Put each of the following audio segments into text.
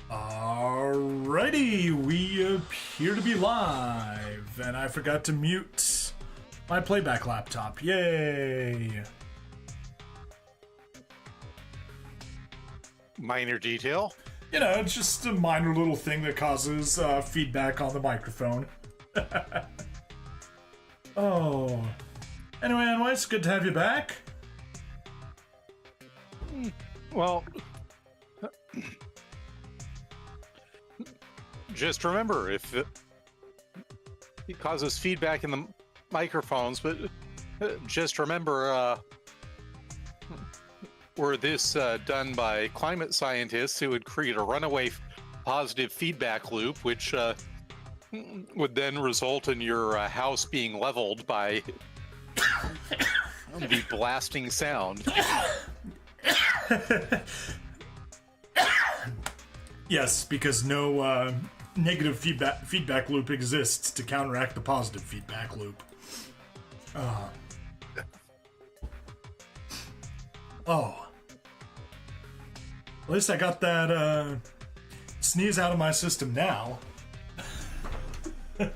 Alrighty, we appear to be live, and I forgot to mute my playback laptop. Yay! Minor detail. You know, it's just a minor little thing that causes feedback on the microphone. Oh. Anyway, Nweis, good to have you back. Well, just remember, if it causes feedback in the microphones, but just remember, were this done by climate scientists who would create a runaway positive feedback loop, which would then result in your house being leveled by the blasting sound. Yes, because no negative feedback loop exists to counteract the positive feedback loop. Oh. At least I got that sneeze out of my system now. Alright.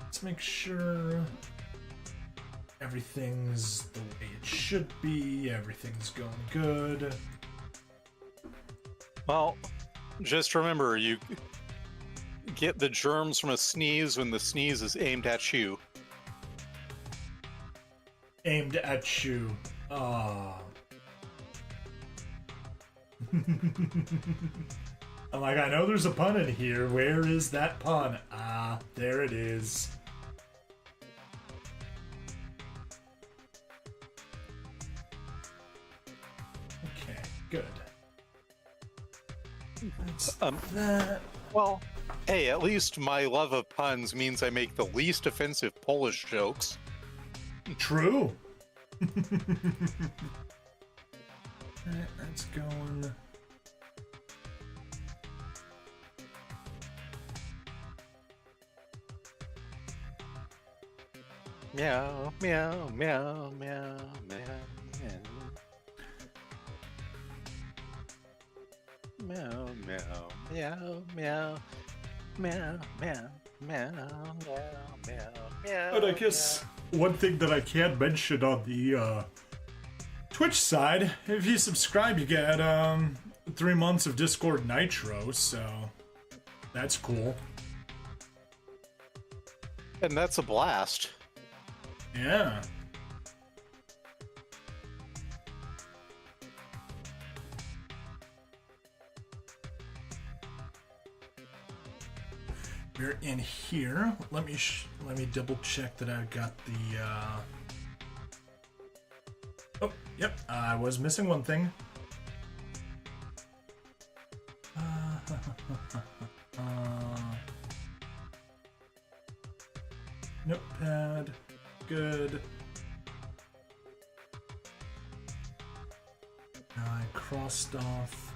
Let's make sure everything's the way it should be, everything's going good. Well, just remember, you get the germs from a sneeze when the sneeze is aimed at you. Aimed at you. Ah. I'm like, I know there's a pun in here. Where is that pun? Ah, there it is. Okay, good. That's that. Well, hey, at least my love of puns means I make the least offensive Polish jokes. True. Alright, that's going. Meow, meow, meow, meow, meow, meow. Meow, meow, meow, meow, meow, meow, meow, meow, meow. But I guess one thing that I can mention on the Twitch side, if you subscribe, you get 3 months of Discord Nitro, so that's cool. And that's a blast. Yeah. We're in here. Let me double check that I got the. Oh, yep. I was missing one thing. Notepad. Good. I crossed off.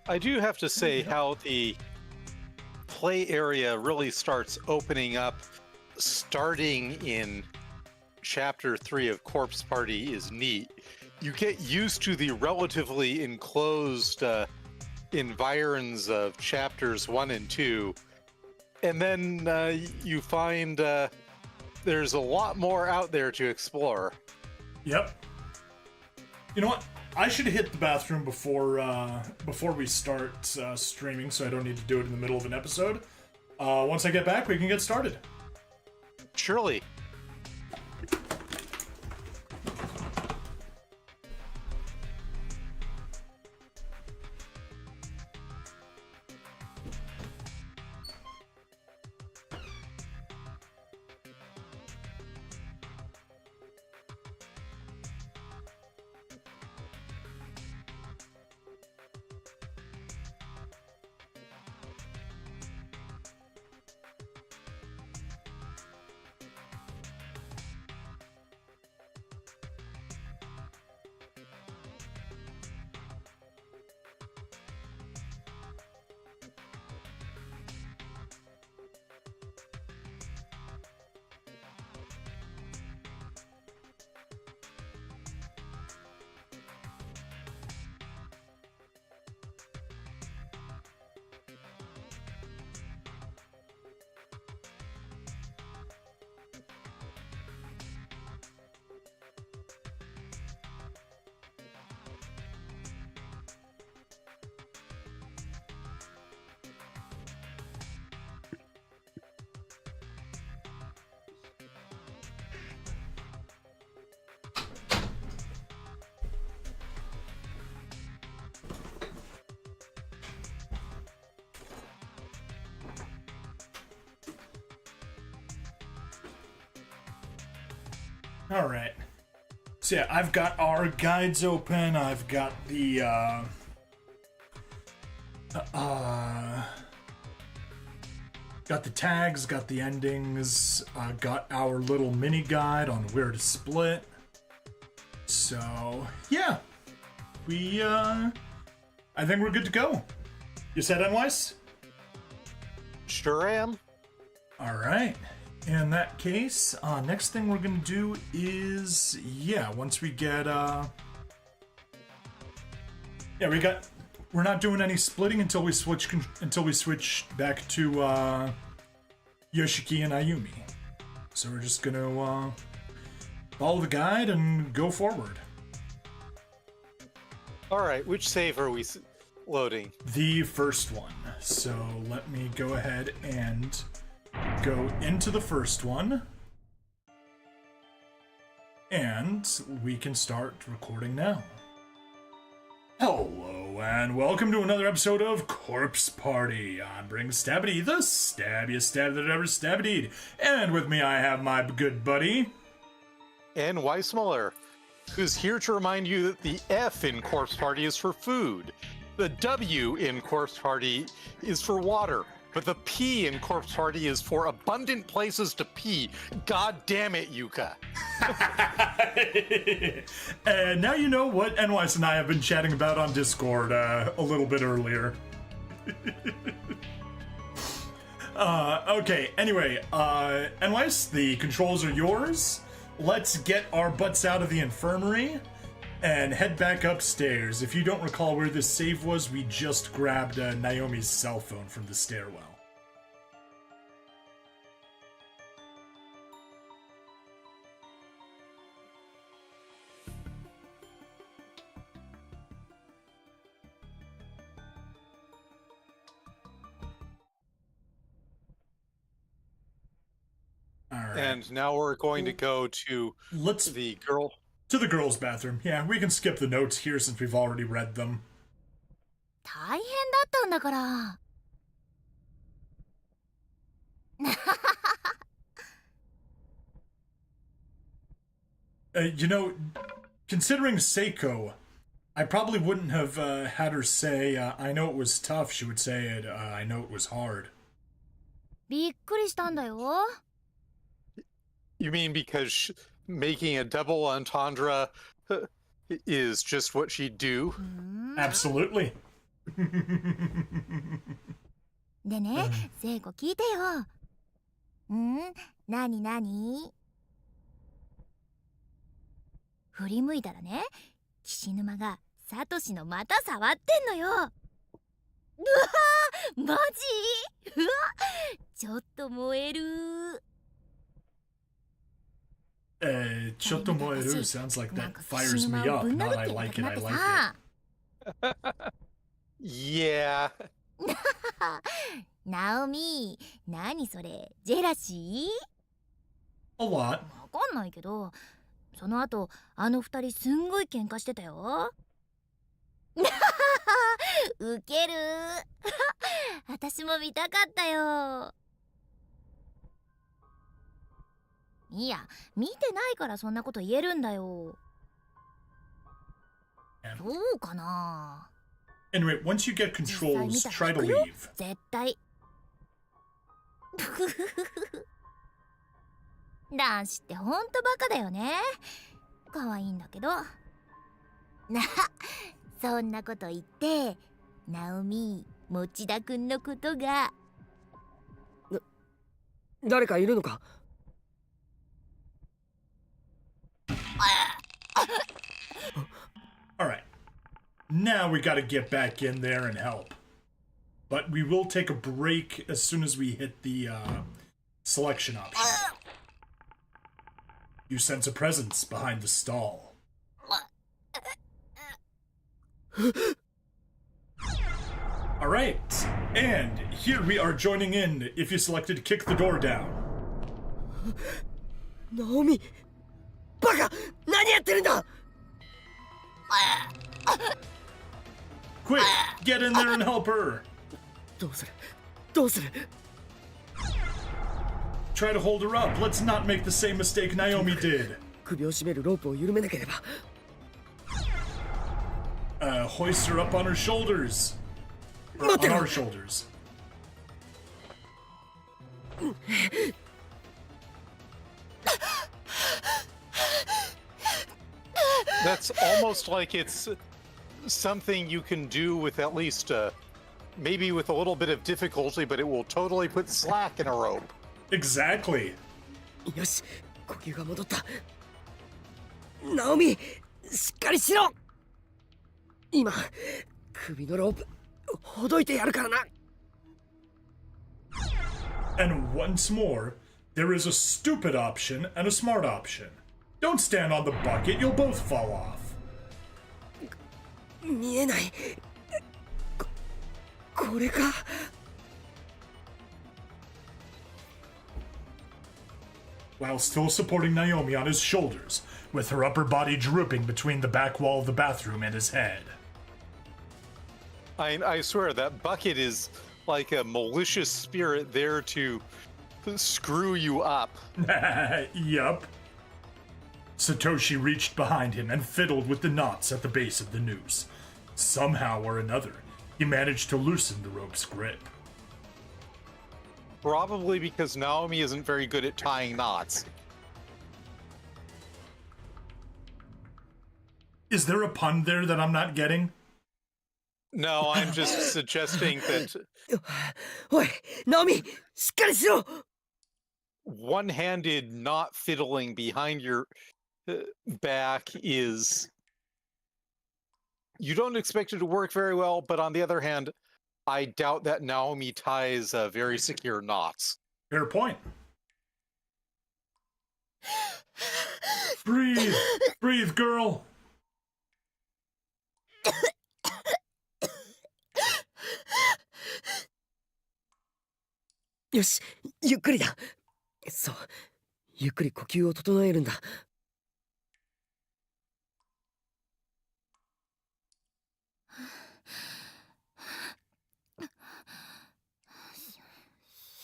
I do have to say how the play area really starts opening up starting in chapter 3 of Corpse Party is neat. You get used to the relatively enclosed environs of chapters 1 and 2, and then you find there's a lot more out there to explore. Yep. You know what? I should hit the bathroom before we start streaming, so I don't need to do it in the middle of an episode. Once I get back, we can get started. Surely. All right. So yeah, I've got our guides open. I've got the got the tags, got the endings, got our little mini guide on where to split. So yeah, I think we're good to go. You said Nweis? Sure am. All right. In that case, next thing we're gonna do is, once we get, we're not doing any splitting until we switch back to Yoshiki and Ayumi. So we're just gonna follow the guide and go forward. All right, which save are we loading? The first one. So let me go ahead and go into the first one, and we can start recording now. Hello and welcome to another episode of Corpse Party. I'm Bring Stabity, the stabbiest stab that ever stabbity'd, and with me I have my good buddy And Nweismuller, who's here to remind you that the F in Corpse Party is for food, the W in Corpse Party is for water, but the P in Corpse Party is for abundant places to pee. God damn it, Yuka. And now you know what Nweis and I have been chatting about on Discord a little bit earlier. Okay, anyway, Nweis, the controls are yours. Let's get our butts out of the infirmary and head back upstairs. If you don't recall where this save was, we just grabbed Naomi's cell phone from the stairwell. All right. And now we're going to go to the girl. To the girls' bathroom. Yeah, we can skip the notes here since we've already read them. 大変だったんだから。Considering Seiko, I probably wouldn't have had her say, I know it was tough. She would say it, I know it was hard. びっくりしたんだよ。You mean because making a double entendre is just what she'd do? Absolutely. でね、聖子聞いてよ。なになに？振り向いたらね、岸沼がサトシの股触ってんのよ。うわー、マジ？うわ、ちょっと燃える。ちょっと燃える sounds like that fires me up, not I like it, I like it. Yeah. ナオミ、何それ、ジェラシー？ A lot. わかんないけど、その後あの二人すんごい喧嘩してたよ。ウケる。私も見たかったよ。いや、見てないからそんなこと言えるんだよ。そうかな。Anyway, once you get controls, try to leave. 絶対。男子ってほんとバカだよね。可愛いんだけど。そんなこと言って、ナオミ、持田くんのことが。誰かいるのか？ Alright. Now we gotta get back in there and help. But we will take a break as soon as we hit the selection option. You sense a presence behind the stall. Alright, and here we are joining in if you selected Kick the Door Down. ナオミ、バカ、何やってるんだ！ Quick, get in there and help her. どうする？どうする？ Try to hold her up. Let's not make the same mistake Naomi did. 首を絞めるロープを緩めなければ。Hoist her up on her shoulders. Or on our shoulders. That's almost like it's something you can do with at least, maybe with a little bit of difficulty, but it will totally put slack in a rope. Exactly. よし、呼吸が戻った。ナオミ、しっかりしろ。今、首のロープ、ほどいてやるからな。And once more, there is a stupid option and a smart option. Don't stand on the bucket, you'll both fall off. 見えない。これか。While still supporting Naomi on his shoulders, with her upper body drooping between the back wall of the bathroom and his head. I swear that bucket is like a malicious spirit there to screw you up. Yup. Satoshi reached behind him and fiddled with the knots at the base of the noose. Somehow or another, he managed to loosen the rope's grip. Probably because Naomi isn't very good at tying knots. Is there a pun there that I'm not getting? No, I'm just suggesting that おい、ナオミ、しっかりしろ。one-handed knot fiddling behind your back is... You don't expect it to work very well, but on the other hand, I doubt that Naomi ties very secure knots. Fair point. Breathe! Breathe, girl! よし、ゆっくりだ。そう、ゆっくり呼吸を整えるんだ。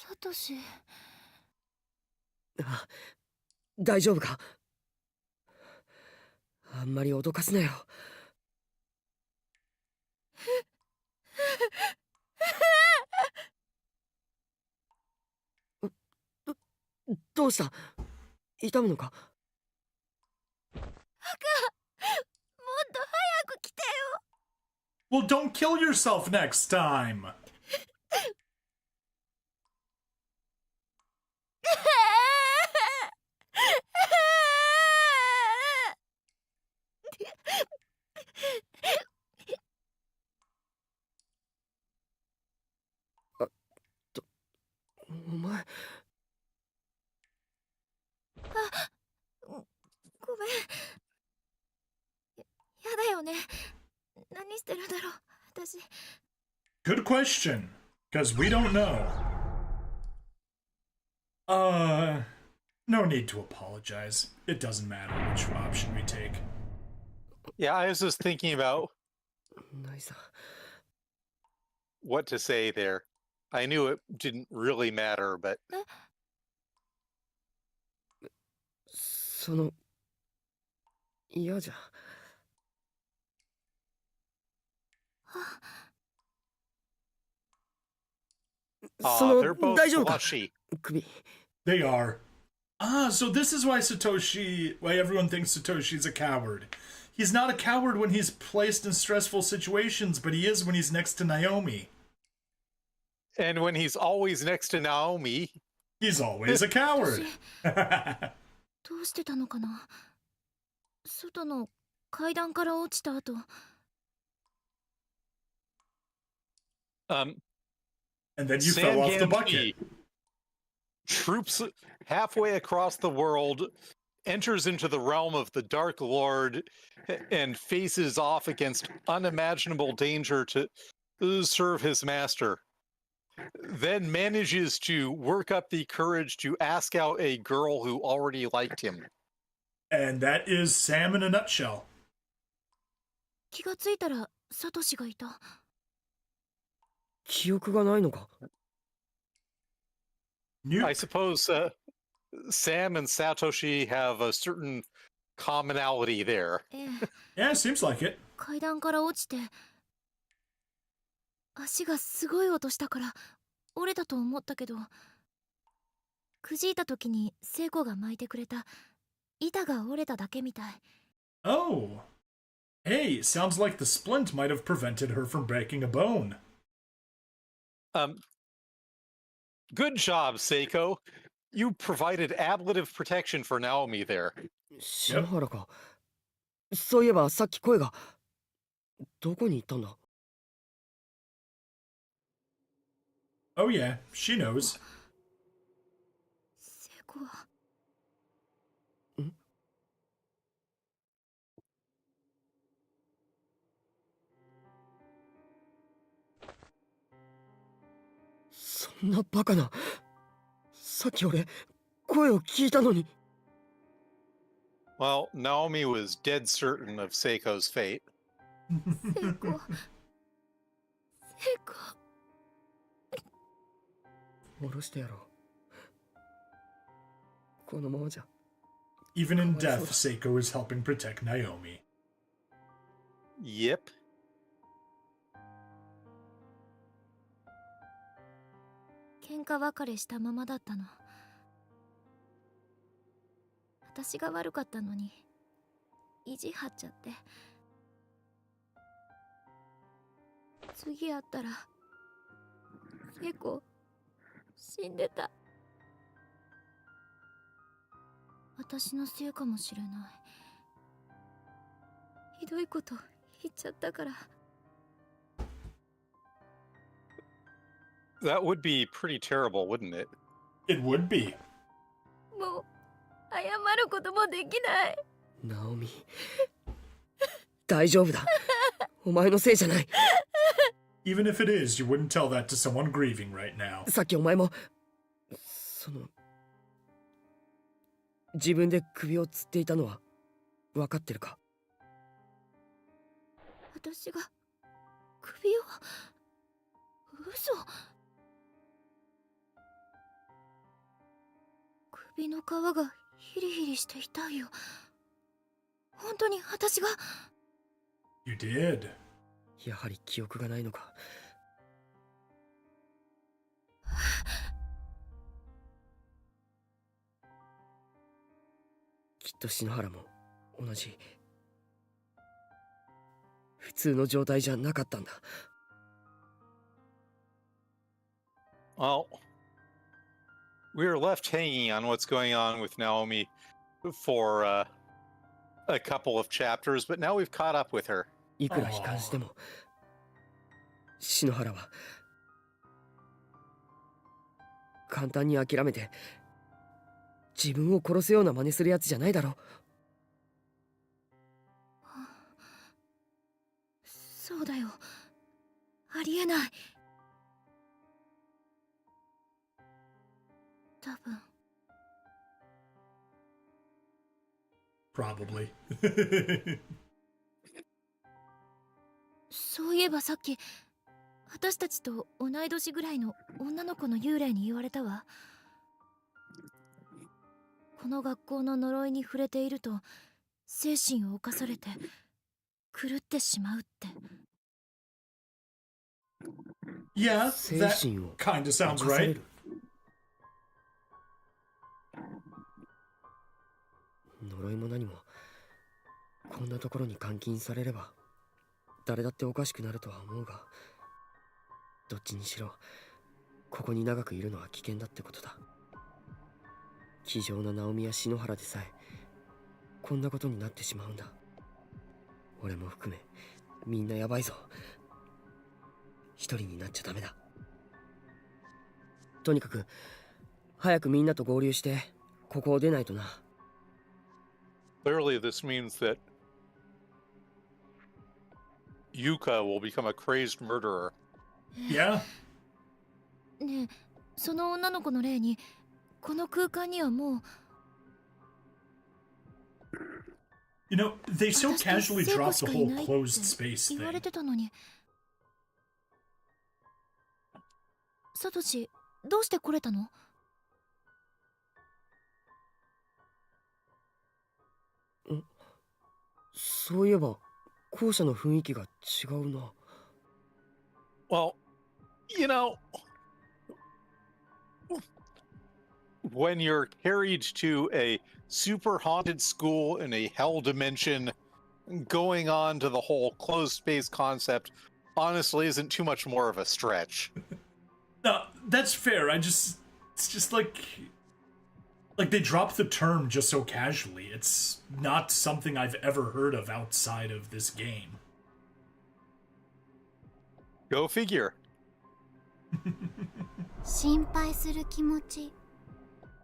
サトシ。あ、大丈夫か？あんまり脅かすなよ。どうした？痛むのか？もっと早く来てよ。Well, don't kill yourself next time! .お前。ごめん。やだよね。何してるんだろう、私。Good question, because we don't know. No need to apologize. It doesn't matter which option we take. Yeah, I was just thinking about ナイさん。 what to say there. I knew it didn't really matter, but その、嫌じゃ。そ they're の、 both 大丈夫か？ blushy. 首。 They are. Ah, so this is why everyone thinks Satoshi's a coward. He's not a coward when he's placed in stressful situations, but he is when he's next to Naomi. And when he's always next to Naomi, He's always a coward. どうしてたのかな。外の階段から落ちた後。And then you Sam fell off the Gamgee bucket. troops halfway across the world, enters into the realm of the Dark Lord, and faces off against unimaginable danger to serve his master. Then manages to work up the courage to ask out a girl who already liked him. And that is Sam in a nutshell. 気がついたらサトシがいた。記憶がないのか？ Nuke. I suppose Sam and Satoshi have a certain commonality there. ええ、 Yeah, seems like it. 階段から落ちて足がすごい音したから折れたと思ったけど、くじいた時に聖子が巻いてくれた板が折れただけみたい。 Oh. Hey, sounds like the splint might have prevented her from breaking a bone. Good job, Seiko. You provided ablative protection for Naomi there. 篠原か。そういえばさっき声が。どこに行ったんだ？ Oh yeah, she knows. 聖子はそんなバカな。さっき俺声を聞いたのに。 Well, Naomi was dead certain of Seiko's fate. 聖子聖子下ろしてやろう。このままじゃ。 Even in death, Seiko is helping protect Naomi. Yep. 喧嘩別れしたままだったの。私が悪かったのに意地張っちゃって。次会ったら聖子死んでた。私のせいかもしれない。ひどいこと言っちゃったから。 That would be pretty terrible, wouldn't it? It would be. もう謝ることもできない。ナオミ、大丈夫だ。お前のせいじゃない。 Even if it is, you wouldn't tell that to someone grieving right now. さっきお前も自分で首を吊っていたのは分かってるか？私が首を。嘘。首の皮がヒリヒリして痛いよ。本当に私が。 You did. やはり記憶がないのか。きっと篠原も同じ普通の状態じゃなかったんだ。 Well, we're left hanging on what's going on with Naomi for a couple of chapters, but now we've caught up with her. いくら悲観しても篠原は簡単に諦めて自分を殺すような真似するやつじゃないだろ。そうだよ。ありえない。多分。 Probably. そういえばさっき私たちと同い年ぐらいの女の子の幽霊に言われたわ。この学校の呪いに触れていると精神を侵されて狂ってしまうって。 Yeah, 精 that 神を kind of sounds 侵され right. る。呪いも何もこんなところに監禁されれば誰だっておかしくなるとは思うが、どっちにしろここに長くいるのは危険だってことだ。気丈なナオミや篠原でさえこんなことになってしまうんだ。俺も含めみんなヤバいぞ。一人になっちゃダメだ。とにかく早くみんなと合流してここを出ないとな。 Clearly, this means that Yuka will become a crazed murderer. Yeah. ねえ、その女の子の霊にこの空間にはもう。 You know, they so 私と casually 聖子 dropped し the かい whole ないって closed space 言われ thing. てたのに。サトシ、どうして来れたの？そういえば校舎の雰囲気が違うな。 Well, you know, when you're carried to a super haunted school in a hell dimension, going on to the whole closed space concept honestly isn't too much more of a stretch. No, that's fair. It's just like they dropped the term just so casually. It's not something I've ever heard of outside of this game. Go figure. 心配する気持ち、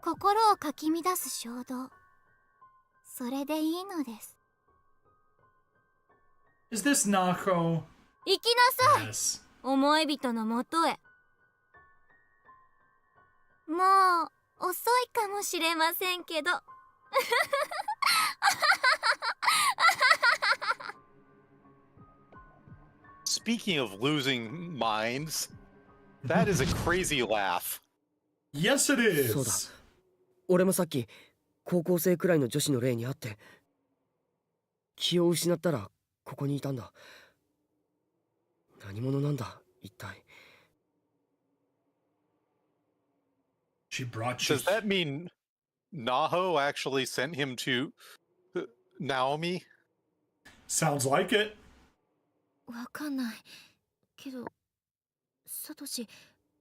心をかき乱す衝動、それでいいのです。 Is this Nako? 行きなさい、 Yes. 思い人のもとへ。もう遅いかもしれませんけど。Speaking of losing minds, that is a crazy laugh. Yes, it is. そうだ。俺もさっき高校生くらいの女子の霊に会って気を失ったらここにいたんだ。何者なんだ一体。 She brought you. Does that mean Naho actually sent him to Naomi? Sounds like it. わかんないけど、サトシ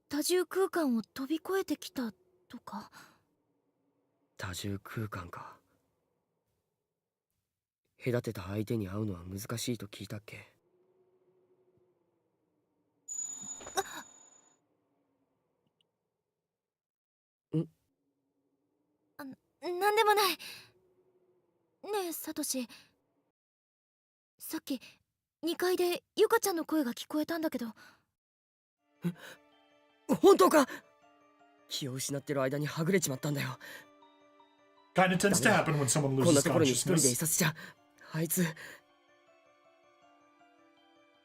多重空間を飛び越えてきたとか。多重空間か。隔てた相手に会うのは難しいと聞いたっけ。なんでもない。ねえサトシ、さっき2階でユカちゃんの声が聞こえたんだけど。本当か。気を失ってる間にはぐれちまったんだよ。 Kinda tends to happen when someone こんな loses ところに一人でい consciousness. させちゃあいつ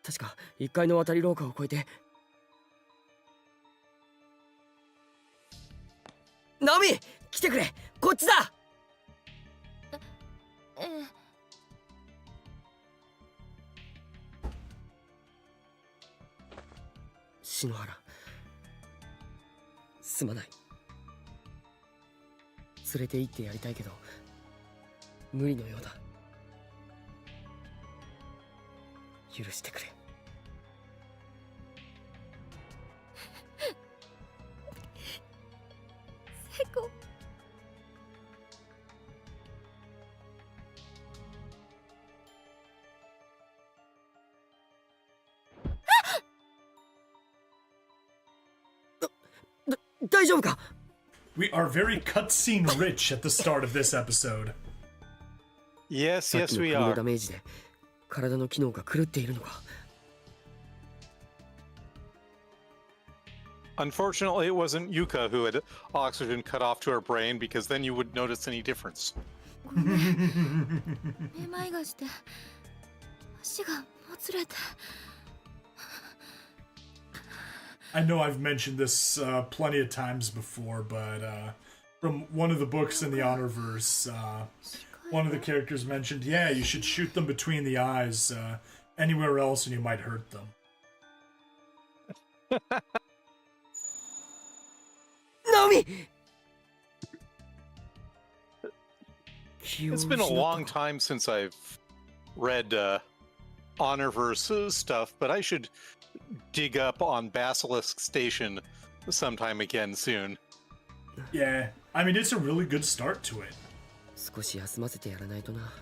確か1階の渡り廊下を越えて。ナミ来てくれ、こっちだ。ええ。篠原、すまない。連れて行ってやりたいけど無理のようだ。許してくれ。セコ。大丈夫か。 We are very cutscene rich at the start of this episode. Yes, さっ yes, きの we 首の are. ダメージで体の機能が狂っているのか。 Unfortunately, it wasn't Yuka who had oxygen cut off to her brain, because then you wouldn't notice any difference. ごめん。めまいがして足がもつれて。 I know I've mentioned this plenty of times before, but from one of the books in the Honorverse, one of the characters mentioned, yeah, you should shoot them between the eyes. Anywhere else and you might hurt them. ナオミ It's been a long time since I've read Honorverse stuff, but I should dig up on Basilisk Station sometime again soon. Yeah, I mean, it's a really good start to it. 少し休ませてやらないとな。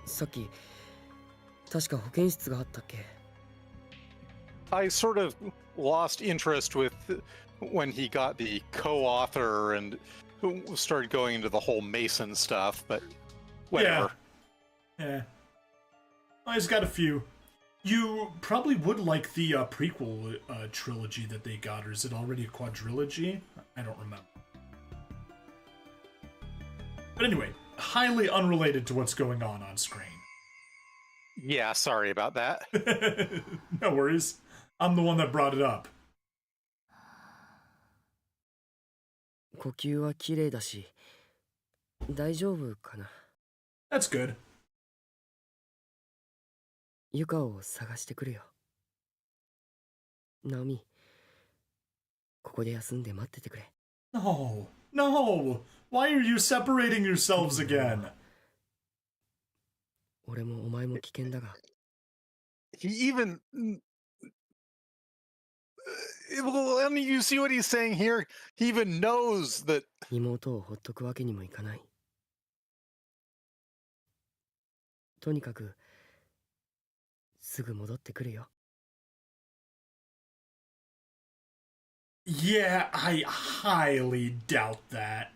さっき確か保健室があったっけ。 I sort of lost interest with when he got the co-author and started going into the whole Mason stuff, but whatever. Yeah. Well, he's got a few. You probably would like the prequel trilogy that they got, or is it already a quadrilogy? I don't remember. But anyway, highly unrelated to what's going on screen. Yeah, sorry about that. No worries. I'm the one that brought it up. 呼吸は綺麗だし大丈夫かな。That's good. ユカを探してくるよ。ナオミ、ここで休んで待っててくれ。No, no. Why are you separating yourselves again? 俺もお前も危険だが。 He even. Well, I mean, you see what he's saying here? He even knows that. 妹をほっとくわけにもいかない。とにかくすぐ戻ってくるよ。 Yeah, I highly doubt that.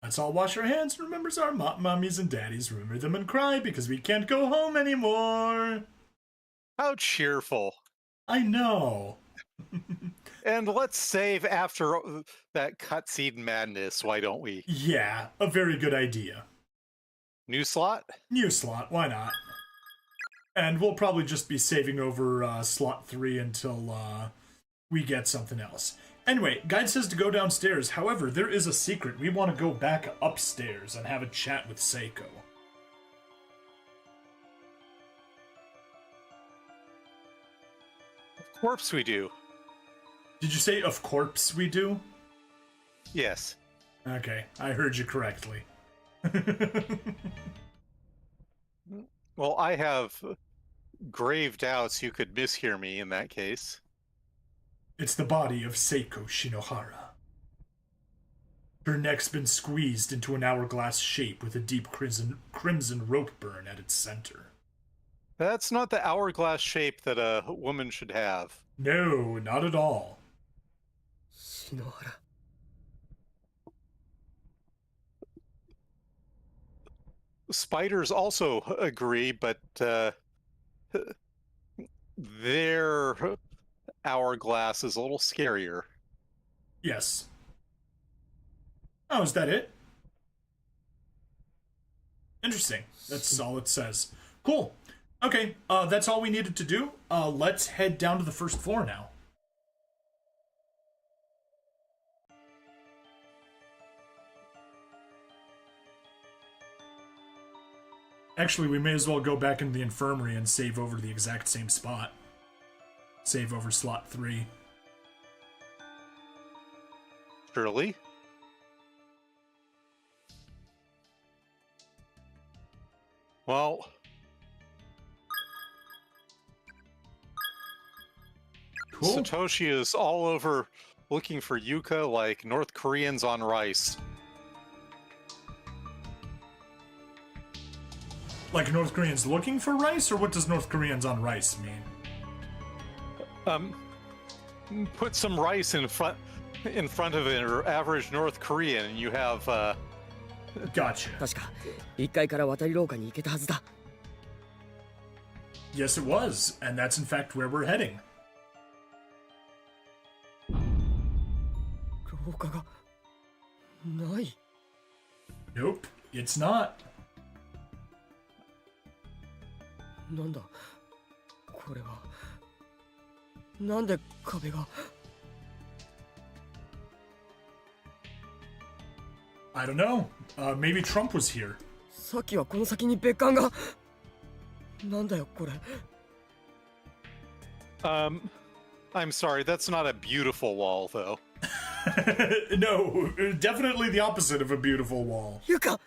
Let's all wash our hands and remember our mommies and daddies. Remember them and cry because we can't go home anymore. How cheerful. I know. And let's save after that cutscene madness, why don't we? Yeah, a very good idea. New slot? New slot, why not? And we'll probably just be saving over slot 3 until we get something else. Anyway, guide says to go downstairs. However, there is a secret. We want to go back upstairs and have a chat with Seiko. Of course we do. Did you say of course we do? Yes. Okay, I heard you correctly. Well, I have grave doubts you could mishear me in that case. It's the body of Seiko Shinohara. Her neck's been squeezed into an hourglass shape with a deep crimson rope burn at its center. That's not the hourglass shape that a woman should have. No, not at all. 篠原。 Spiders also agree, but their hourglass is a little scarier. Yes. Oh, is that it? Interesting. That's all it says. Cool. Okay, that's all we needed to do. Let's head down to the first floor now. Actually, we may as well go back into the infirmary and save over the exact same spot. Save over slot 3. Surely. Well, Cool. Satoshi is all over looking for Yuka like North Koreans on rice. Like North Koreans looking for rice, or what does North Koreans on rice mean? Put some rice in front of an average North Korean, and you have Gotcha. 確か1階から渡り廊下に行けたはずだ。 Yes, it was, and that's in fact where we're heading. 廊下がない。 Nope, it's not. なんだこれは。なんで壁が。 I don't know. Maybe Trump was here. さっきはこの先に別館が。なんだよこれ。 I'm sorry, that's not a beautiful wall, though. No, definitely the opposite of a beautiful wall. ゆか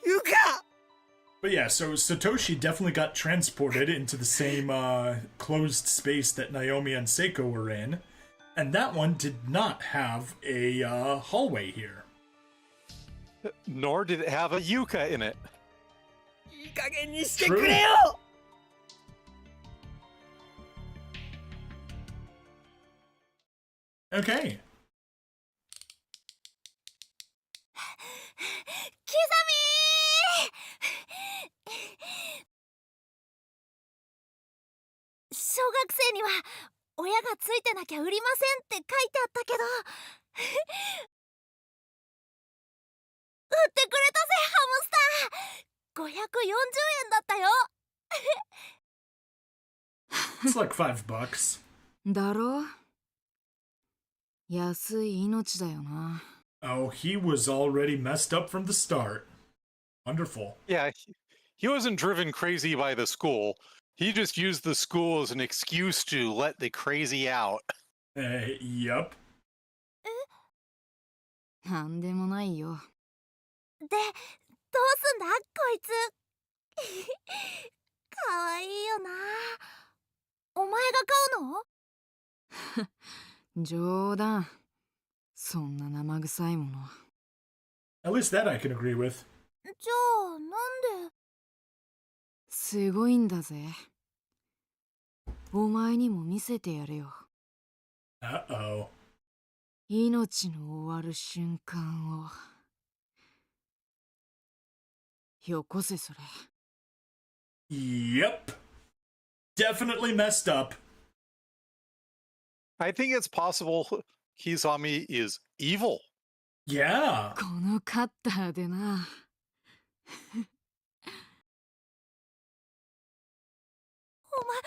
ゆか But yeah, so Satoshi definitely got transported into the same closed space that Naomi and Seiko were in, and that one did not have a hallway here. Nor did it have a Yuka in it. いい加減にしてくれよ。 Okay. キザミー小学生には親がついてなきゃ売りませんって書いてあったけど売ってくれたぜハムスター540円だったよ It's like $5. だろう安い命だよな。 Oh, he was already messed up from the start. Wonderful. Yeah, he wasn't driven crazy by the school. He just used the school as an excuse to let the crazy out. Yup. なんでもないよ。で、どうすんだこいつ。かわいいよな。お前が買うの？冗談。そんな生臭いもの。At least that I can agree with. じゃあなんで？すごいんだぜ。お前にも見せてやるよ。Uh-oh. 命の終わる瞬間を。よこせそれ。Yep. Definitely messed up. I think it's possible Kizami is evil. Yeah. このカッターでな。お前、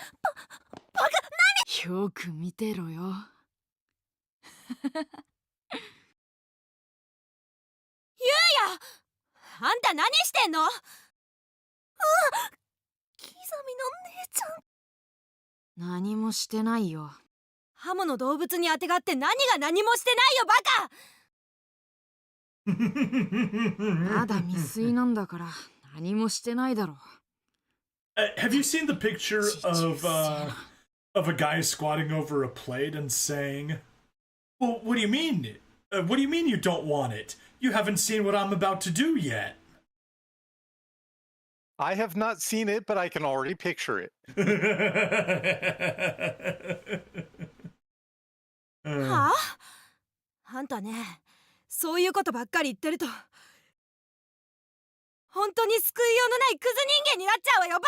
バカ、よく見てろよ。あんた何してんの？うわ、キザミの姉ちゃん。何もしてないよ。ハモの動物にあてがって何が何もしてないよバカ。まだ未遂なんだから何もしてないだろ。Have you seen the picture of a guy squatting over a plate and saying, "Well, what do you mean? What do you mean you don't want it? You haven't seen what I'm about to do yet." I have not seen it, but I can already picture it. はあ？あんたね、そういうことばっかり言ってると本当に救いようのないクズ人間になっちゃうわよバ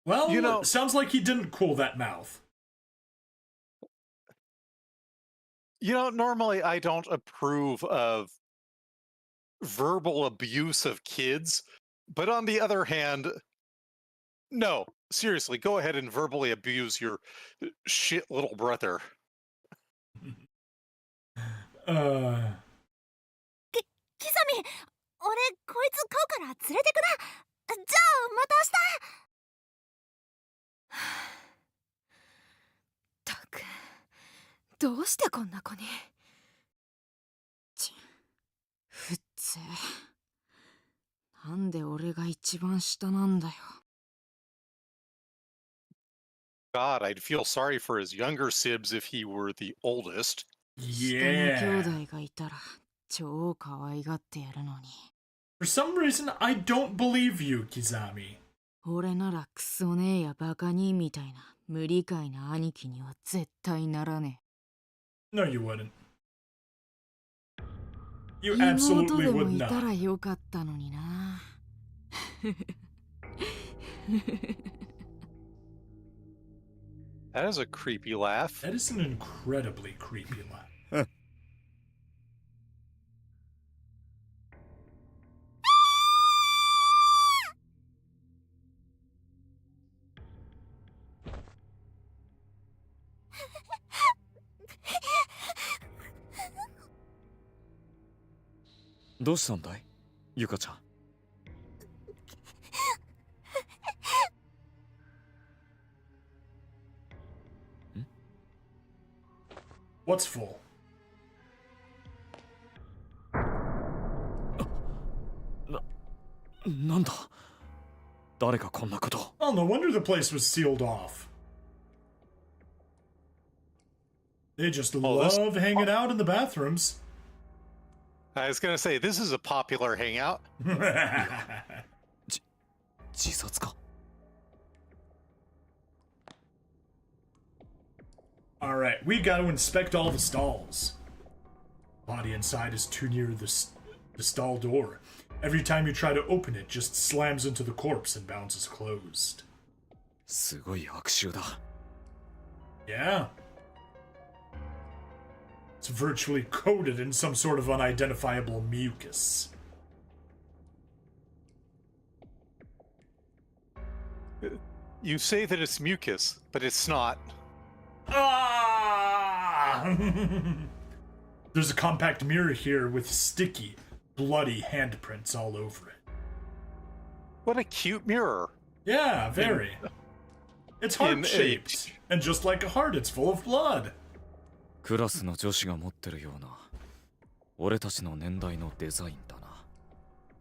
カ。 Well, You know- sounds like he didn't cool that mouth. You know, normally I don't approve of verbal abuse of kids, but on the other hand, no, seriously, go ahead and verbally abuse your shit little brother. キザミ、俺こいつ飼うから連れてくな。じゃあまた明日。ったく、どうしてこんな子に。ふっつ。なんで俺が一番下なんだよ。God, I'd feel sorry for his younger sibs if he were the oldest. 下の Yeah. 兄弟がいたら超可愛がってやるのに。 For some reason, I don't believe you, Kizami. 俺ならクソねえやバカ兄みたいな無理解な兄貴には絶対ならね No, you wouldn't. You え。妹 absolutely でも would いた not. らよかったのにな。That is a creepy laugh. That is an incredibly creepy laugh. What's full? なんだ誰がこんなこと Oh, no wonder the place was sealed off. They just love hanging out in the bathrooms. I was going to say, this is a popular hangout. 自殺か Alright, we gotta inspect all the stalls. Body inside is too near the stall door. Every time you try to open it, just slams into the corpse and bounces closed. すごい悪臭だ Yeah. It's virtually coated in some sort of unidentifiable mucus. You say that it's mucus, but it's not. Ah! There's a compact mirror here with sticky, bloody handprints all over it. What a cute mirror. Yeah, very. It's heart-shaped, and just like a heart, it's full of blood. クラスの女子が持ってるような俺たちの年代のデザインだな。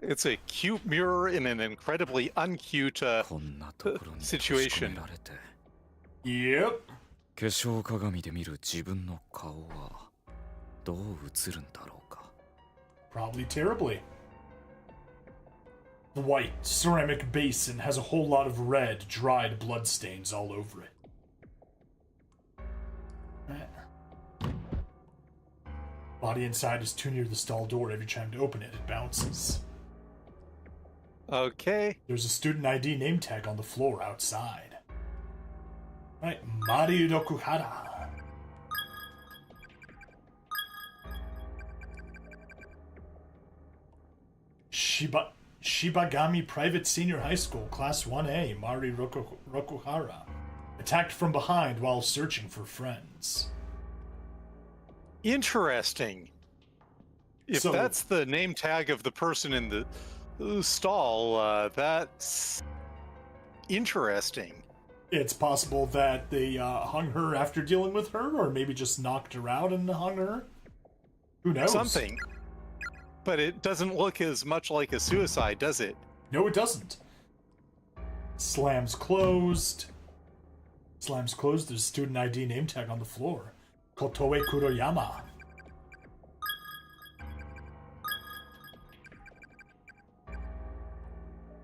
It's a cute mirror in an incredibly uncute こんなところに閉じ込 situation. められて Yep. 化粧鏡で見る自分の顔はどう映るんだろうか。 Probably terribly. The white ceramic basin has a whole lot of red, dried bloodstains all over it. Body inside is too near the stall door. Every time to open it, it bounces. Okay. There's a student ID name tag on the floor outside. Right, Mari Rokuhara. Shibagami Private Senior High School, Class 1A, Mari Rokuhara. Attacked from behind while searching for friends. Interesting. If So- that's the name tag of the person in the stall, that's interesting. It's possible that they hung her after dealing with her, or maybe just knocked her out and hung her. Who knows? Something. But it doesn't look as much like a suicide, does it? No, it doesn't. Slams closed. Slams closed. There's a student ID name tag on the floor. Kotoe Kuroyama.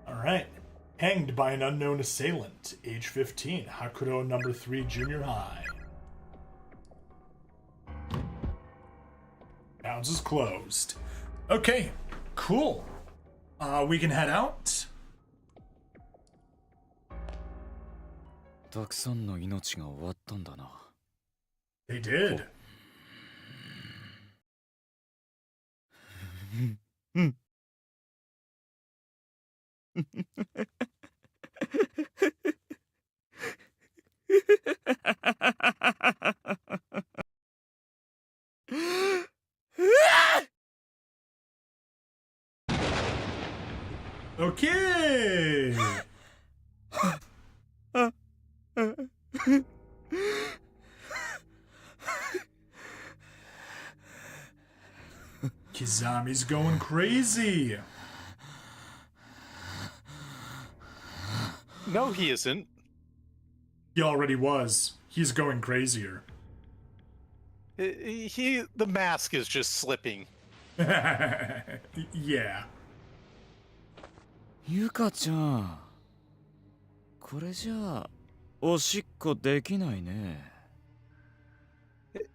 Alright. Hanged by an unknown assailant. Age 15. Hakuro number 3 junior high. Bounds is closed. Okay. Cool. We can head out. たくさんの命が終わったんだな。 They did. Okay. Kizami's going crazy. No, he isn't. He already was. He's going crazier. The mask is just slipping. Yeah. ゆかちゃん、これじゃあおしっこできないね。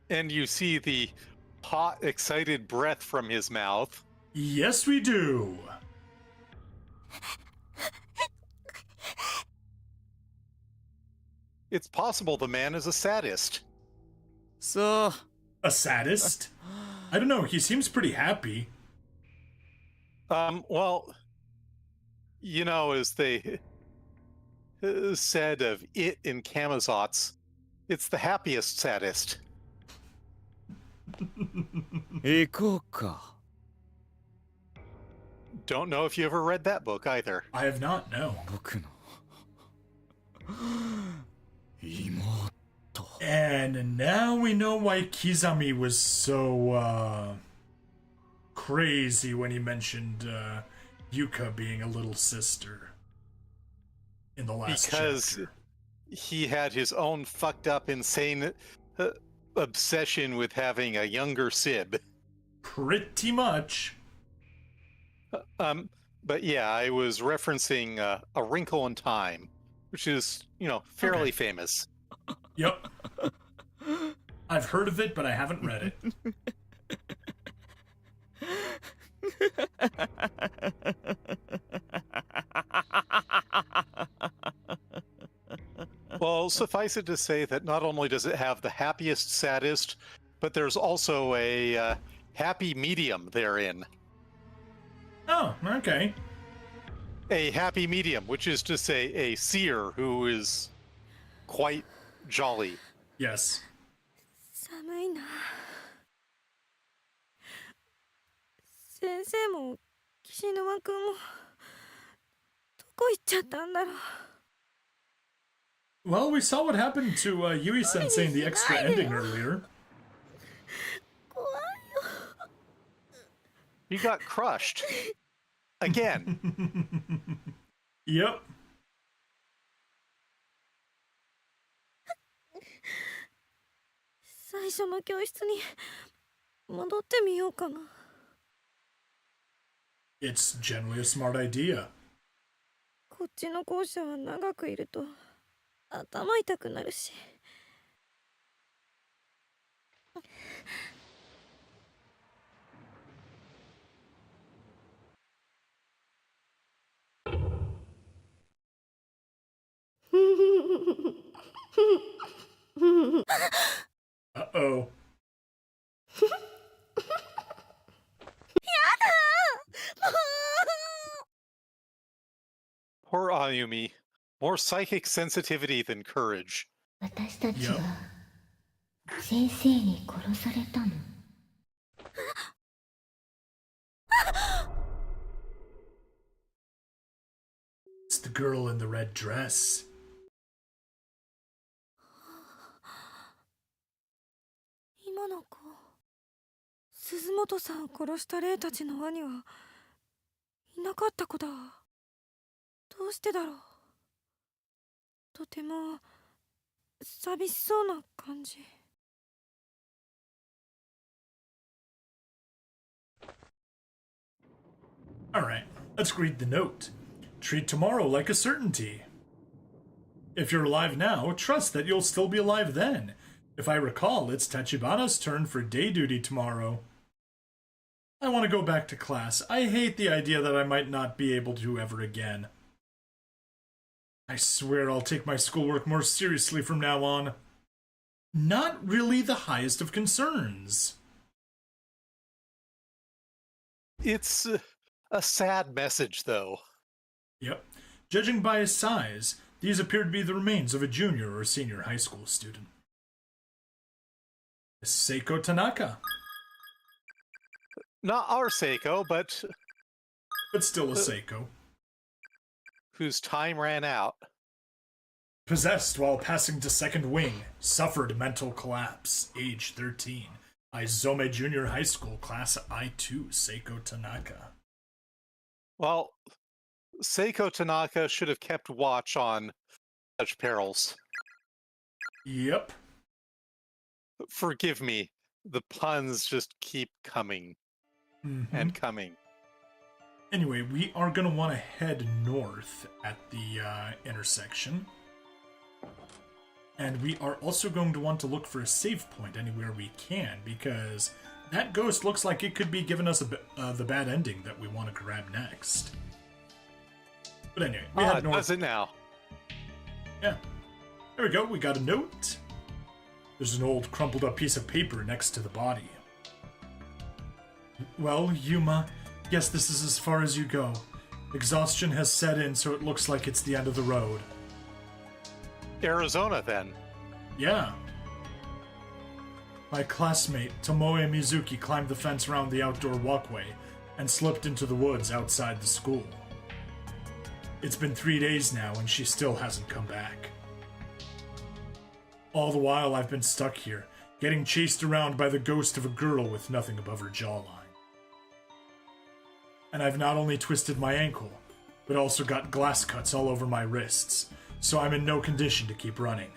And you see the hot, excited breath from his mouth. Yes, we do. It's possible the man is a sadist. そう。 A sadist? I don't know. He seems pretty happy. Well, you know, as they said of it in Camazotz, it's the happiest sadist. 行こうか。 Don't know if you ever read that book either. I have not, no. 僕の妹。 And now we know why Kizami was so, crazy when he mentioned, Yuka being a little sister in the last Because chapter. he had his own fucked up, insane obsession with having a younger sib. Pretty much. But yeah, I was referencing A Wrinkle in Time, which is, you know, fairly Okay. famous. Yep. I've heard of it, but I haven't read it. Well, suffice it to say that not only does it have the happiest, saddest, but there's also a happy medium therein. Oh, okay. A happy medium, which is to say a seer who is quite jolly. Yes. 寒いな先先生も岸沼くんもどこ行っちゃったんだろう。 Well, we saw what happened to Yui Sensei in the extra ending earlier. 怖いよ。 You got crushed. Again. Yep. 最初の教室に戻ってみようかな。 It's generally a smart idea. こっちの校舎は長くいると頭痛くなるし。 Uh-oh. Poor Ayumi. More psychic sensitivity than courage. 私たち Yep. は先生に殺されたの。 It's the girl in the red dress. 今の子、鈴本さんを殺した霊たちの兄はいなかった子だ。どうしてだろう。とても寂しそうな感じ。 Alright, let's read the note. Treat tomorrow like a certainty. If you're alive now, trust that you'll still be alive then. If I recall, it's Tachibana's turn for day duty tomorrow. I want to go back to class. I hate the idea that I might not be able to ever again. I swear I'll take my schoolwork more seriously from now on. Not really the highest of concerns. It's a sad message, though. Yep. Judging by his size, these appear to be the remains of a junior or senior high school student. Seiko Tanaka. Not our Seiko, but Still a Seiko. whose time ran out. Possessed while passing to second wing. Suffered mental collapse. Age 13. Aizome Junior High School, Class I2, Seiko Tanaka. Well, Seiko Tanaka should have kept watch on such perils. Yep. Forgive me, the puns just keep coming and coming. Anyway, we are going to want to head north at the intersection. And we are also going to want to look for a save point anywhere we can, because that ghost looks like it could be giving us the bad ending that we want to grab next. But anyway, we head north. Does it now? Yeah. There we go, we got a note. There's an old crumpled up piece of paper next to the body. Well, Yuma, guess this is as far as you go. Exhaustion has set in, so it looks like it's the end of the road. Arizona, then. Yeah. My classmate, Tomoe Mizuki, climbed the fence around the outdoor walkway and slipped into the woods outside the school. It's been 3 days now and she still hasn't come back. All the while I've been stuck here, getting chased around by the ghost of a girl with nothing above her jawline. And I've not only twisted my ankle, but also got glass cuts all over my wrists, so I'm in no condition to keep running.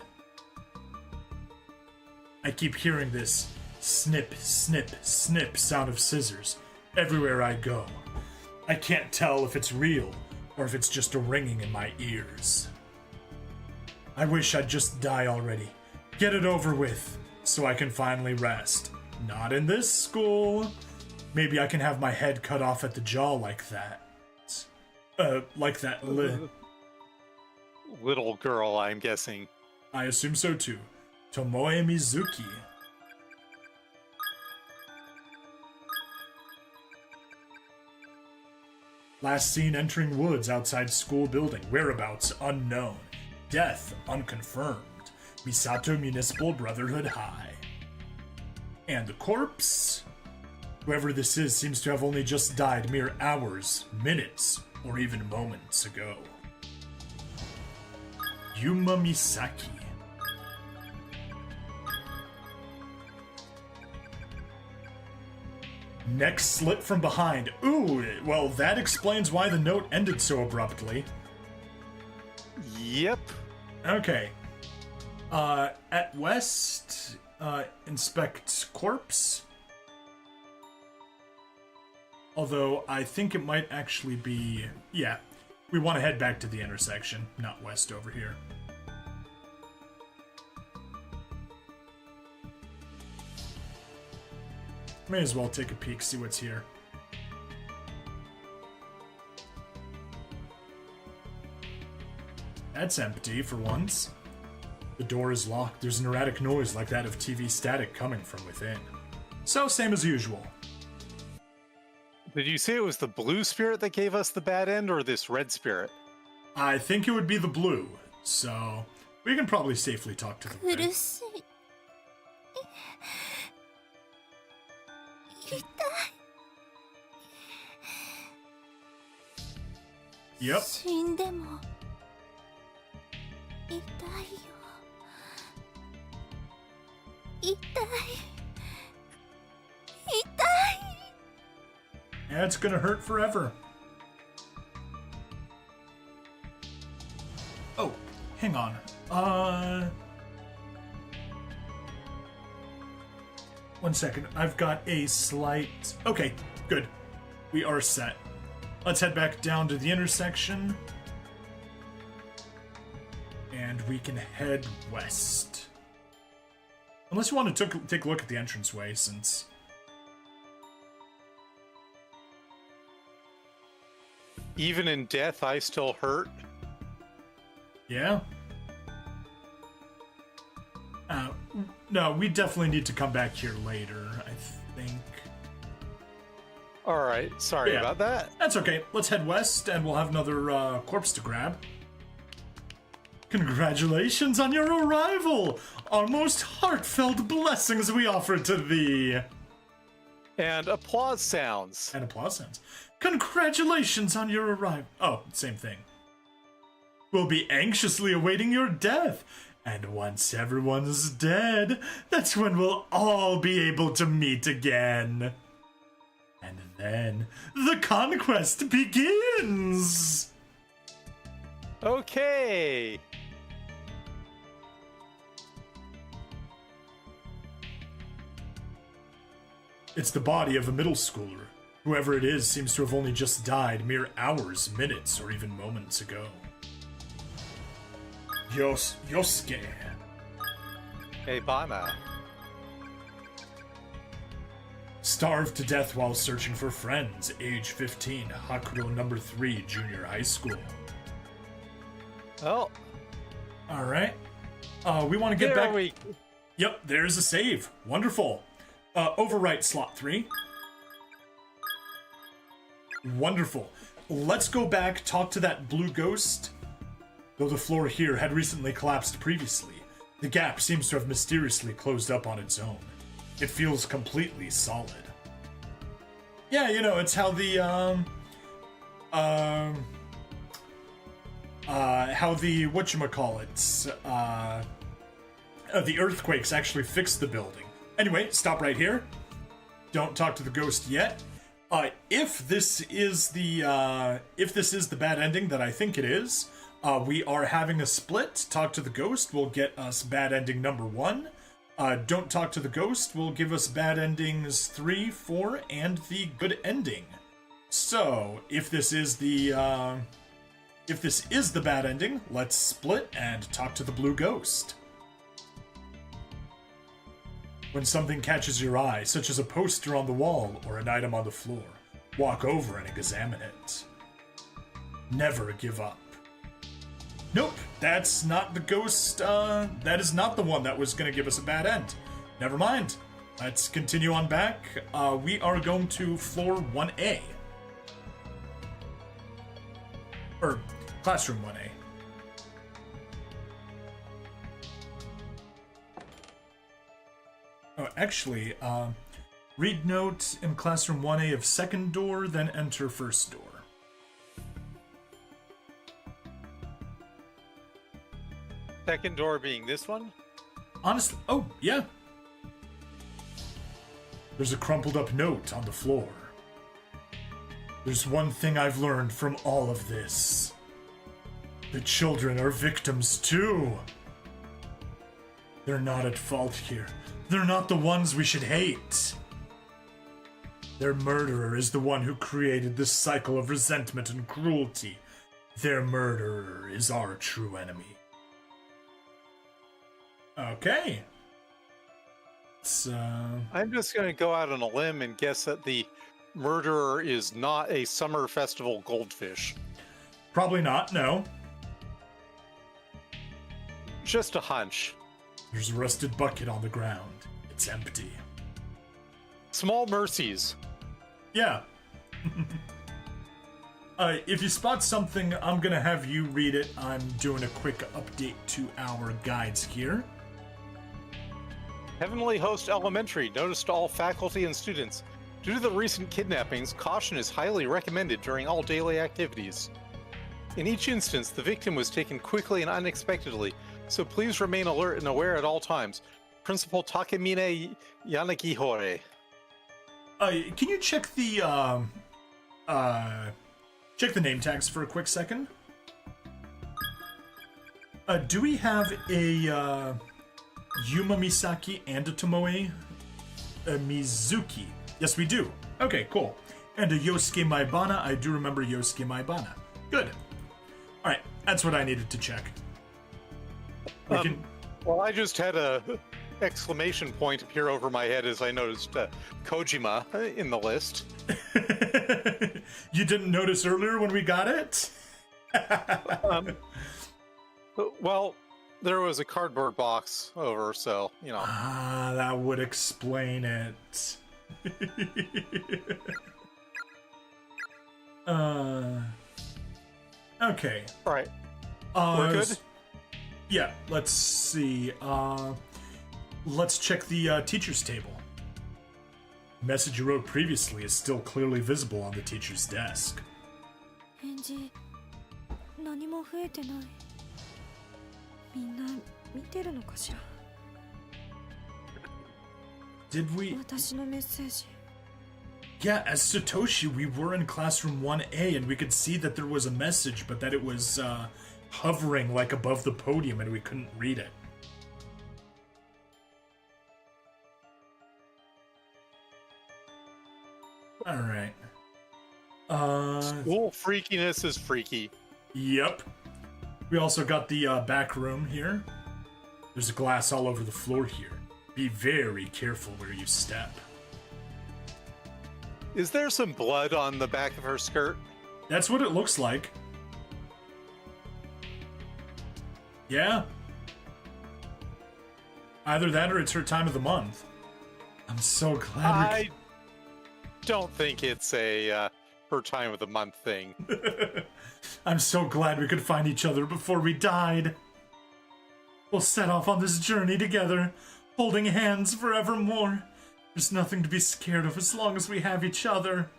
I keep hearing this snip, snip, snip sound of scissors everywhere I go. I can't tell if it's real or if it's just a ringing in my ears. I wish I'd just die already. Get it over with, so I can finally rest. Not in this school. Maybe I can have my head cut off at the jaw like that. Like that Little girl, I'm guessing. I assume so too. Tomoe Mizuki. Last seen entering woods outside school building. Whereabouts unknown. Death unconfirmed. Misato Municipal Brotherhood High. And the corpse? Whoever this is seems to have only just died mere hours, minutes, or even moments ago. Yuma Misaki. Neck slit from behind. Ooh, well, that explains why the note ended so abruptly. Yep. Okay. At west, inspect corpse. Although, I think it might actually be... Yeah, we want to head back to the intersection, not west over here. May as well take a peek, see what's here. That's empty for once. The door is locked. There's an erratic noise like that of TV static coming from within. So, same as usual. Did you say it was the blue spirit that gave us the bad end, or this red spirit? I think it would be the blue, so we can probably safely talk to the red. 苦しい。痛い。 Yep. 死んでも痛いよ。痛い。痛い。 Yeah, it's gonna hurt forever. Oh, hang on. One second. I've got a slight... Okay, good. We are set. Let's head back down to the intersection. And we can head west. Unless you want to take a look at the entranceway, since... Even in death, I still hurt. Yeah? No, we definitely need to come back here later, I think. Alright, sorry Yeah. about that. That's okay. Let's head west, and we'll have another corpse to grab. Congratulations on your arrival! Our most heartfelt blessings we offer to thee! And applause sounds. And applause sounds. Congratulations on your arrival. Oh, same thing. We'll be anxiously awaiting your death. And once everyone's dead, that's when we'll all be able to meet again. And then the conquest begins! Okay. It's the body of a middle schooler. Whoever it is seems to have only just died mere hours, minutes, or even moments ago. Yosuke. Hey, Bana. Starved to death while searching for friends, age 15, Hakuro number 3, junior high school. Oh, Alright. We want to get there back... we... Yep, there's a save. Wonderful. Overwrite slot 3. Wonderful. Let's go back, talk to that blue ghost. Though the floor here had recently collapsed previously, the gap seems to have mysteriously closed up on its own. It feels completely solid. Yeah, you know, it's how the, the earthquakes actually fixed the building. Anyway, stop right here. Don't talk to the ghost yet. If this is the bad ending that I think it is, we are having a split. Talk to the ghost will get us bad ending number 1. Don't talk to the ghost will give us bad endings 3, 4, and the good ending. So, if this is the bad ending, let's split and talk to the blue ghost. When something catches your eye, such as a poster on the wall or an item on the floor, walk over and examine it. Never give up. Nope, that's not the ghost, that is not the one that was gonna give us a bad end. Never mind. Let's continue on back. We are going to floor 1A. Or, classroom 1A. Oh, actually, Read note in classroom 1A of second door, then enter first door. Second door being this one? Honestly, oh, yeah. There's a crumpled up note on the floor. There's one thing I've learned from all of this. The children are victims too. They're not at fault here. They're not the ones we should hate. Their murderer is the one who created this cycle of resentment and cruelty. Their murderer is our true enemy. Okay. So I'm just going to go out on a limb and guess that the murderer is not a summer festival goldfish. probably not, no. Just a hunch. There's a rusted bucket on the ground. It's empty. Small mercies. Yeah. If you spot something, I'm gonna have you read it. I'm doing a quick update to our guides here. Heavenly Host Elementary, notice to all faculty and students. Due to the recent kidnappings, caution is highly recommended during all daily activities. In each instance, the victim was taken quickly and unexpectedly, so please remain alert and aware at all times. Principal Takemine Yanagihore. Can you check the name tags for a quick second? Do we have a Yuma Misaki and a Tomoe Mizuki? Yes, we do. Okay, cool. And a Yosuke Maibana. I do remember Yosuke Maibana. Good. All right, that's what I needed to check. Well, I just had a exclamation point appear over my head as I noticed Kojima in the list. You didn't notice earlier when we got it? Well, there was a cardboard box over, so, you know. Ah, that would explain it. Okay. All right. We're good? Yeah, let's see. Let's check the teacher's table. The message you wrote previously is still clearly visible on the teacher's desk. 返事何も増えてない。みんな見てるのかしら。 Did we? 私のメッセージ。 Yeah, as Satoshi, we were in classroom 1A and we could see that there was a message, but that it was hovering like above the podium and we couldn't read it. Alright. School freakiness is freaky. Yep. We also got the back room here. There's glass all over the floor here. Be very careful where you step. Is there some blood on the back of her skirt? That's what it looks like. Yeah. Either that or it's her time of the month. I'm so glad I don't think it's a her time of the month thing. I'm so glad we could find each other before we died. We'll set off on this journey together, holding hands forevermore. There's nothing to be scared of as long as we have each other.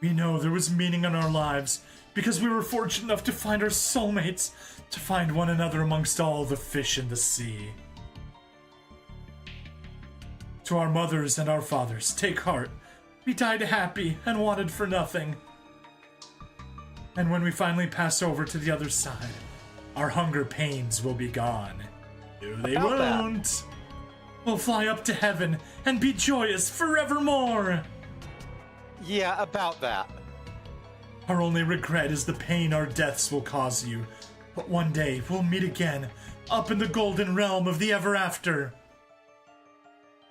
We know there was meaning in our lives because we were fortunate enough to find our soulmates, to find one another amongst all the fish in the sea. To our mothers and our fathers, take heart. We died happy and wanted for nothing. And when we finally pass over to the other side, our hunger pains will be gone. No, they won't. We'll fly up to heaven and be joyous forevermore. Yeah, about that. Our only regret is the pain our deaths will cause you. But one day we'll meet again, up in the golden realm of the ever after.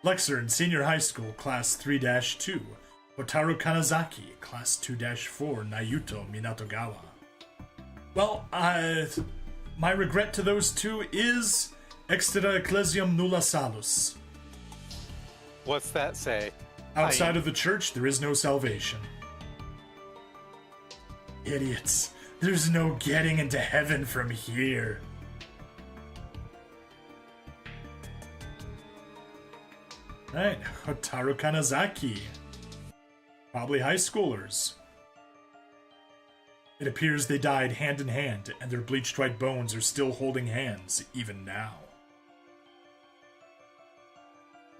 Lexer in senior high school, class 3-2. Hotaru Kanazaki, class 2-4, Nayuto Minatogawa. Well, my regret to those two is extra ecclesiam nulla salus. What's that say? Outside of the church, there is no salvation. Idiots. There's no getting into heaven from here. Right, Hotaru Kanazaki. Probably high schoolers. It appears they died hand in hand, and their bleached white bones are still holding hands, even now.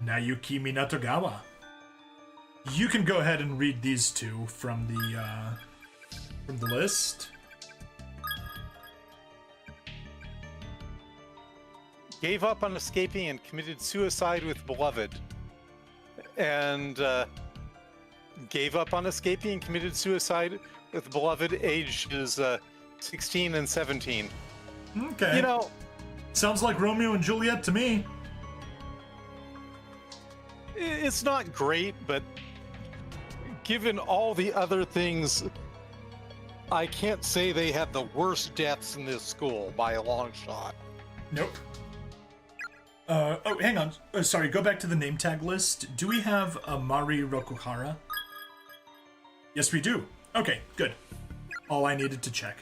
Nayuki Minatogawa. You can go ahead and read these two from the list. Gave up on escaping and committed suicide with beloved. And gave up on escaping and committed suicide with beloved ages 16 and 17. Okay. You know, sounds like Romeo and Juliet to me. it's not great, but given all the other things, I can't say they have the worst deaths in this school by a long shot. Nope. Oh, hang on. Sorry, go back to the name tag list. Do we have Mari Rokuhara? Yes, we do. Okay, good. All I needed to check.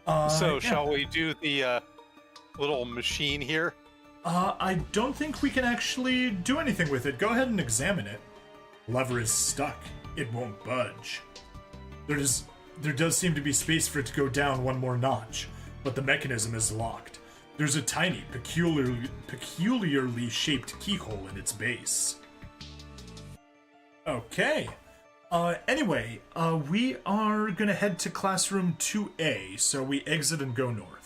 So, yeah. shall we do the little machine here? I don't think we can actually do anything with it. Go ahead and examine it. Lever is stuck. It won't budge. There does seem to be space for it to go down one more notch, but the mechanism is locked. There's a tiny, peculiarly shaped keyhole in its base. Okay. Anyway, we are gonna head to classroom 2A, so we exit and go north.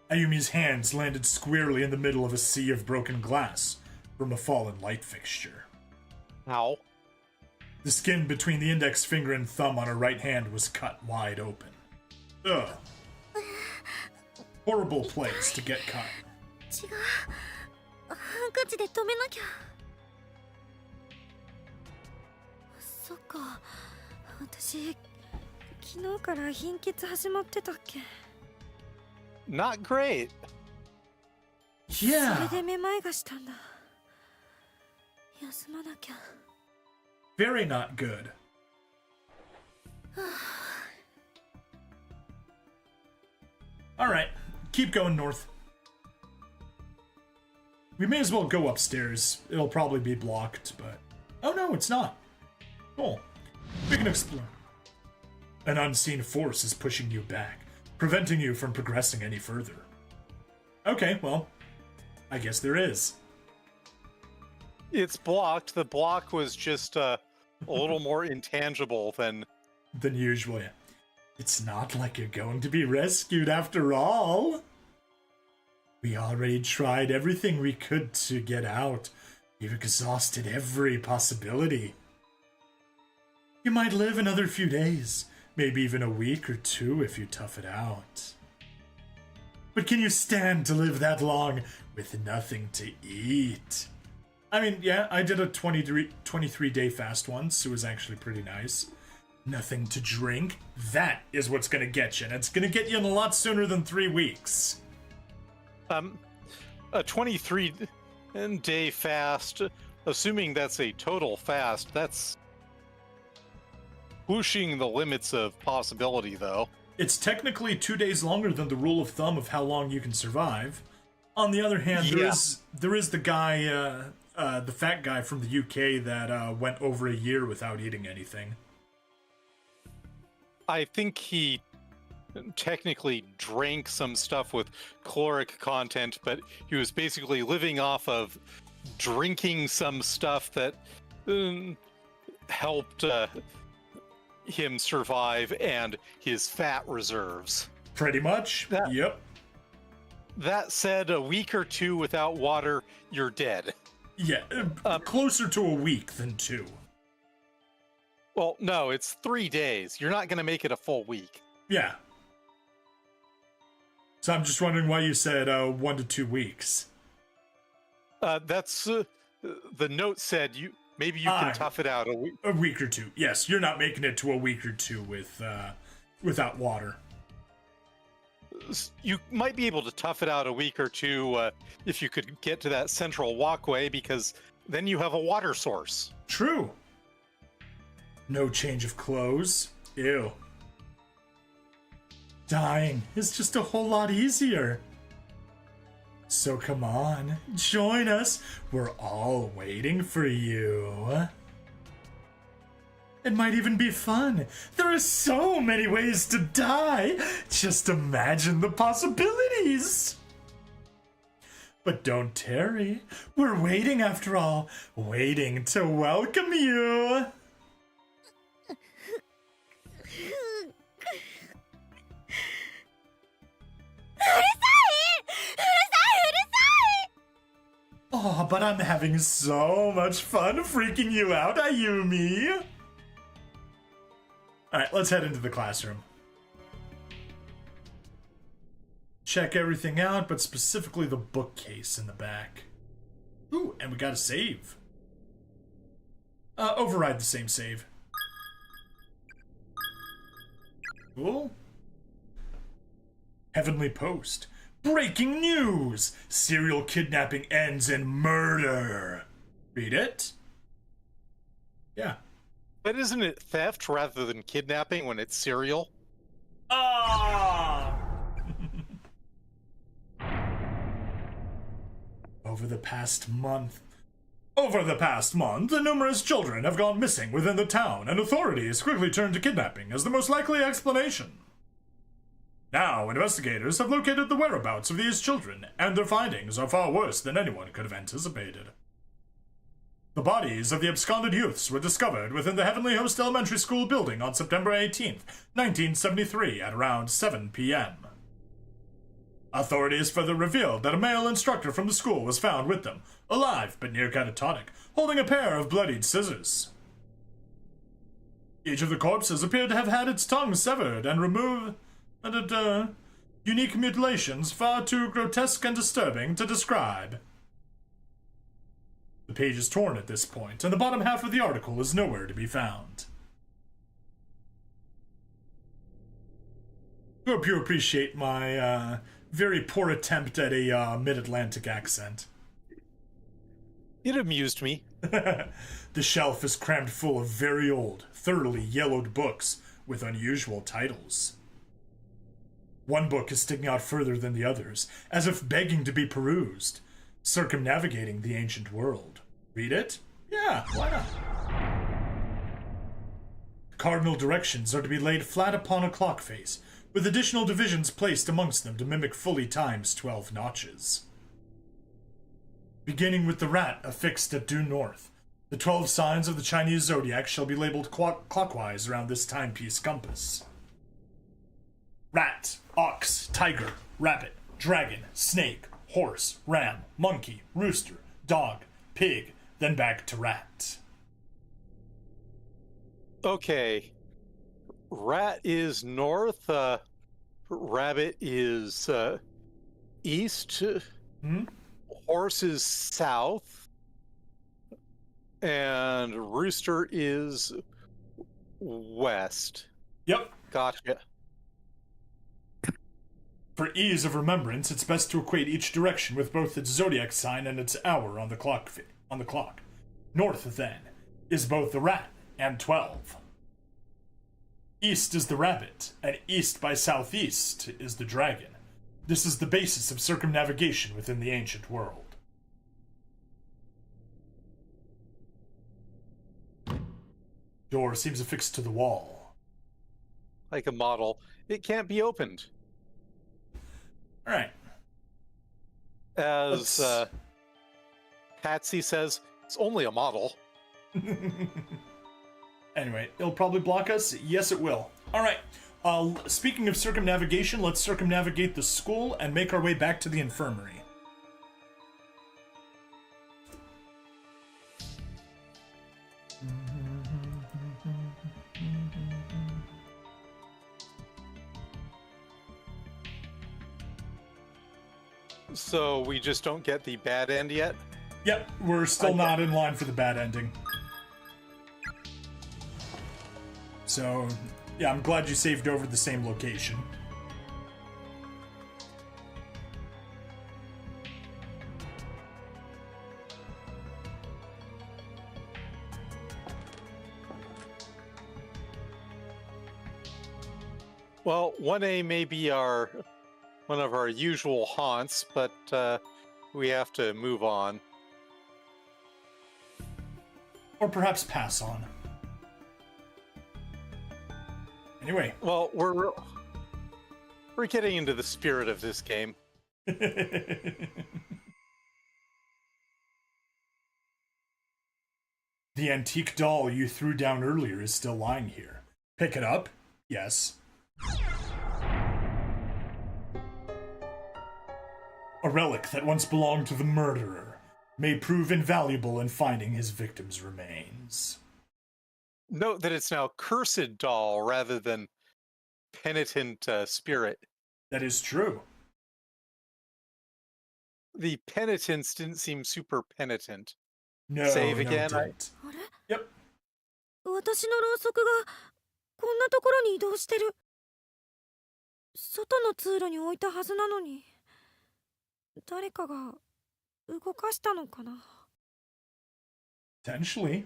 Ayumi's hands landed squarely in the middle of a sea of broken glass from a fallen light fixture. Ow. The skin between the index finger and thumb on her right hand was cut wide open. Ugh. Horrible place to get cut. 違う。ハンカチで止めなきゃ。そっか。私、昨日から貧血始まってたっけ。 Not great. それ Yeah, でめまいがしたんだ。休まなきゃ。 very not good. Alright, keep going north. We may as well go upstairs. It'll probably be blocked, but... Oh no, it's not. Cool. We can explore. An unseen force is pushing you back, preventing you from progressing any further. Okay, well, I guess there is. It's blocked. The block was just a little more intangible than Usual. It's not like you're going to be rescued after all. We already tried everything we could to get out. We've exhausted every possibility. You might live another few days, maybe even a week or two if you tough it out. But can you stand to live that long with nothing to eat? I mean, yeah, I did a 23-day fast once. It was actually pretty nice. Nothing to drink? That is what's gonna get you, and it's gonna get you in a lot sooner than 3 weeks. a 23-day fast. Assuming that's a total fast, that's pushing the limits of possibility, though. It's technically 2 days longer than the rule of thumb of how long you can survive. On the other hand, there is the guy, the fat guy from the UK that went over a year without eating anything. I think he technically drank some stuff with caloric content, but he was basically living off of drinking some stuff that helped him survive and his fat reserves. Pretty much. Yep. That said, a week or two without water, you're dead. Yeah, closer to a week than 2. Well, no, it's 3 days. You're not going to make it a full week. Yeah. So I'm just wondering why you said 1 to 2 weeks. That's the note said maybe you can tough it out a week. A week or 2. Yes, you're not making it to a week or 2 with without water. You might be able to tough it out a week or two if you could get to that central walkway, because then you have a water source. True. No change of clothes. Ew. Dying is just a whole lot easier. So come on, join us. We're all waiting for you. It might even be fun. There are so many ways to die. Just imagine the possibilities. But don't tarry. We're waiting after all. Waiting to welcome you. Oh, but I'm having so much fun freaking you out, Ayumi. Alright, let's head into the classroom. Check everything out, but specifically the bookcase in the back. Ooh, and we got a save. Override the same save. Cool. Heavenly Post. Breaking news! Serial kidnapping ends in murder. Read it? Yeah. But isn't it theft rather than kidnapping when it's serial? Ah! Over the past month, numerous children have gone missing within the town, and authorities quickly turned to kidnapping as the most likely explanation. Now, investigators have located the whereabouts of these children, and their findings are far worse than anyone could have anticipated. The bodies of the absconded youths were discovered within the Heavenly Host Elementary School building on September 18th, 1973 at around 7 p.m. Authorities further revealed that a male instructor from the school was found with them, alive but near catatonic, holding a pair of bloodied scissors. Each of the corpses appeared to have had its tongue severed and removed, unique mutilations far too grotesque and disturbing to describe. The page is torn at this point, and the bottom half of the article is nowhere to be found. Hope you appreciate my very poor attempt at a mid-Atlantic accent. It amused me. The shelf is crammed full of very old, thoroughly yellowed books with unusual titles. One book is sticking out further than the others, as if begging to be perused, circumnavigating the ancient world. Read it? Yeah, why not? Cardinal directions are to be laid flat upon a clock face, with additional divisions placed amongst them to mimic fully times 12 notches. Beginning with the rat affixed at due north, the 12 signs of the Chinese zodiac shall be labeled clockwise around this timepiece compass. Rat, ox, tiger, rabbit, dragon, snake, horse, ram, monkey, rooster, dog, pig, then back to rat. Okay. Rat is north, rabbit is east, horse is south, and rooster is west. Yep. Gotcha. For ease of remembrance, it's best to equate each direction with both its zodiac sign and its hour on the clock. North, then, is both the rat and 12. East is the rabbit, and east by southeast is the dragon. This is the basis of circumnavigation within the ancient world. Door seems affixed to the wall. Like a model. It can't be opened. Alright. As Patsy says, it's only a model. Anyway, it'll probably block us. Yes, it will. Alright. Speaking of circumnavigation, let's circumnavigate the school and make our way back to the infirmary. So we just don't get the bad end yet? Yep, we're still not in line for the bad ending. So, yeah, I'm glad you saved over the same location. Well, 1A may be one of our usual haunts, but we have to move on. Or perhaps pass on. Anyway. Well, we're getting into the spirit of this game. The antique doll you threw down earlier is still lying here. Pick it up? Yes. A relic that once belonged to the murderer may prove invaluable in finding his victim's remains. Note that it's now cursed doll rather than penitent spirit. That is true. The penitents didn't seem super penitent. No, Save no, again. didn't. あれ Yep. 私のろうそくがこんなところに移動してる。外の通路に置いたはずなのに誰かが動かしたのかな。 Potentially.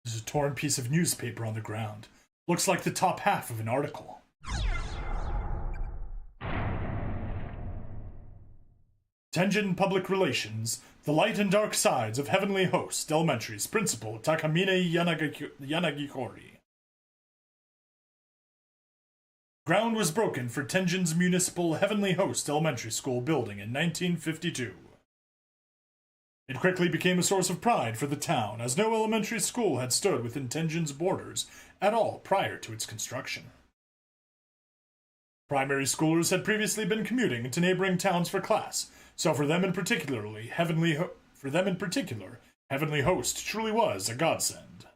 There's a torn piece of newspaper on the ground. Looks like the top half of an article. Tenjin Public Relations, The Light and Dark Sides of Heavenly Host Elementary's Principal Takamine Yanagihori. Ground was broken for Tenjin's municipal Heavenly Host Elementary School building in 1952. It quickly became a source of pride for the town, as no elementary school had stood within Tenjin's borders at all prior to its construction. Primary schoolers had previously been commuting to neighboring towns for class, so for them in particular, Heavenly Host truly was a godsend.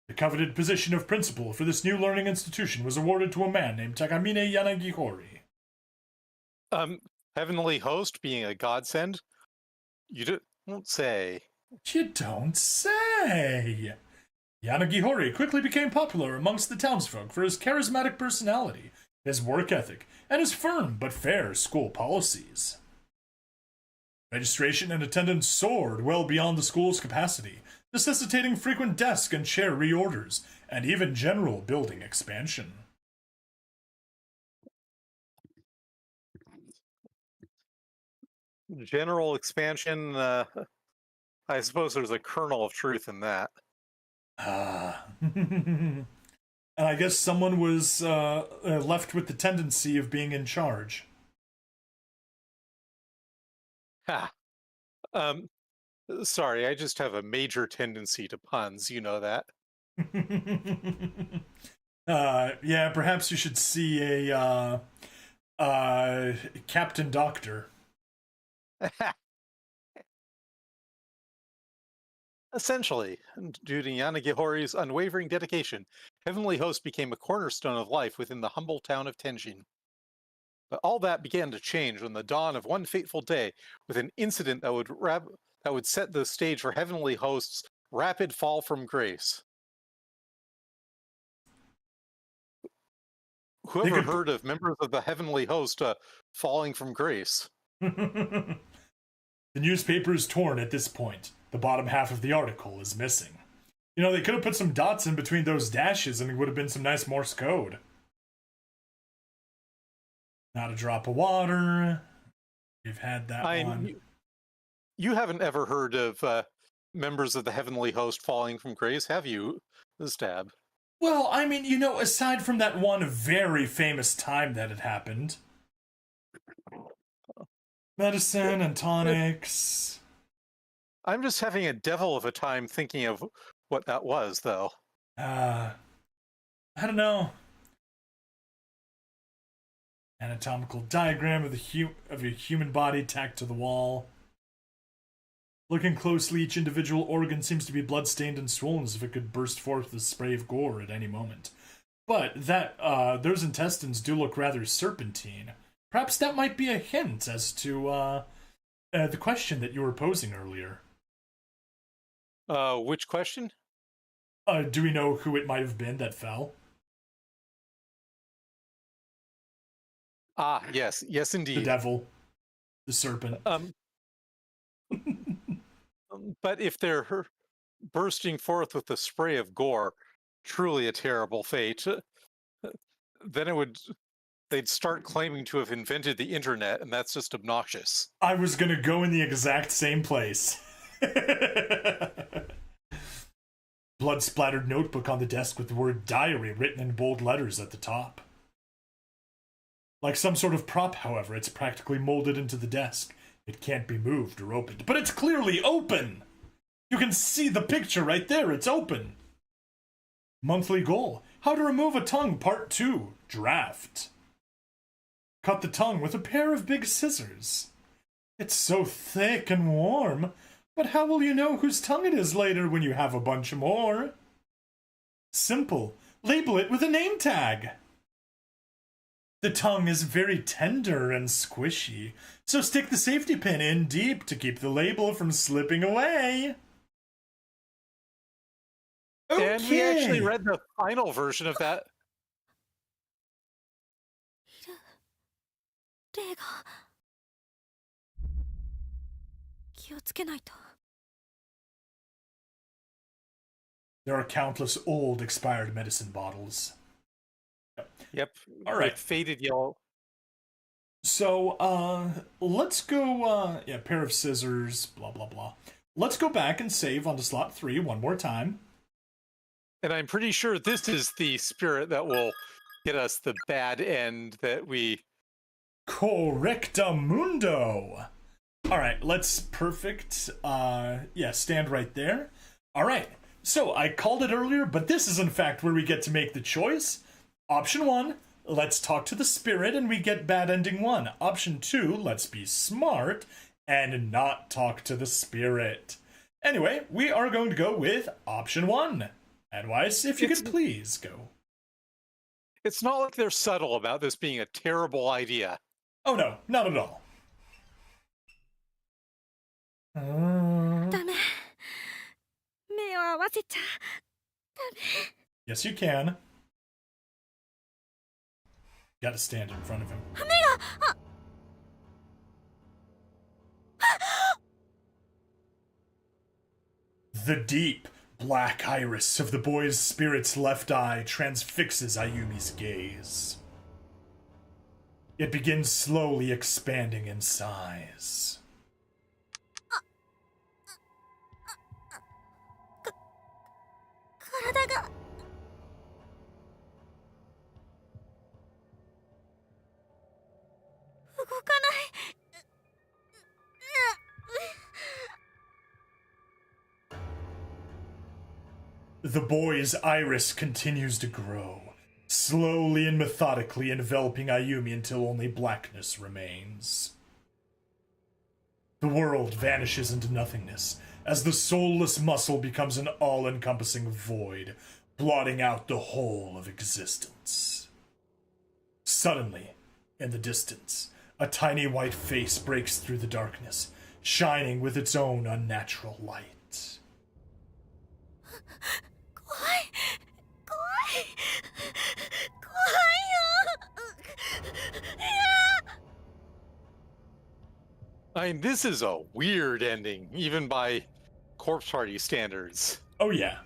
The coveted position of principal for this new learning institution was awarded to a man named Takamine Yanagihori. Heavenly Host being a godsend? You don't say. You don't say! Yanagihori quickly became popular amongst the townsfolk for his charismatic personality, his work ethic, and his firm but fair school policies. Registration and attendance soared well beyond the school's capacity, necessitating frequent desk and chair reorders, and even general building expansion. General expansion, I suppose there's a kernel of truth in that. And I guess someone was left with the tendency of being in charge. Ha. Sorry, I just have a major tendency to puns, you know that. Yeah, perhaps you should see a Captain Doctor. Essentially, due to Yanagihori's unwavering dedication, Heavenly Host became a cornerstone of life within the humble town of Tenjin. But all that began to change on the dawn of one fateful day with an incident that would set the stage for Heavenly Host's rapid fall from grace. Whoever heard of members of the Heavenly Host falling from grace? The newspaper is torn at this point. The bottom half of the article is missing. You know, they could have put some dots in between those dashes and it would have been some nice Morse code. Not a drop of water. You've had that one. You haven't ever heard of members of the Heavenly Host falling from grace, have you, Stab? Well, I mean, you know, aside from that one very famous time that it happened. Medicine and tonics. I'm just having a devil of a time thinking of what that was, though. I don't know. Anatomical diagram of a human body tacked to the wall. Looking closely, each individual organ seems to be blood-stained and swollen as if it could burst forth with a spray of gore at any moment. But that, those intestines do look rather serpentine. Perhaps that might be a hint as to, the question that you were posing earlier. Which question? Do we know who it might have been that fell? Ah, yes, indeed. The devil. The serpent. But if they're bursting forth with a spray of gore. Truly a terrible fate. Then they'd start claiming to have invented the internet, and that's just obnoxious. I was gonna go in the exact same place. Blood-splattered notebook on the desk with the word diary written in bold letters at the top. Like some sort of prop, however, it's practically molded into the desk. It can't be moved or opened, but it's clearly open! You can see the picture right there, it's open! Monthly goal, how to remove a tongue, part 2, draft. Cut the tongue with a pair of big scissors. It's so thick and warm, but how will you know whose tongue it is later when you have a bunch more? Simple, label it with a name tag. The tongue is very tender and squishy, so stick the safety pin in deep to keep the label from slipping away. Okay. And we actually read the final version of that. 霊が気をつけないと。 There are countless old expired medicine bottles. Yep. All right. With faded yellow. So, let's go, yeah, pair of scissors, blah, blah, blah. Let's go back and save onto slot 3 one more time. And I'm pretty sure this is the spirit that will get us the bad end that we... Correctamundo! Alright, let's perfect, yeah, stand right there. Alright, so I called it earlier, but this is in fact where we get to make the choice. Option 1, let's talk to the spirit and we get bad ending 1. Option 2, let's be smart and not talk to the spirit. Anyway, we are going to go with option 1. Nweis, if you could please go. It's not like they're subtle about this being a terrible idea. Oh no, not at all. ダメ。目を合わせちゃダメ。 Yes, you can. Gotta stand in front of him. 目が。The deep, black iris of the boy's spirit's left eye transfixes Ayumi's gaze. It begins slowly expanding in size. 体が。動かない。 The boy's iris continues to grow, slowly and methodically enveloping Ayumi until only blackness remains. The world vanishes into nothingness as the soulless muscle becomes an all-encompassing void, blotting out the whole of existence. Suddenly, in the distance, a tiny white face breaks through the darkness, shining with its own unnatural light. 怖い怖い怖いよ。いや。 I mean, this is a weird ending, even by Corpse Party standards. Oh yeah.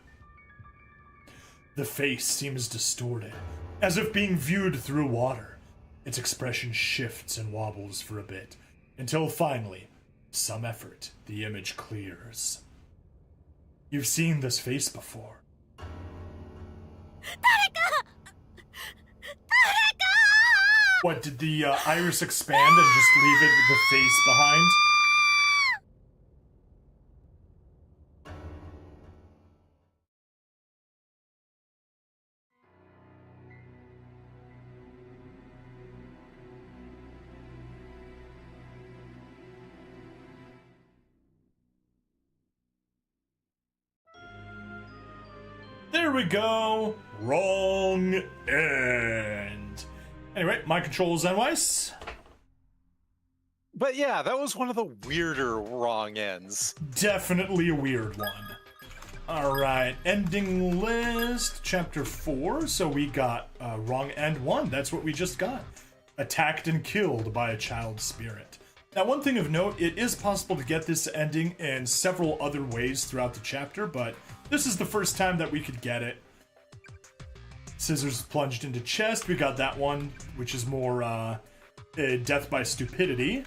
The face seems distorted, as if being viewed through water. Its expression shifts and wobbles for a bit, until finally, some effort, the image clears. You've seen this face before. 誰か。 What, did the iris expand and just leave it with the face behind? There we go. Wrong end. Anyway, my control is Nweis. But yeah, that was one of the weirder wrong ends. Definitely a weird one. Alright, ending list, chapter 4. So we got wrong end 1. That's what we just got. Attacked and killed by a child spirit. Now, one thing of note, it is possible to get this ending in several other ways throughout the chapter, but this is the first time that we could get it. Scissors plunged into chest. We got that one, which is more death by stupidity.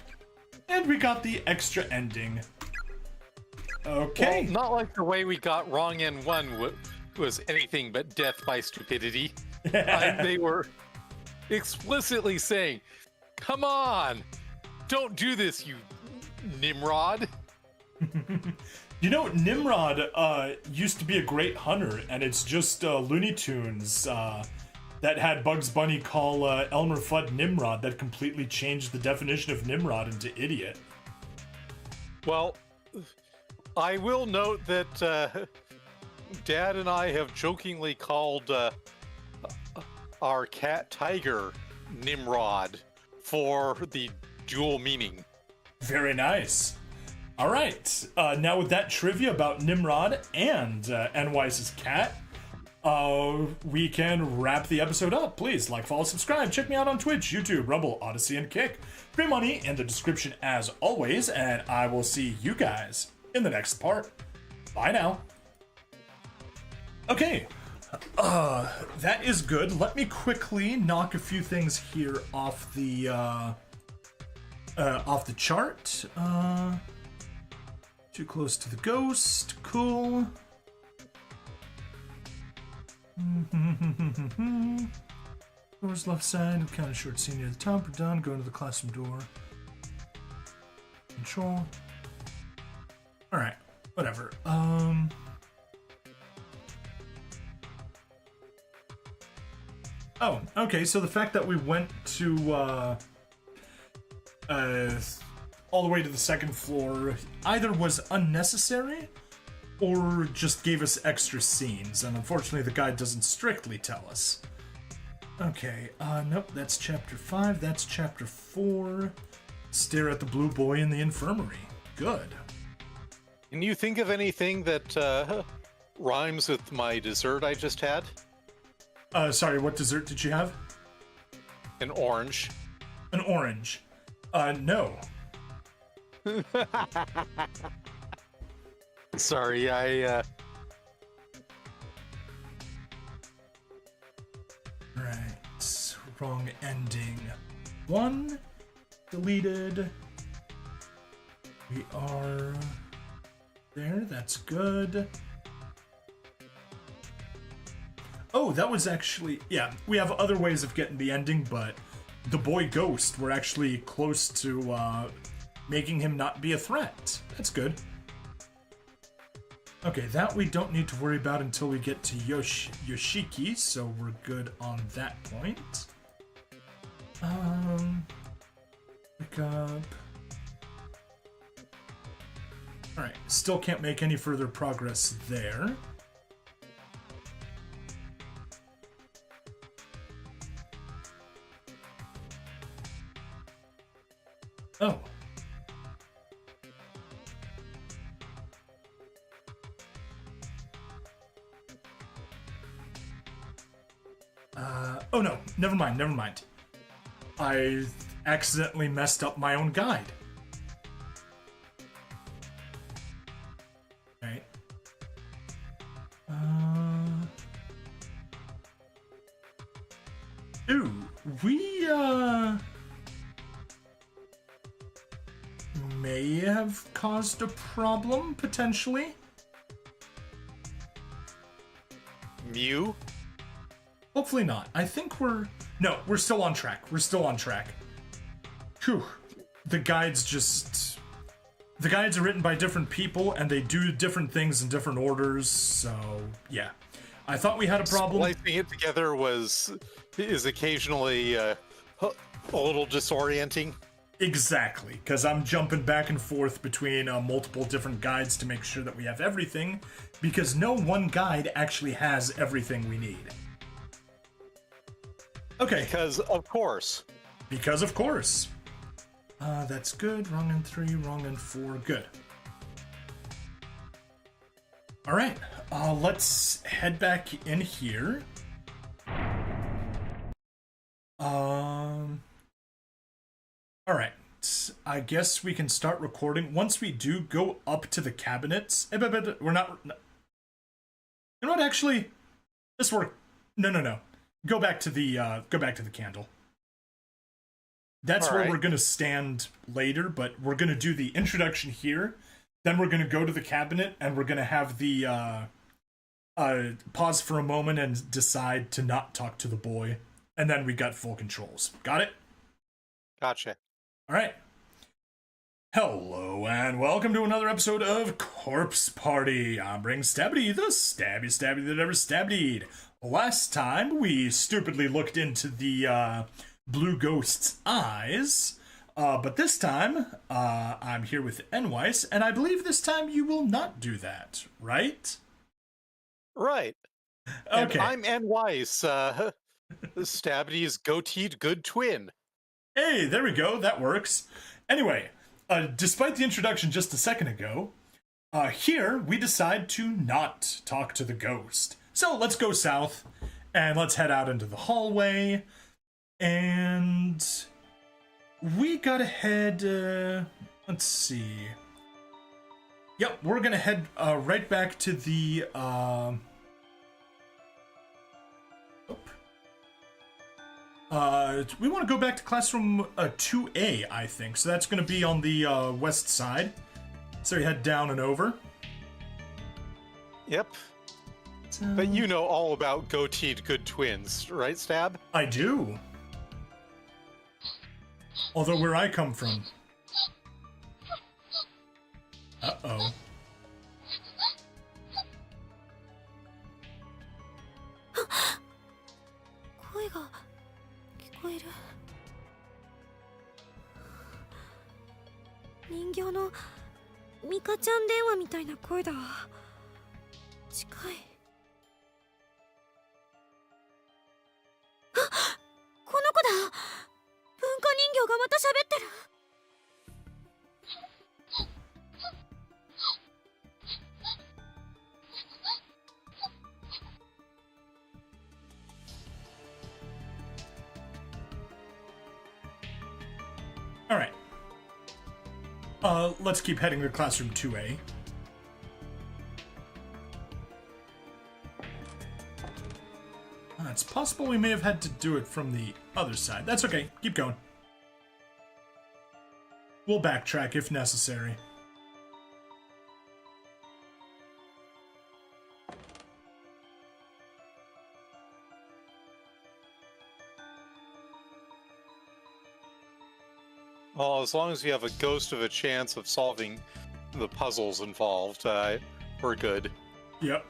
And we got the extra ending. Okay. Well, not like the way we got wrong N1 was anything but death by stupidity. They were explicitly saying, come on, don't do this, you Nimrod. You know, Nimrod used to be a great hunter, and it's just Looney Tunes that had Bugs Bunny call Elmer Fudd Nimrod that completely changed the definition of Nimrod into idiot. Well, I will note that Dad and I have jokingly called our cat Tiger Nimrod for the dual meaning. Very nice. All right, now with that trivia about Nimrod and Nweis's cat, we can wrap the episode up. Please like, follow, subscribe. Check me out on Twitch, YouTube, Rumble, Odyssey, and Kick. Free money in the description as always, and I will see you guys in the next part. Bye now. Okay, that is good. Let me quickly knock a few things here off the chart. Too close to the ghost. Cool. Doors left side. Kind of short scene near the top. We're done. Go into the classroom door. Control. All right. Whatever. Oh, okay. So the fact that we went to all the way to the second floor either was unnecessary or just gave us extra scenes, and unfortunately the guide doesn't strictly tell us. Okay, nope, that's chapter 5, that's chapter 4. Stare at the blue boy in the infirmary. Good. Can you think of anything that rhymes with my dessert I just had? Sorry, what dessert did you have? An orange. An orange. No. Sorry, Right. Wrong ending. 1. Deleted. We are there. That's good. Oh, that was actually... Yeah, we have other ways of getting the ending, but the boy ghost, we're actually close to making him not be a threat. That's good. Okay, that we don't need to worry about until we get to Yoshiki, so we're good on that point. Pick up. Alright, still can't make any further progress there. Oh. Oh no, never mind. I accidentally messed up my own guide. Right. Ooh, we, may have caused a problem, potentially. Mew? Hopefully not. I think we're still on track. Whew. The guides are written by different people, and they do different things in different orders, so, yeah. I thought we had a problem. Splicing it together is occasionally a little disorienting. Exactly, because I'm jumping back and forth between multiple different guides to make sure that we have everything, because no one guide actually has everything we need. Okay. Because of course. That's good. Wrong in 3, wrong in 4. Good. All right. Let's head back in here. All right. right. I guess we can start recording. Once we do, go up to the cabinets. We're not... You know what, actually? This work. No. Go back to the candle. That's All where right. we're going to stand later, but we're going to do the introduction here. Then we're going to go to the cabinet, and we're going to have the pause for a moment and decide to not talk to the boy. And then we got full controls. Got it? Gotcha. All right. Hello, and welcome to another episode of Corpse Party. I'm Bring Stabbity, the stabby that never stabbied. Last time, we stupidly looked into the blue ghost's eyes. But this time, I'm here with Nweis, and I believe this time you will not do that, right? Right. Okay. And I'm Nweis, Stabbity's goateed good twin. Hey, there we go. That works. Anyway, despite the introduction just a second ago, here we decide to not talk to the ghost. So let's go south, and let's head out into the hallway, and we gotta head, let's see. Yep, we're gonna head right back to the, we want to go back to classroom 2A, I think. So that's going to be on the west side. So you head down and over. Yep. But you know all about goateed good twins, right, Stab? I do. Although where I come from. Uh-oh. Voice 人形のミカちゃん電話みたいな声だわ。近い。あ、この子だ。文化人形がまた喋ってる。All right. Let's keep heading to classroom 2A. It's possible we may have had to do it from the other side. That's okay. Keep going. We'll backtrack if necessary. Well, as long as you have a ghost of a chance of solving the puzzles involved, we're good. Yep.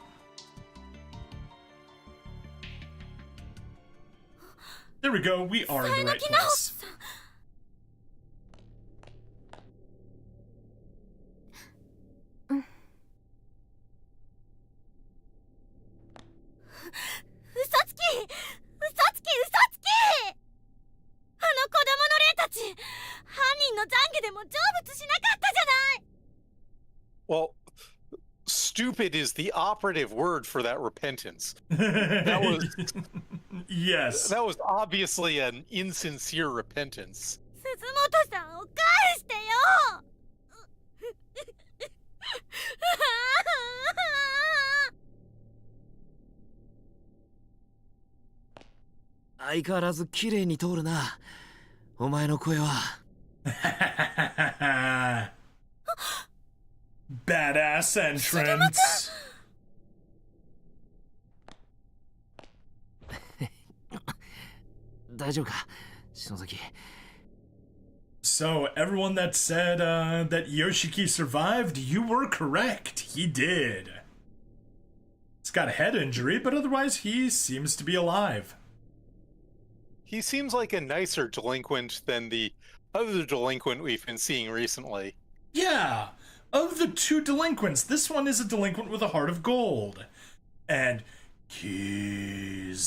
There we go. We are in the right place. 犯人の懺悔でも成仏しなかったじゃない。 Well, stupid is the operative word for that repentance. That was yes. That was obviously an insincere repentance. 鈴本さんを返してよ。相変わらず綺麗に通るな。お前の声は。Badass entrance. 大丈夫か、篠崎。 So everyone that said that Yoshiki survived, you were correct. He did. He's got a head injury, but otherwise he seems to be alive. He seems like a nicer delinquent than the other delinquent we've been seeing recently. Yeah, of the two delinquents, this one is a delinquent with a heart of gold. And Kizami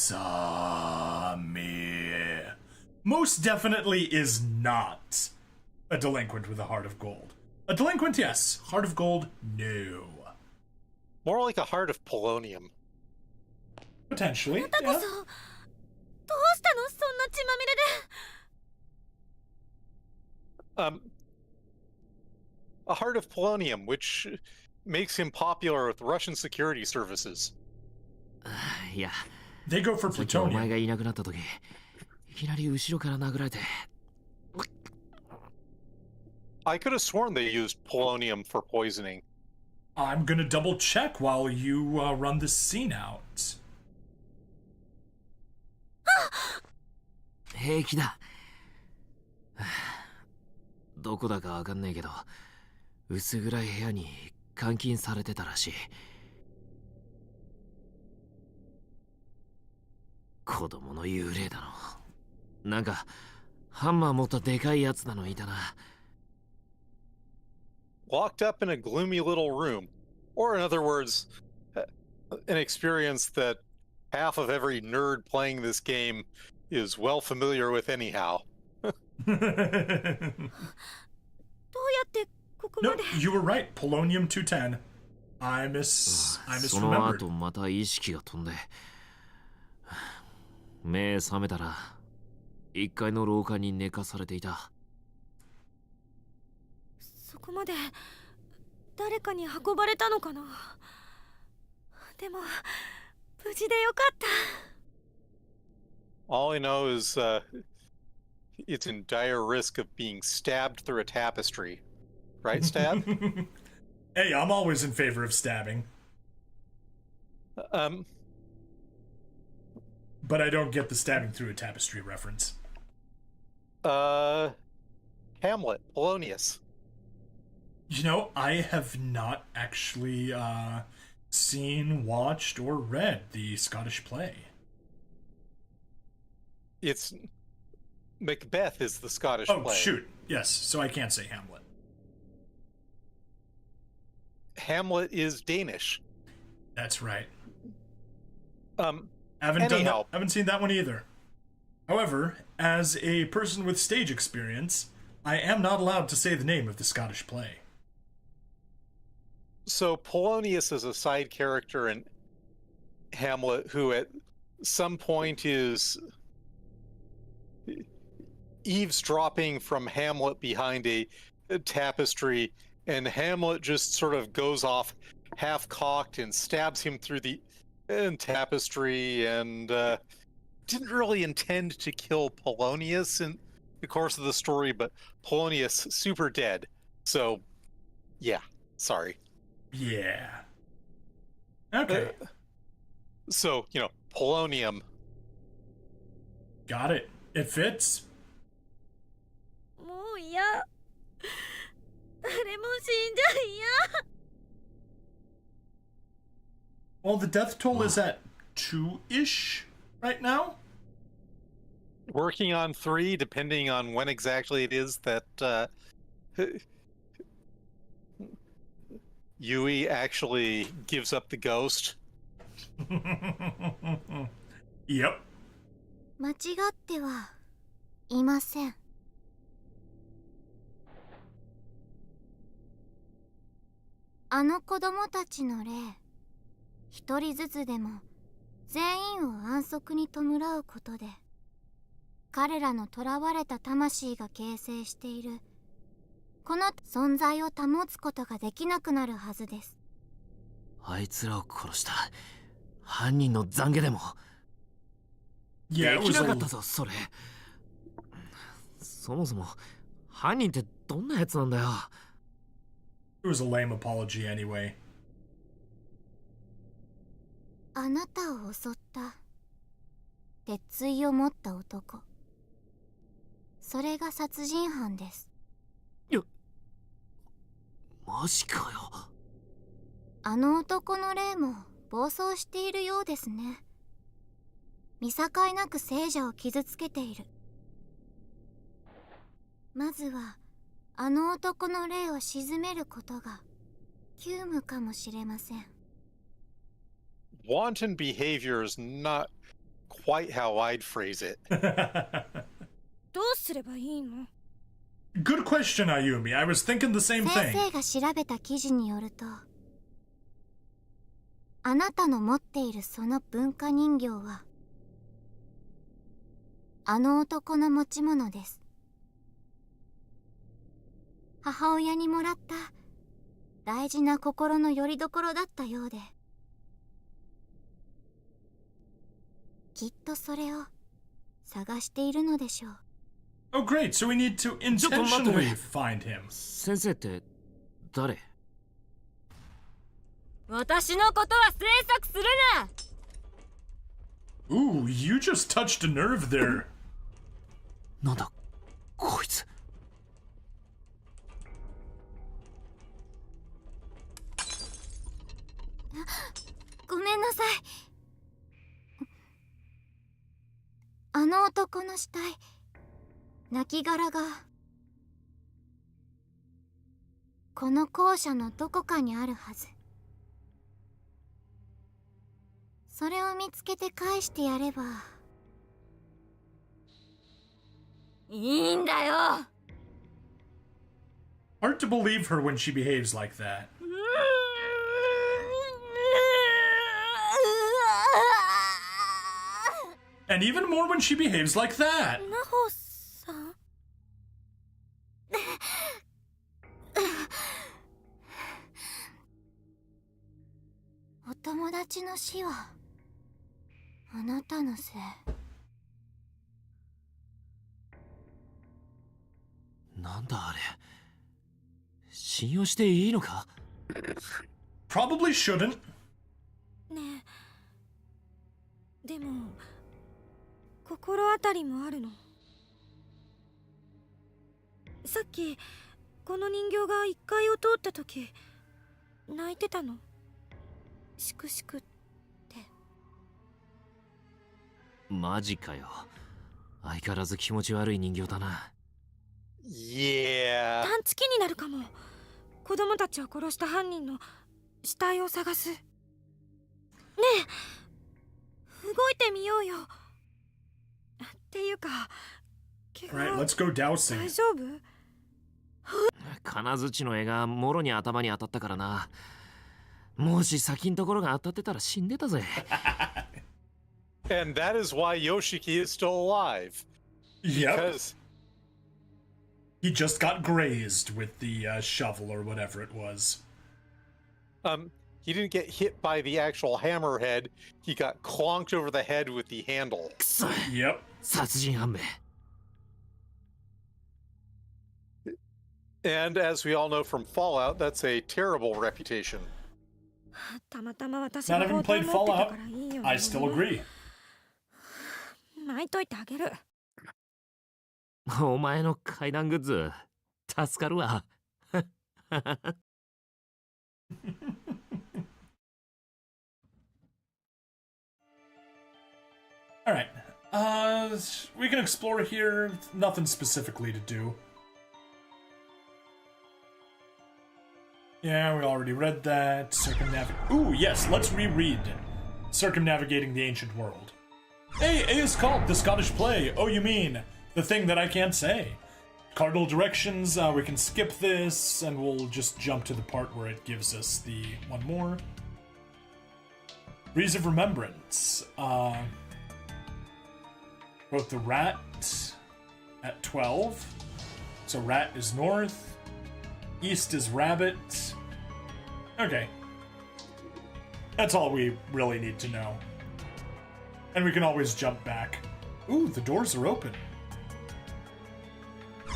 most definitely is not a delinquent with a heart of gold. A delinquent, yes. Heart of gold, no. More like a heart of polonium. Potentially, yeah. どうしたの、そんな血まみれで。A heart of polonium, which makes him popular with Russian security services. いや、 They go for さっきお前 plutonium. がいなくなった時、いきなり後ろから殴られて。I could have sworn they used polonium for poisoning. I'm gonna double check while you run this scene out. 平気だ。どこだかわかんないけど、薄暗い部屋に監禁されてたらしい。子供の幽霊だの。なんかハンマー持ったでかいやつなのいたな。Locked up in a gloomy little room. Or, in other words, an experience that half of every nerd playing this game is well familiar with anyhow. どうやってここ No, まで you were right. Polonium 210. I その misremembered. 後また意識が飛んで、目覚めたら1階の廊下に寝かされていた。そこまで誰かに運ばれたのかな。でも無事でよかった。 All I know is it's in dire risk of being stabbed through a tapestry. Right, Stab? Hey, I'm always in favor of stabbing, but I don't get the stabbing through a tapestry reference. Hamlet, Polonius. You know, I have not actually seen, watched, or read the Scottish play. It's Macbeth is the Scottish Oh, play. shoot. Yes, so I can't say Hamlet. Hamlet is Danish. That's right. Um, Haven't seen that one either. However, as a person with stage experience, I am not allowed to say the name of the Scottish play. So Polonius is a side character in Hamlet who at some point is eavesdropping from Hamlet behind a tapestry, and Hamlet just sort of goes off half-cocked and stabs him through the tapestry, and didn't really intend to kill Polonius in the course of the story, but Polonius super dead. So, yeah, sorry. Yeah. Okay. So, polonium. Got it. It fits. もう嫌。誰も死んじゃ嫌。 Well, the death toll is at 2-ish right now. Working on 3, depending on when exactly it is that Yui actually gives up the ghost. Yep. 間違ってはいません。あの子供たちの霊、一人ずつでも全員を安息に弔うことで、彼らの囚われた魂が形成しているこの存在を保つことができなくなるはずです。あいつらを殺した犯人の懺悔でも Yeah, で it き was なか a ったぞそれ。そもそも犯人ってどんなやつなんだよ。 it was a lame apology anyway. あなたを襲った鉄槌を持った男、それが殺人犯です。マジかよ。あの男の霊も暴走しているようですね。見境なく聖者を傷つけている。まずはあの男の霊を鎮めることが急務かもしれません。Wanton behavior is not quite how I'd phrase it. どうすればいいの？ Good question, Ayumi. I was thinking the same 先 thing. 生が調べた記事によると、あなたの持っているその文化人形はあの男の持ち物です。母親にもらった大事な心の拠り所だったようで、きっとそれを探しているのでしょう。Oh, great. So we need to intentionally find him. 先生って誰？私のことは詮索するな。 Ooh, you just touched a nerve there. なんだこいつ。ごめんなさい。あの男の死体、亡骸がこの校舎のどこかにあるはず。それを見つけて返してやればいいんだよ。 Hard to believe her when she behaves like that. And even more when she behaves like that. ナホさん。お友達の死はあなたのせい。なんだあれ。信用していいのか？ Probably shouldn't. ねえ、でも心当たりもあるの。さっきこの人形が1階を通った時泣いてたの。しくしくって。マジかよ。相変わらず気持ち悪い人形だな。Yeah. 探知機になるかも。子供たちを殺した犯人の死体を探す。ねえ、動いてみようよ。っていうか、怪 Alright, 我 let's go 大 dousing. 丈夫？金槌の絵がもろに頭に当たったからな。もし先んところが当たってたら死んでたぜ。And that is why Yoshiki is still alive. Yep. Because He just got grazed with the shovel or whatever it was. he didn't get hit by the actual hammerhead. He got clonked over the head with the handle. くそ、 Yep. 殺人判明。And as we all know from Fallout, that's a terrible reputation. たまたま私 Not が even 包丁 played 持ってた Fallout. からいいよ。 I still agree. 巻いといてあげる。お前の階段グッズ助かるわ。Alright. We can explore here. Nothing specifically to do. Yeah, we already read that. Ooh, yes, let's reread Circumnavigating the Ancient World. Hey, A is called the Scottish play. Oh, you mean the thing that I can't say. Cardinal directions, we can skip this, and we'll just jump to the part where it gives us the one more. Breeze of Remembrance. Wrote the rat at 12. So rat is north. East is rabbit. Okay. That's all we really need to know. And we can always jump back. Ooh, the doors are open.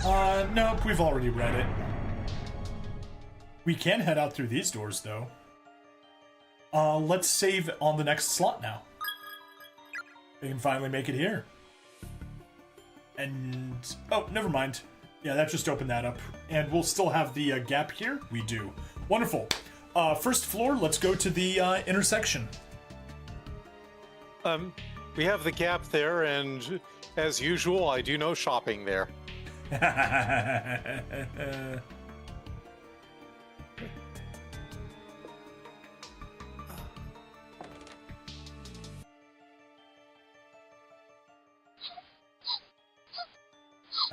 Nope, we've already read it. We can head out through these doors, though. Let's save on the next slot now. We can finally make it here. And... oh, never mind. Yeah, that just opened that up. And we'll still have the gap here? We do. Wonderful. First floor, let's go to the intersection. We have the gap there, and as usual, I do no shopping there.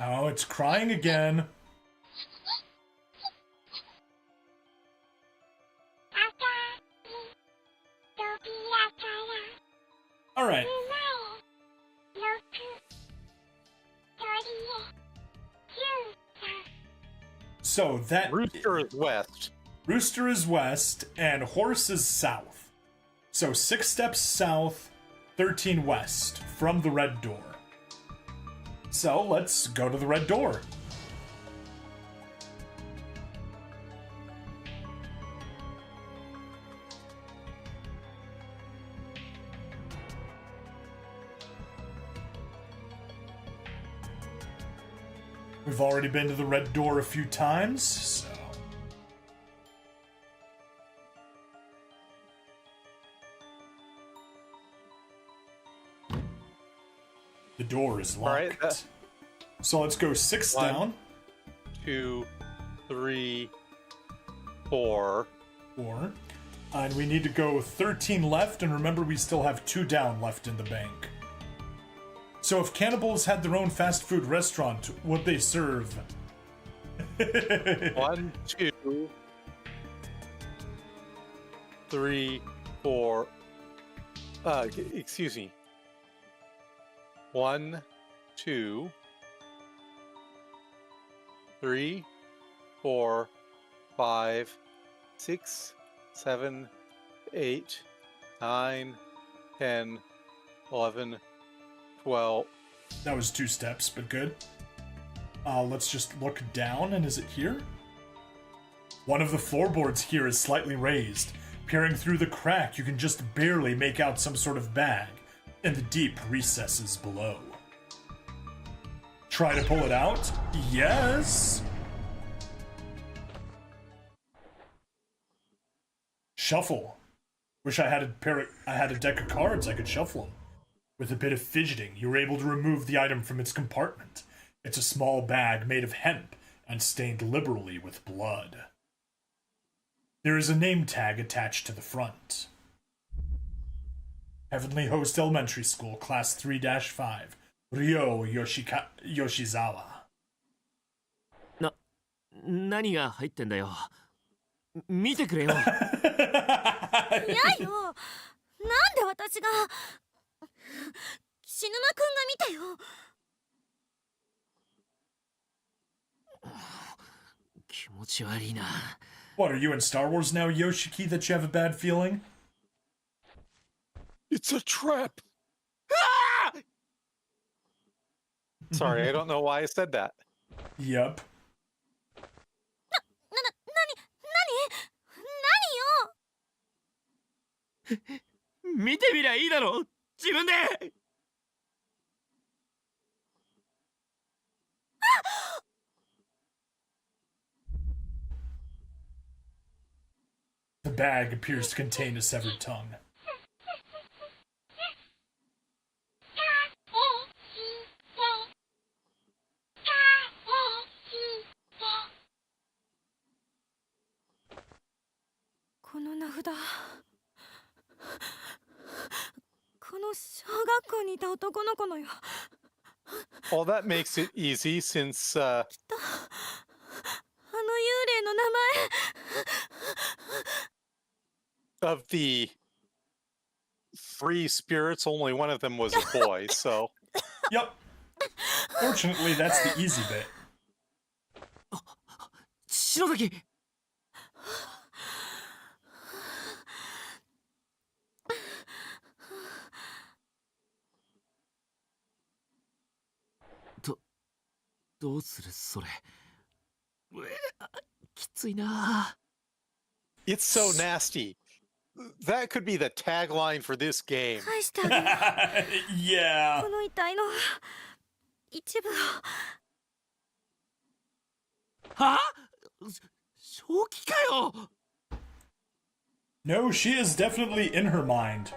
Oh, it's crying again. All right. So that Rooster is west. Rooster is west and Horse is south. So 6 steps south, 13 west from the red door. So let's go to the red door. We've already been to the red door a few times, so... The door is locked. All right, so let's go 6 1, down. 2, 3, 4. 4. And we need to go 13 left, and remember we still have 2 down left in the bank. So if cannibals had their own fast food restaurant, would they serve? 1, 2, 3, 4. Excuse me. 1, 2, 3, 4, 5, 6, 7, 8, 9, 10, 11, 12. That was 2 steps, but good. Let's just look down, and is it here? One of the floorboards here is slightly raised. Peering through the crack, you can just barely make out some sort of bag in the deep recesses below. Try to pull it out? Yes! Shuffle. Wish I had a deck of cards I could shuffle them. With a bit of fidgeting, you were able to remove the item from its compartment. It's a small bag made of hemp and stained liberally with blood. There is a name tag attached to the front. Heavenly Host Elementary School, Class 3-5, Ryo Yoshizawa. 何が入ってんだよ。見てくれよ。いやよ、なんで私が死ぬまくんが見てよ。気持ち悪いな。What, are you in Star Wars now, Yoshiki, that you have a bad feeling? It's a trap. Sorry, I don't know why I said that. Yep. 見てみりゃいいだろ。自分で。The bag appears to contain a severed tongue. Well, that makes it easy since あの幽霊の名前。 of the 3 spirits, only one of them was a boy, so... Yep. Fortunately, that's the easy bit. 篠崎。どうするそれ。きついな。It's so nasty. That could be the tagline for this game. 返してあげる。 Yeah. この遺体の一部を。は？正気かよ。 No, she is definitely in her mind.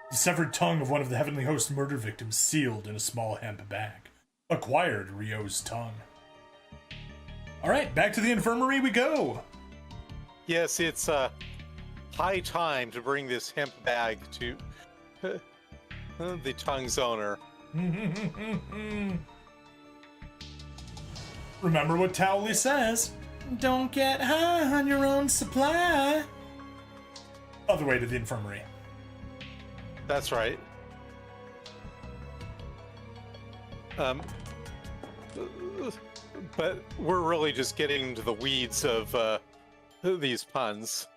The severed tongue of one of the Heavenly Host murder victims sealed in a small hemp bag. Acquired Ryo's tongue. Alright, back to the infirmary we go! Yes, it's high time to bring this hemp bag to the tongue's owner. Remember what Towley says. Don't get high on your own supply. Other way to the infirmary. That's right. But we're really just getting into the weeds of these puns.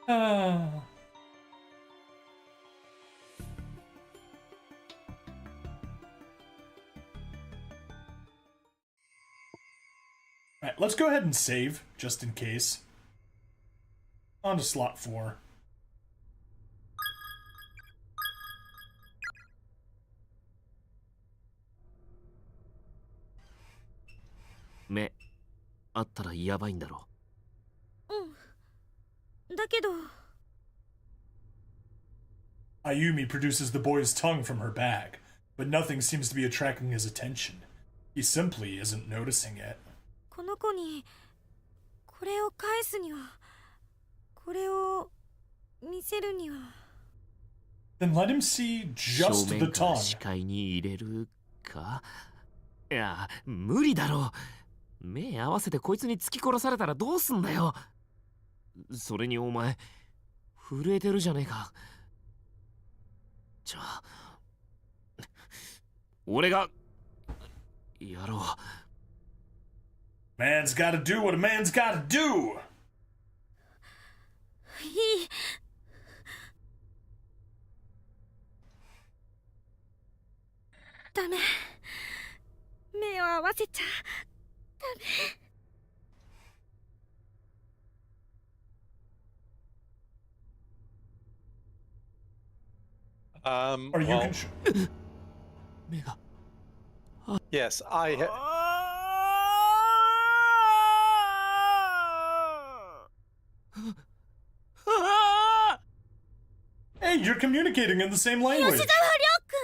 Ah. Alright, let's go ahead and save, just in case. On to slot 4.目あったらやばいんだろ。だけど Ayumi produces the boy's tongue from her bag, but nothing seems to be attracting his attention. He simply isn't noticing it. この子にこれを返すにはこれを見せるには Then let him see 正 just the 面から tongue. 視界に入れるか。いや無理だろう。目合わせてこいつに突き殺されたらどうすんだよ。それにお前震えてるじゃねえか。じゃあ俺がやろう。 Man's gotta do what a man's gotta do! いいダメ目を合わせちゃダメ Or you well, can... 目が yes, I. Hey, you're communicating in the same language! 吉沢亮君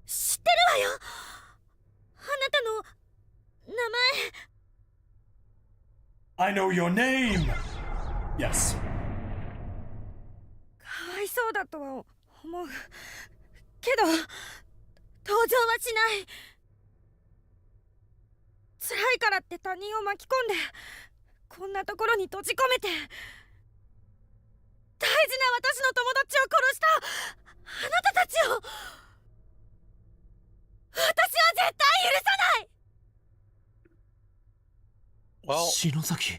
知ってるわよあなたの名前 I know your name! Yes. かわいそうだとは思うけど登場はしない辛いからって他人を巻き込んでこんなところに閉じ込めて大事な私の友達を殺したあなたたちを私は絶対許さない Well, 篠崎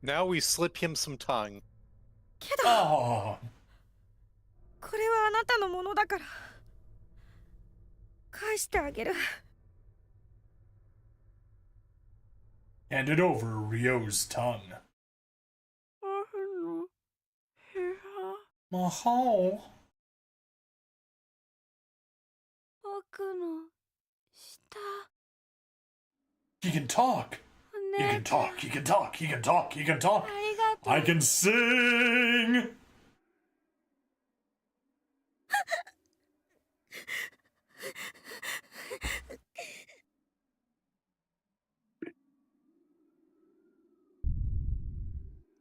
now we slip him some tongue. けど Oh. これはあなたのものだから返してあげる Handed over Ryo's tongue. Mahal. 僕の舌 He can talk. He can talk. He can talk. He can talk. He can talk. ありがとう I can sing.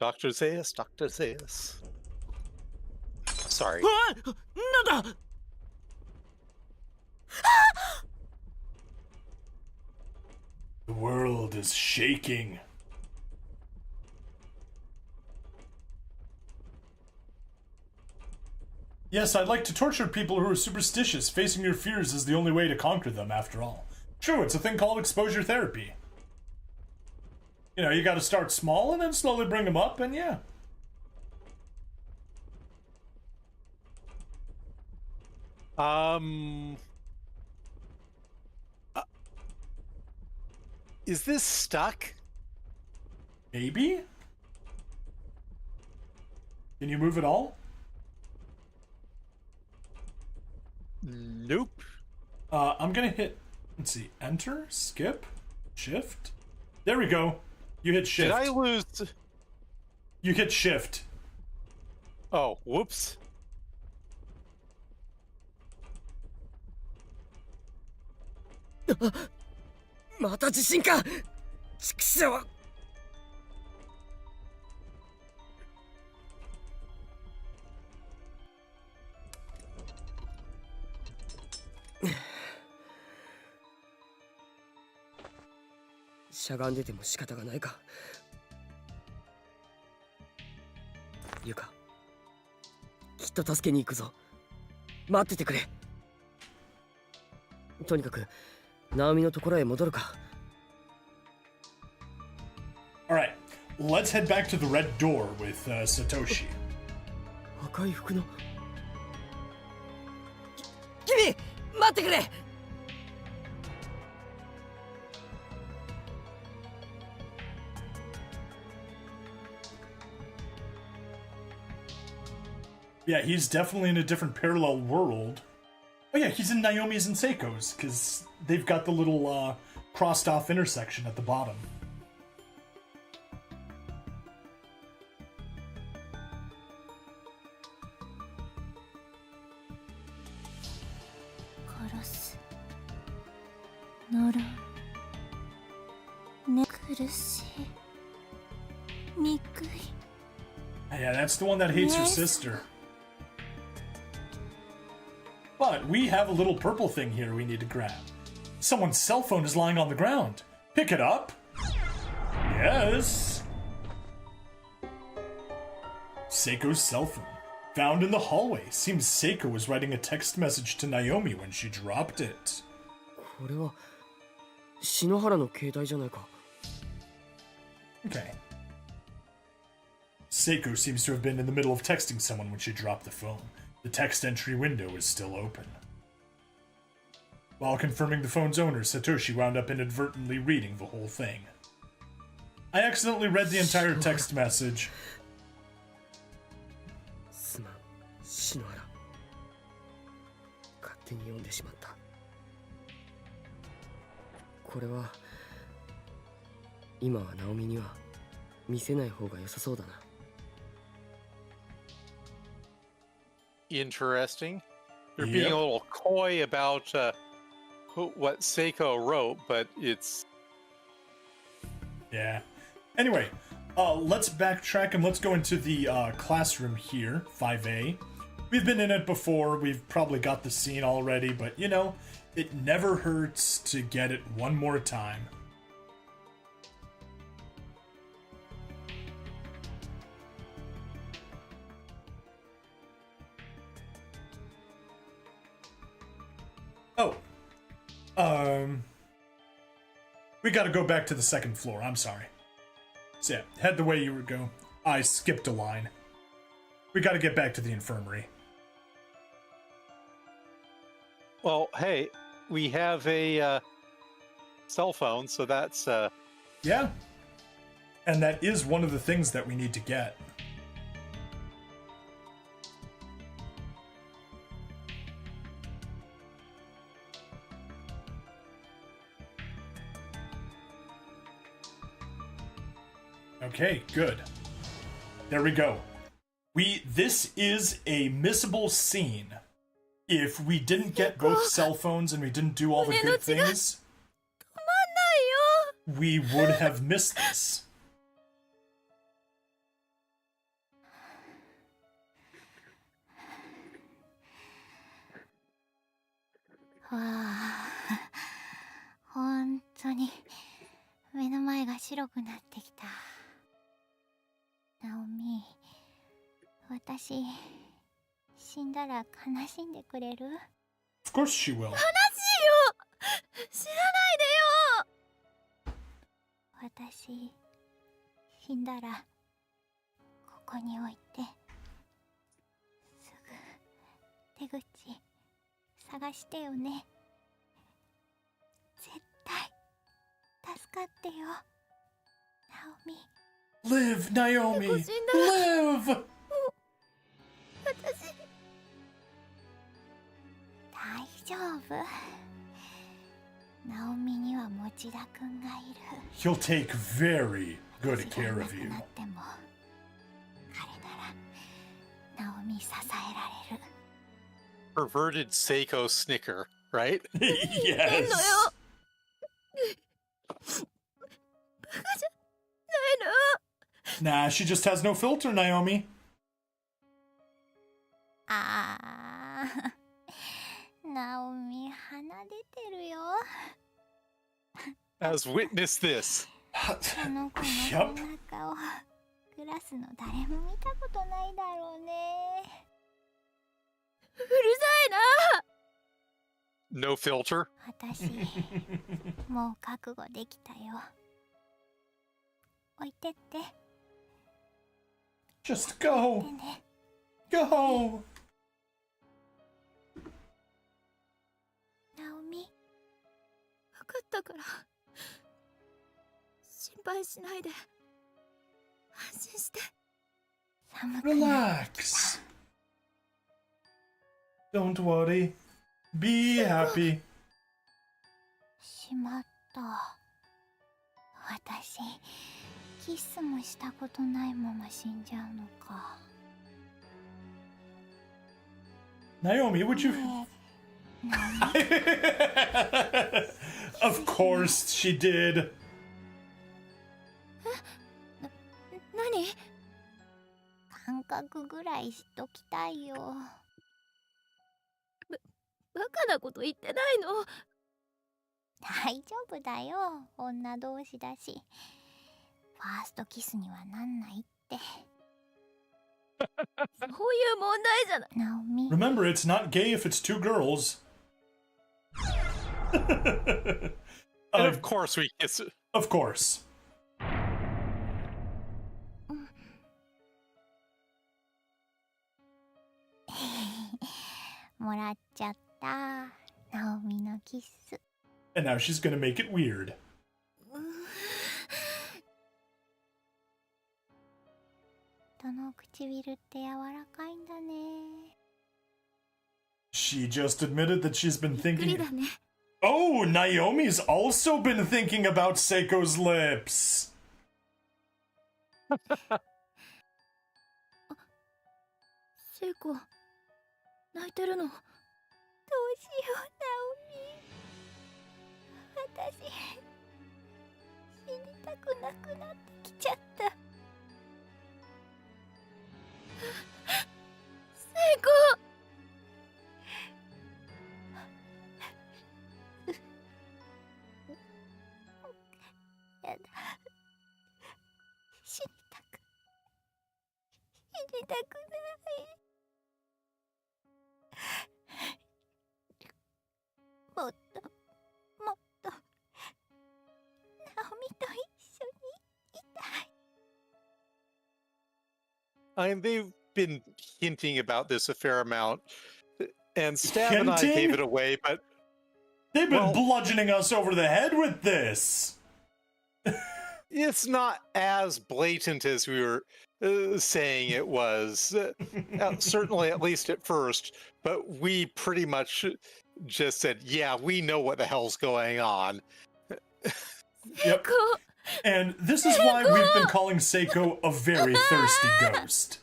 Dr. Zaius, Dr. Zaius. Sorry. なんだ The world is shaking. Yes, I'd like to torture people who are superstitious. Facing your fears is the only way to conquer them, after all. True, it's a thing called exposure therapy. You know, you gotta start small and then slowly bring them up, and yeah. Is this stuck? Maybe? Can you move it all? Nope. I'm gonna hit, let's see, enter, skip, shift. There we go. You hit shift. Did I lose? You hit shift. Oh, whoops. また地震か畜生しゃがんでても仕方がないかゆかきっと助けに行くぞ待っててくれ。とにかくナオミのところへ戻るか。 Alright, let's head back to the red door with Satoshi. 赤い服の君待ってくれ。Yeah, he's definitely in a different parallel world. Oh yeah, he's in Naomi's and Seiko's, because they've got the little crossed off intersection at the bottom. Yeah, that's the one that hates her sister. But we have a little purple thing here we need to grab. Someone's cell phone is lying on the ground. Pick it up. Yes. Seiko's cell phone. Found in the hallway. Seems Seiko was writing a text message to Naomi when she dropped it. これは篠原の携帯じゃないか。 Okay. Seiko seems to have been in the middle of texting someone when she dropped the phone. The text entry window is still open. While confirming the phone's owner, Satoshi wound up inadvertently reading the whole thing. I accidentally read the entire text message. すまん、篠原。勝手に読んでしまった。これは今はナオミには見せない方が良さそうだな。 Interesting. They're Yep. being a little coy about what Seiko wrote, but it's... Yeah. Anyway, let's backtrack and let's go into the classroom here, 5A. We've been in it before, we've probably got the scene already, but you know, it never hurts to get it one more time. Oh. We gotta go back to the second floor, I'm sorry. So yeah, head the way you would go. I skipped a line. We gotta get back to the infirmary. Well, hey, we have a cell phone, so that's... Yeah. And that is one of the things that we need to get. Okay, good. There we go. This is a missable scene. If we didn't get both cell phones and we didn't do all the good things, we would have missed this. わあ、本当に目の前が白くなってきた。ナオミ、私死んだら悲しんでくれる？ Of course she will. 悲しいよ。死なないでよ。私死んだらここに置いてすぐ出口探してよね。絶対助かってよ、ナオミ。 Live, Naomi! Live! 私大丈夫。ナオミには持田くんがいる。 He'll take very good care of you. 私がいなくなっても彼ならナオミ支えられる。 perverted Seiko snicker, right? Yes. バカじゃないの。 Nah, she just has no filter, Naomi. ああ、ナオミ鼻出てるよ。 As witness this. この子の Yup. 背中をクラスの誰も見たことないだろうね。うるさいな。 No filter. 私もう覚悟できたよ。置いてって Just go. でね。 Go. ナオミ、分かったから心配しないで、安心して。寒くなってきた。 Relax. Don't worry. Be happy. しまった。私キスもしたことないまま死んじゃうのか。 Naomi, would you... ねえ、ナオミ、 Of course she did. 何？感覚ぐらいしときたいよ。バカなこと言ってないの。大丈夫だよ、女同士だし。ファーストキスにはなんないって。そういう問題じゃない。ナオミ、 Remember, it's not gay if it's two girls. And of course we kiss it. Of course. もらっちゃった。ナオミのキス。 And now she's gonna make it weird. 人の唇って柔らかいんだね。 She just admitted that she's been びっくり thinking... だね。 Oh, Naomi's also been thinking about Seiko's lips. 聖子、泣いてるの。どうしよう、ナオミ。私、死にたくなくなってきちゃった。聖子。やだ。死にたくない。もっともっとナオミと一緒にいたい。 They've been hinting about this a fair amount, and Stab and I Hinting? gave it away, but They've been Well- bludgeoning us over the head with this. it's not as blatant as we were saying it was. Certainly, at least at first, but we pretty much just said, yeah, we know what the hell's going on. Yep. And this is why we've been calling Seiko a very thirsty ghost.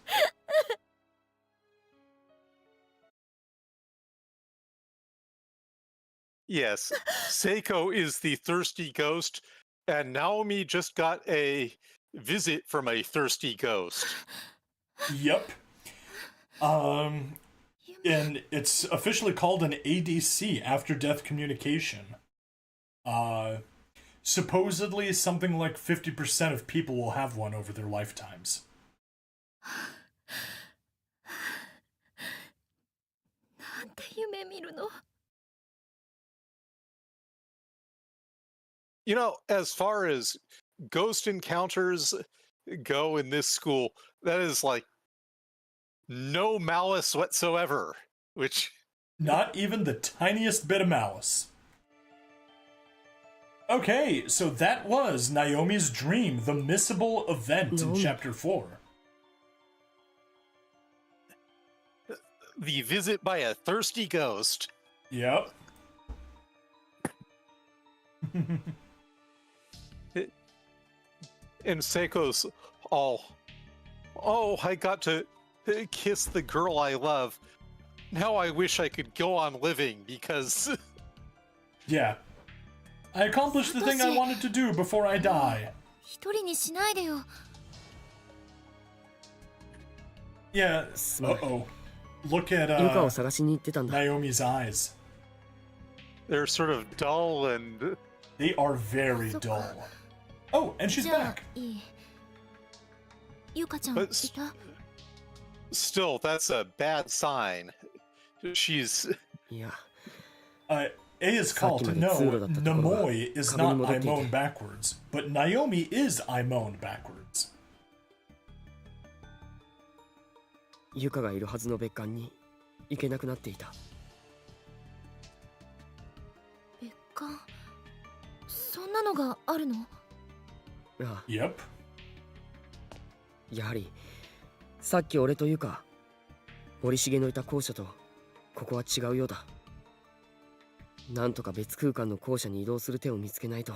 Yes, Seiko is the thirsty ghost, and Naomi just got a visit from a thirsty ghost. Yep. And it's officially called an ADC, after death communication. Supposedly something like 50% of people will have one over their lifetimes. なんて夢見るの。 You know, as far as ghost encounters go in this school, that is like no malice whatsoever, which... Not even the tiniest bit of malice. Okay, so that was Naomi's dream, the missable event in Chapter 4. The visit by a thirsty ghost. Yep. And Seiko's all, oh, I got to kiss the girl I love. Now I wish I could go on living because... Yeah. I accomplished the thing I wanted to do before I die. 一人にしないでよ。 Yeah, uh-oh. Look at ユカを探しに行ってたんだ。 Naomi's eyes. They're sort of dull and... They are very dull. Oh, and she's じゃあ back. いい。ゆかちゃん But いた？ Still, that's a bad sign. she's いや、 A is called. No, Namoi is not Aimon backwards, but Naomi is Aimon backwards. ユカがいるはずの別館に行けなくなっていた。別館、そんなのがあるの？ああ、 Yep. やはりさっき俺とユカ、森重のいた校舎とここは違うようだ。なんとか別空間の校舎に移動する手を見つけないと。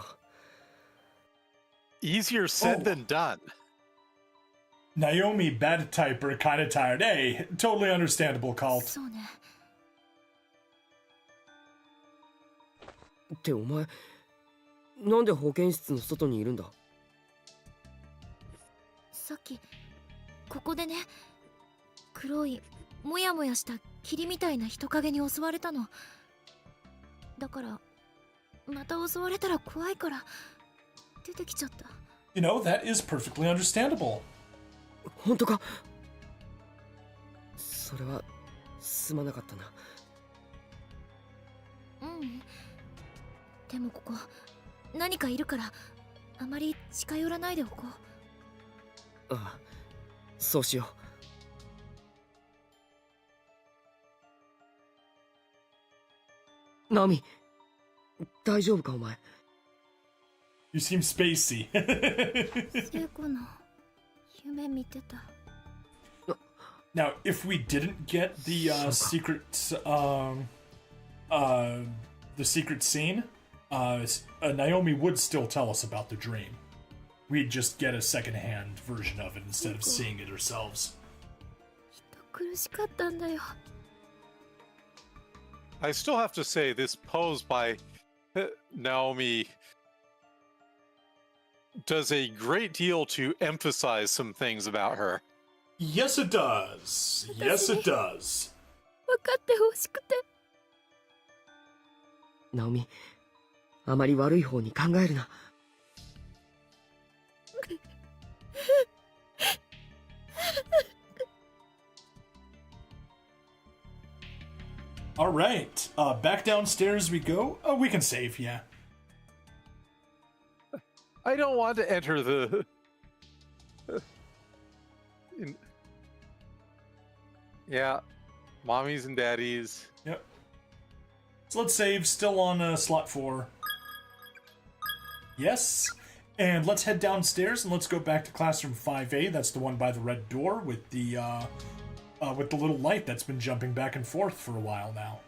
easier said than done. Naomi, bad typer, kinda tired. Hey, totally understandable, Cult. そうね。ってお前、なんで保健室の外にいるんだ？さっきここでね、黒いもやもやした霧みたいな人影に襲われたの。だからまた襲われたら怖いから出てきちゃった。 You know, that is perfectly understandable. 本当か？それはすまなかったな。うん。でもここ何かいるからあまり近寄らないでおこう。ああ、そうしよう。ナオミ、大丈夫かお前？ You seem spacey. 聖子の夢見てた。 Now, if we didn't get the secret, the secret scene, Naomi would still tell us about the dream. We'd just get a secondhand version of it instead of seeing it ourselves. 苦しかったんだよ。 I still have to say this pose by Naomi does a great deal to emphasize some things about her. Yes, it does. Yes, it does. 分かってほしくて。ナオミ、あまり悪い方に考えるな。All right, back downstairs we go. Oh, we can save, yeah. I don't want to enter the... Yeah, mommies and daddies. Yep. So let's save, still on slot 4. Yes. And let's head downstairs and let's go back to classroom 5A. That's the one by the red door with the little light that's been jumping back and forth for a while now.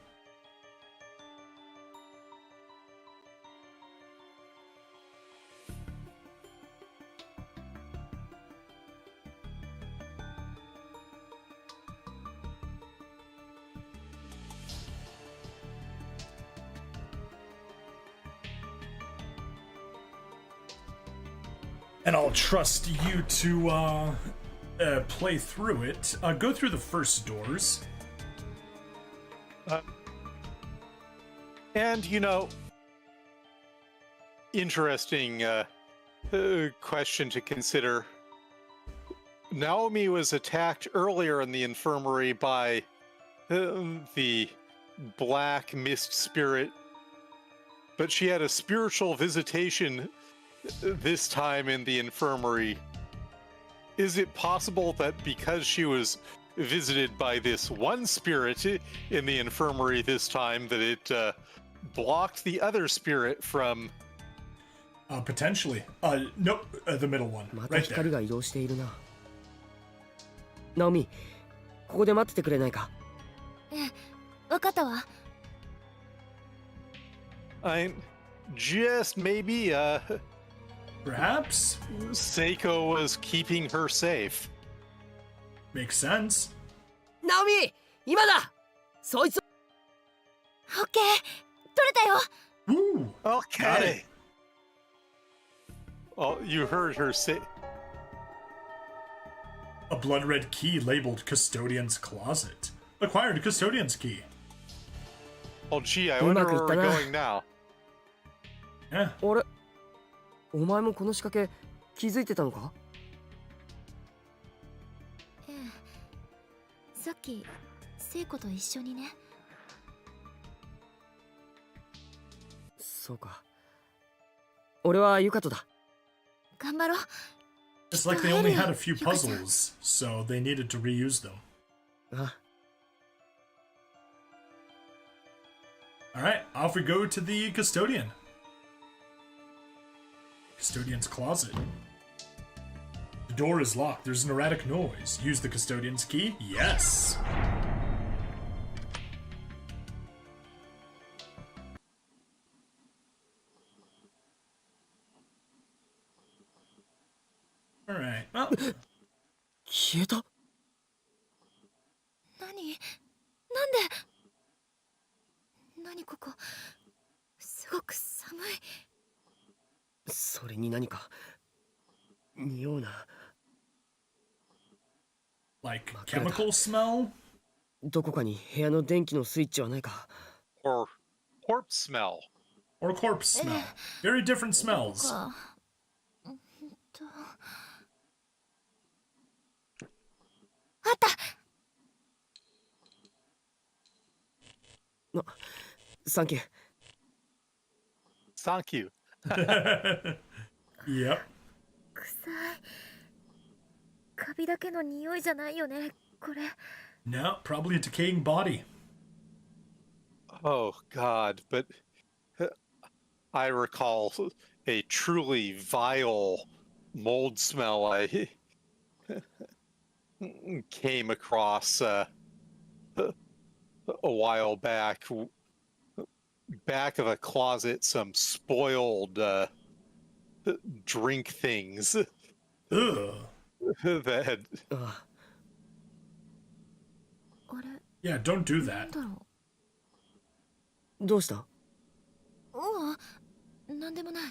And I'll trust you to play through it. Go through the first doors. And, you know, interesting question to consider. Naomi was attacked earlier in the infirmary by the black mist spirit, but she had a spiritual visitation this time in the infirmary. Is it possible that because she was visited by this one spirit in the infirmary this time, that it blocked the other spirit from... Potentially. Nope, the middle one. また Right 光 there. が移動しているな。ナオミ、ここで待っててくれないか？ええ、分かったわ。I just maybe Perhaps? Seiko was keeping her safe. Makes sense. ナオミ、今だ！そいつ。オッケー、取れたよ。 Ooh, got Okay. it. Oh, you heard her say... A blood red key labeled Custodian's Closet. Acquired Custodian's Key. Oh, gee, I wonder where we're going now. Yeah. あれ、お前もこの仕掛け気づいてたのか？ええ、さっき聖子と一緒にね。そうか。俺はユカトだ。頑張ろう。 It's like they only had a few puzzles, so they needed to reuse them. あ、Alright, off we go to the custodian. Custodian's closet. The door is locked. There's an erratic noise. Use the custodian's key? Yes! Alright, well, 消えた。何なんで何ここすごく寒い。それに何か匂うな。 like chemical smell? どこかに部屋の電気のスイッチはないか。 Or corpse smell. Or corpse smell. Very different smells. かあった。サンキュー。 Thank you. Yep. 臭い。カビだけの匂いじゃないよねこれ。 No, probably a decaying body. Oh, God. But I recall a truly vile mold smell I came across a while back. Back of a closet, some spoiled drink things Ugh. that had ああれ Yeah, don't do なん that. だろあ、どうした？う。なんでもない。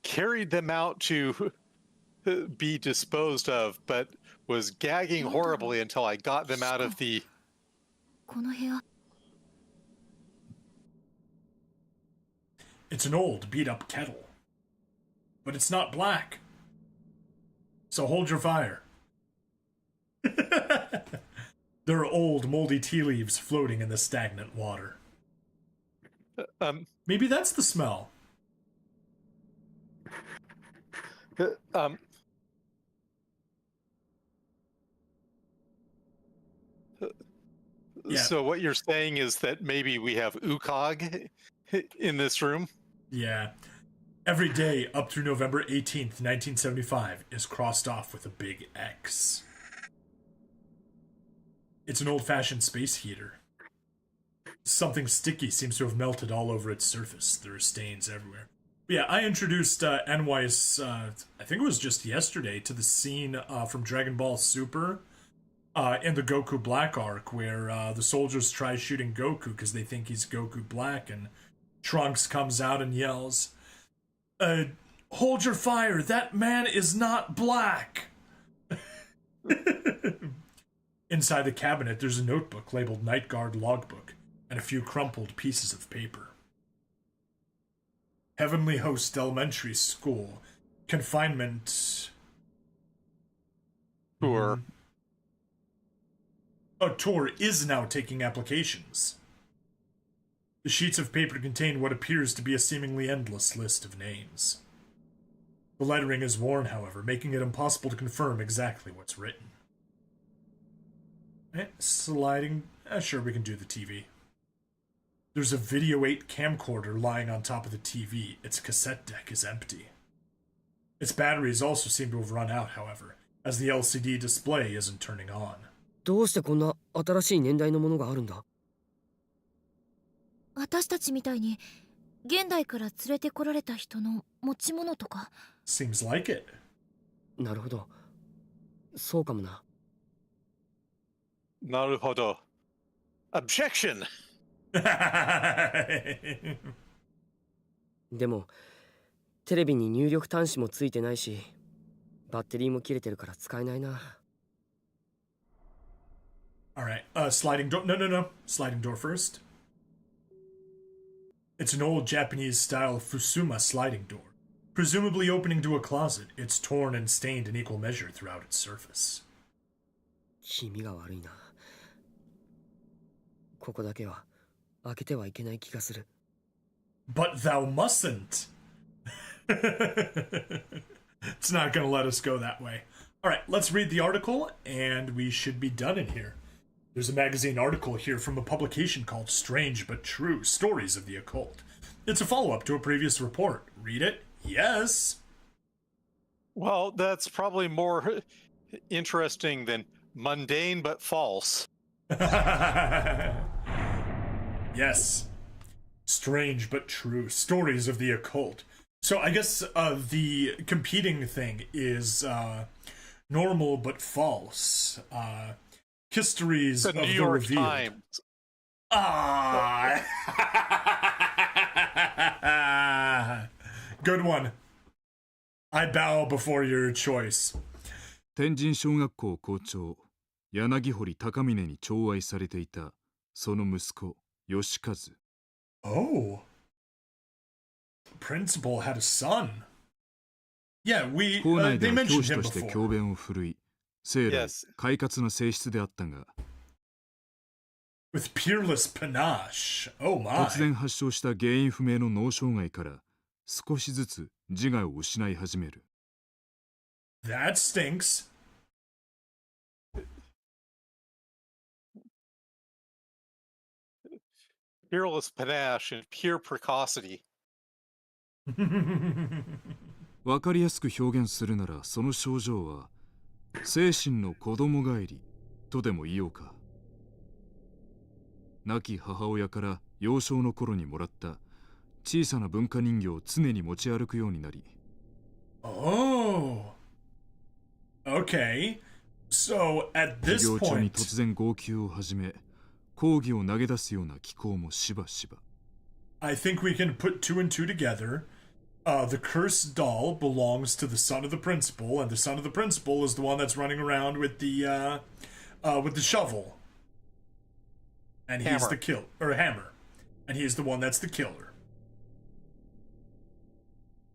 carried them out to be disposed of, but was gagging horribly until I got them out of the. この部屋 It's an old, beat-up kettle. But it's not black. So hold your fire. There are old, moldy tea leaves floating in the stagnant water. Maybe that's the smell. Yeah. So what you're saying is that maybe we have Ukog in this room? Yeah. Every day up through November 18th, 1975 is crossed off with a big X. It's an old-fashioned space heater. Something sticky seems to have melted all over its surface. There are stains everywhere. But yeah, I introduced Nweis, I think it was just yesterday, to the scene from Dragon Ball Super in the Goku Black arc, where the soldiers try shooting Goku because they think he's Goku Black, and Trunks comes out and yells, hold your fire, that man is not black! Inside the cabinet, there's a notebook labeled Night Guard Logbook, and a few crumpled pieces of paper. Heavenly Host Elementary School. Confinement. Tour. A tour is now taking applications. The sheets of paper contain what appears to be a seemingly endless list of names. The lettering is worn, however, making it impossible to confirm exactly what's written. Sliding. Sure, we can do the TV. There's a Video 8 camcorder lying on top of the TV. Its cassette deck is empty. Its batteries also seem to have run out, however, as the LCD display isn't turning on. どうしてこんな新しい年代のものがあるんだ？私たちみたいに現代から連れてこられた人の持ち物とか。 Seems like it. なるほど。そうかもな。Naruhodo. Objection! でもテレビに入力端子もついてないし、バッテリーも切れてるから使えないな。Alright, sliding door. No. Sliding door first. It's an old Japanese-style Fusuma sliding door. Presumably opening to a closet, it's torn and stained in equal measure throughout its surface. 気味が悪いな。ここだけは開けてはいけない気がする。But thou mustn't. It's not going to let us go that way. All right, let's read the article, and we should be done in here. There's a magazine article here from a publication called Strange But True Stories of the Occult. It's a follow-up to a previous report. Read it? Yes. Well, that's probably more interesting than mundane but false. Yes. Strange But True Stories of the Occult. So I guess the competing thing is normal but false. Histories The of New the York revealed. Times. Ah. Good one. I bow before your choice. 天神小学校校長柳堀高峰に寵愛されていたその息子義和。 Oh. Principal had a son. Yeah, 校内で they は教 mentioned 師 him として before. 教鞭を振るい、生来 Yes. 快活な性質であったが、 With peerless panache. Oh 突 my. 然発症した原因不明の脳障害から少しずつ自我を失い始める。 That stinks. Fearless panache and pure precocity. わかりやすく表現するならその症状は精神の子供返りとでも言おうか。亡き母親から幼少の頃にもらった小さな文化人形を常に持ち歩くようになり、 Oh. Okay. So at 授 this 業中に point, 突然号泣を始め、講義を投げ出すような気候もしばしば。 I think we can put two and two together. The cursed doll belongs to the son of the principal, and the son of the principal is the one that's running around with the shovel. And he's Hammer. the kill or hammer, and he's the one that's the killer.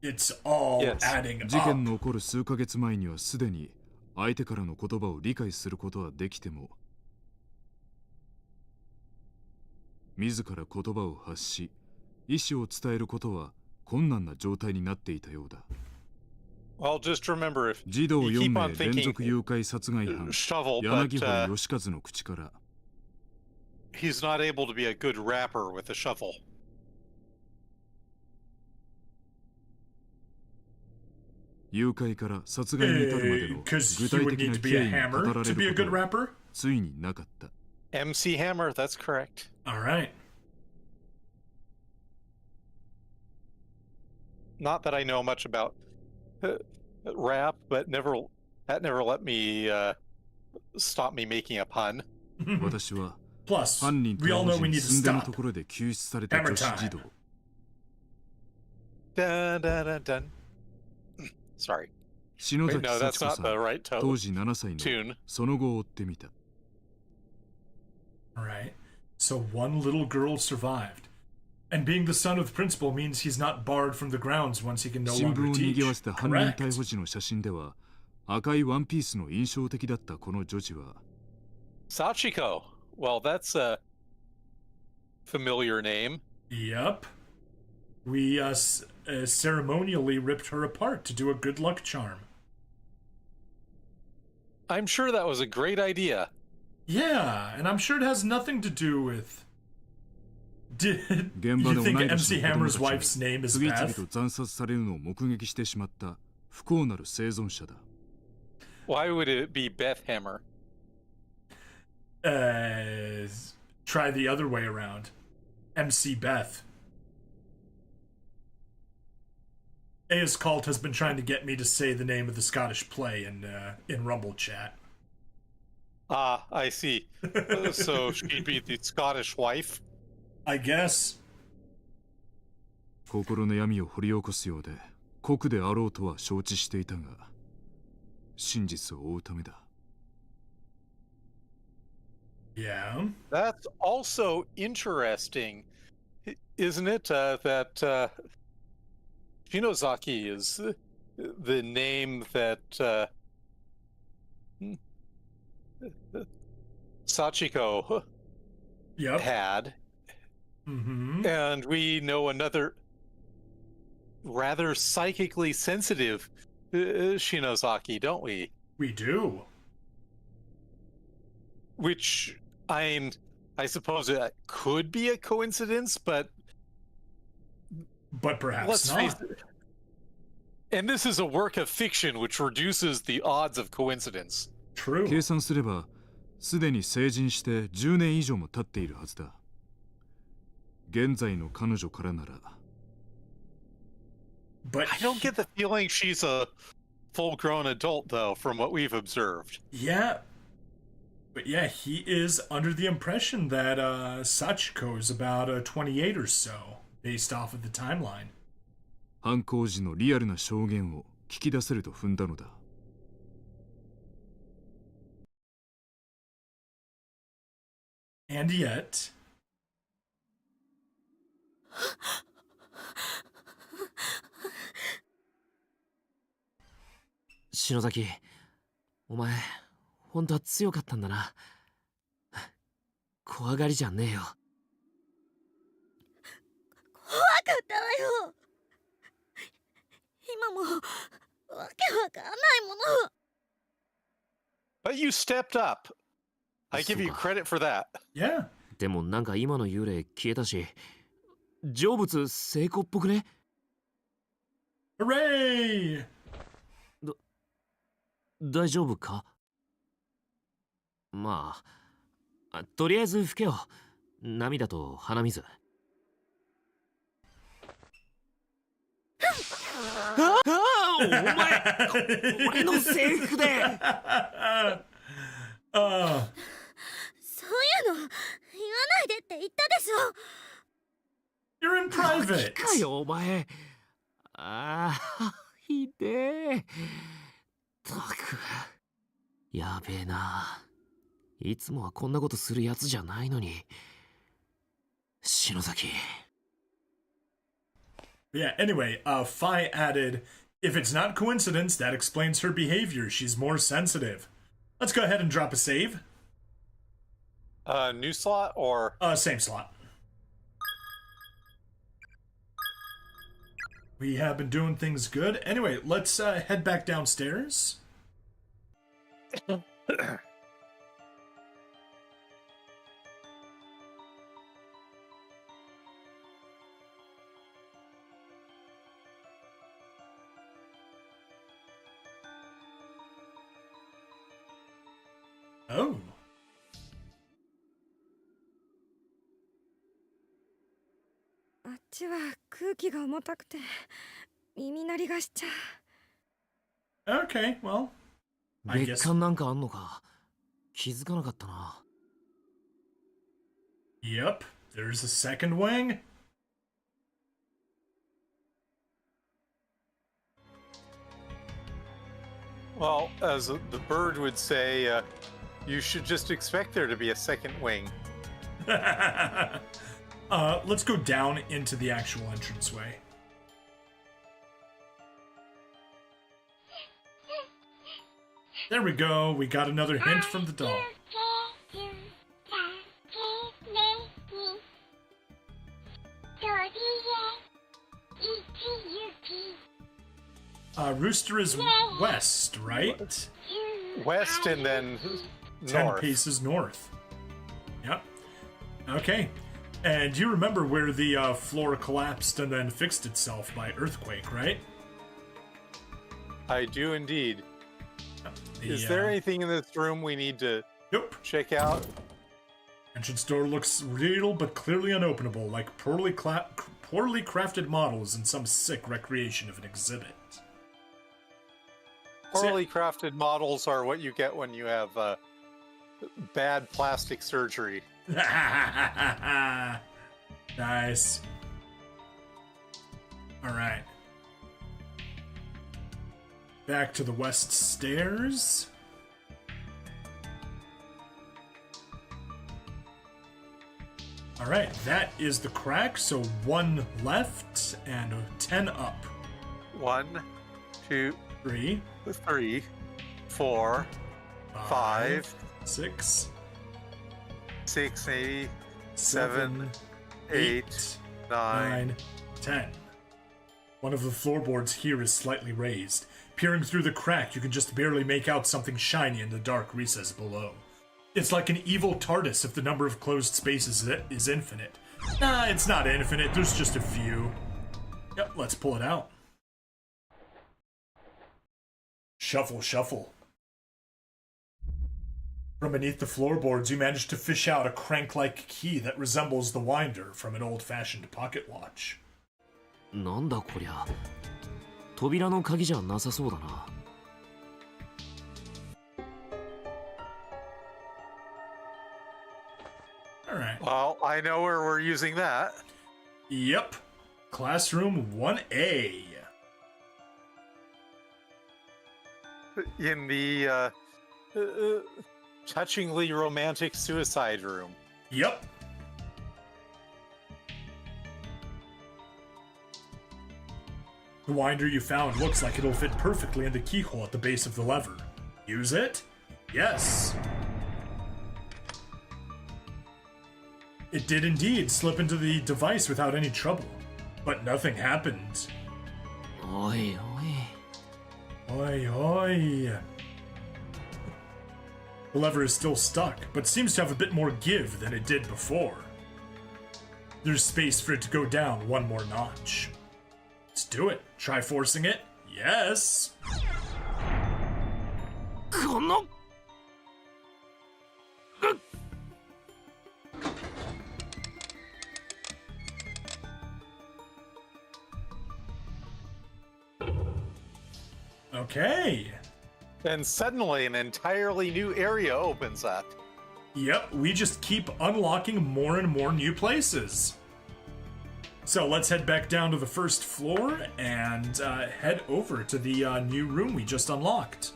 It's all Yes. adding 事件 up. の起こる数ヶ月前にはすでに相手からの言葉を理解することはできても、自ら言葉を発し意思を伝えることは困難な状態になっていたようだ。 Well, just remember if 児童 you 4 keep 名 on 連 thinking 続誘拐殺害犯 shovel, 柳 but 堀義和の口から he's not able to be a good rapper with a shovel. 誘拐から殺害に至るまでの Because 具 he 体 would 的 need な to be 経 a 緯が語 hammer られ to be a るこ good とは rapper. ついになかった。 MC Hammer, that's correct. All right. Not that I know much about rap, but that never let me stop me making a pun. 私は Plus, 犯人 we と all 同 know 時 we に need to 寸前の stop. ところで救出された Hammer 女子児童 Dun, dun, dun, dun. Sorry. 篠 Wait, 崎 no, 幸 that's 子 not さ the ん right 当時7歳の tune. その後を追ってみた。 All right. So one little girl survived. And being the son of the principal means he's not barred from the grounds once he can no 新 longer 聞を teach. 賑わせた犯人 Correct. 逮捕時の写真では赤いワンピースの印象的だったこの女児は Sachiko. Well, that's a familiar name. Yep. We ceremonially ripped her apart to do a good luck charm. I'm sure that was a great idea. Yeah, and I'm sure it has nothing to do with. Did 現場 you で think 同い年 MC の子供 Hammer's た wife's ちが name is 次々 Beth? と惨殺されるのを目撃してしまった不幸なる生存者だ。 Why would it be Beth Hammer? Try the other way around. MC Beth. A's Cult has been trying to get me to say the name of the Scottish play in Rumble chat. Ah, I see. So she'd be the Scottish wife? I guess. 心の闇を掘り起こすようで酷であろうとは承知していたが真実を追うためだ。 Yeah. That's also interesting, isn't it? That Shinozaki is the name that Sachiko Yep. had. Mm-hmm. And we know another rather psychically sensitive Shinozaki, don't we? We do. Which, I suppose it could be a coincidence, but perhaps let's face not. it. And this is a work of fiction which reduces the odds of coincidence. True. 計算すればすでに成人して10年以上も経っているはずだ。現在の彼女からなら。But I don't get the feeling she's a full-grown adult, though, from what we've observed. Yeah. But yeah, he is under the impression that Sachiko is about 28 or so, based off of the timeline. 犯行時のリアルな証言を聞き出せると踏んだのだ。And yet...篠崎、お前、本当は強かったんだな。怖がりじゃねえよ。怖かったわよ。今もわけわかんないもの。But you stepped up. I give you そうか。 credit for that. Yeah. でもなんか今の幽霊消えたし、成仏成功っぽくね？ Hooray! 大丈夫か？まあ、とりあえず吹けよ。涙と鼻水。ああ、お前、俺の制服で。そういうの言わないでって言ったでしょ。 You're in マジ private. かよ、お前。ああ、ひでえ。ったく、やべえな。いつもはこんなことするやつじゃないのに。篠崎。Yeah, anyway, Phi added, if it's not coincidence, that explains her behavior. She's more sensitive. Let's go ahead and drop a save. New slot or? Same slot. We have been doing things good. Anyway, let's head back downstairs. Oh. あっちは空気が重たくて耳鳴りがしちゃう。 Okay, well, I 別 guess. 館なんかあんのか。気づかなかったな。Yep, there's a second wing. Well, as the bird would say, you should just expect there to be a second wing. Let's go down into the actual entranceway. There we go. We got another hint from the doll. Rooster is west, right? West and then 10 north. paces north. Yep. Okay. And you remember where the floor collapsed and then fixed itself by earthquake, right? I do indeed. The, Is there anything in this room we need to Nope. check out? Entrance door looks real but clearly unopenable, like poorly crafted models in some sick recreation of an exhibit. Poorly crafted models are what you get when you have bad plastic surgery. Nice. Alright. Back to the west stairs. Alright, that is the crack, so 1 left and 10 up. 1, 2, 3, 3, 4, 5, 6, 6, maybe 7, 8, 9. 9, 10. One of the floorboards here is slightly raised. Peering through the crack, you can just barely make out something shiny in the dark recess below. It's like an evil TARDIS if the number of closed spaces is infinite. Nah, it's not infinite, there's just a few. Yep, let's pull it out. Shuffle, shuffle. From beneath the floorboards, you manage to fish out a crank-like key that resembles the winder from an old-fashioned pocket watch. なんだこりゃ。扉の鍵じゃなさそうだな。Alright. Well, I know where we're using that. Yep. Classroom 1A. In the touchingly romantic suicide room. Yep. The winder you found looks like it'll fit perfectly in the keyhole at the base of the lever. Use it? Yes. It did indeed slip into the device without any trouble, but nothing happened. おいおい。 Oi, oi. The lever is still stuck, but seems to have a bit more give than it did before. There's space for it to go down one more notch. Let's do it. Try forcing it. Yes. この Okay. And suddenly an entirely new area opens up. Yep, we just keep unlocking more and more new places. So let's head back down to the first floor and head over to the new room we just unlocked.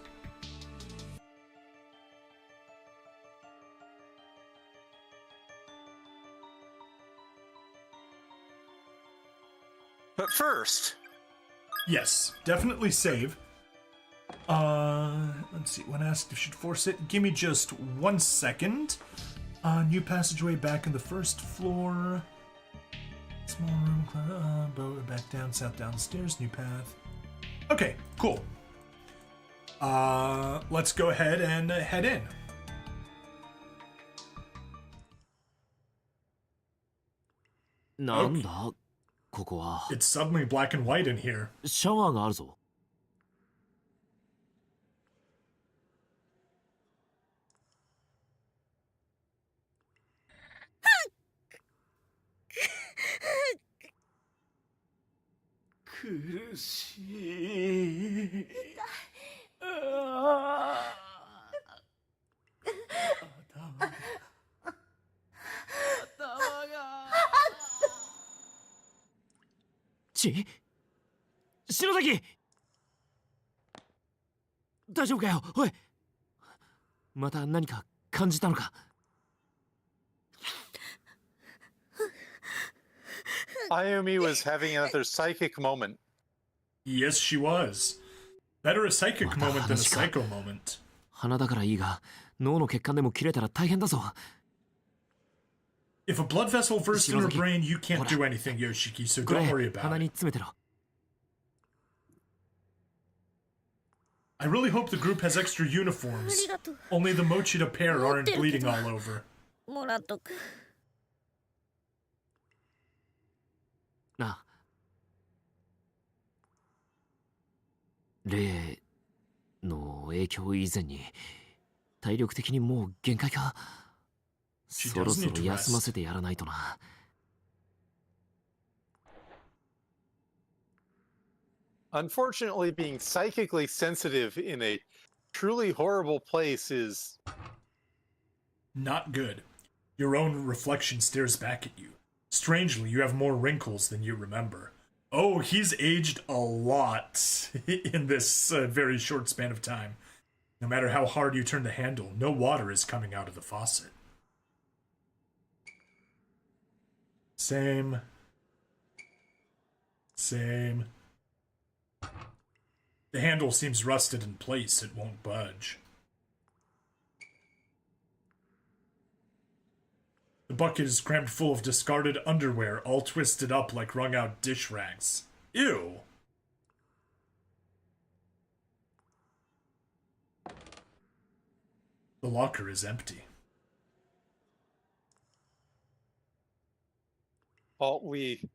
But first, Yes, definitely save. Let's see, when asked if she'd force it, give me just 1 second. New passageway back in the first floor. Small room, boat back down, south downstairs, new path. Okay, cool. Let's go ahead and head in. なんだここは。 It's suddenly black and white in here. シャワーがあるぞ。苦しい。篠崎大丈夫かよおいまた何か感じたのか Ayumi was having another psychic moment. Yes, she was. Better a psychic moment than a psycho moment. 鼻だからいいが脳の血管でも切れたら大変だぞ If a blood vessel bursts in her brain, you can't do anything, Yoshiki, so これ don't worry about 鼻 it. に詰めてろ I really hope the group has extra uniforms. ありがとう Only the Mochida pair aren't bleeding all over. もらっとくなあ例の影響以前に体力的にもう限界かそろそろ休ませてやらないとな Unfortunately, being psychically sensitive in a truly horrible place is Not good. Your own reflection stares back at you. Strangely, you have more wrinkles than you remember. Oh, he's aged a lot in this very short span of time. No matter how hard you turn the handle, no water is coming out of the faucet. Same. Same. The handle seems rusted in place. It won't budge. The bucket is crammed full of discarded underwear, all twisted up like wrung out dish rags. Ew. The locker is empty. Well, we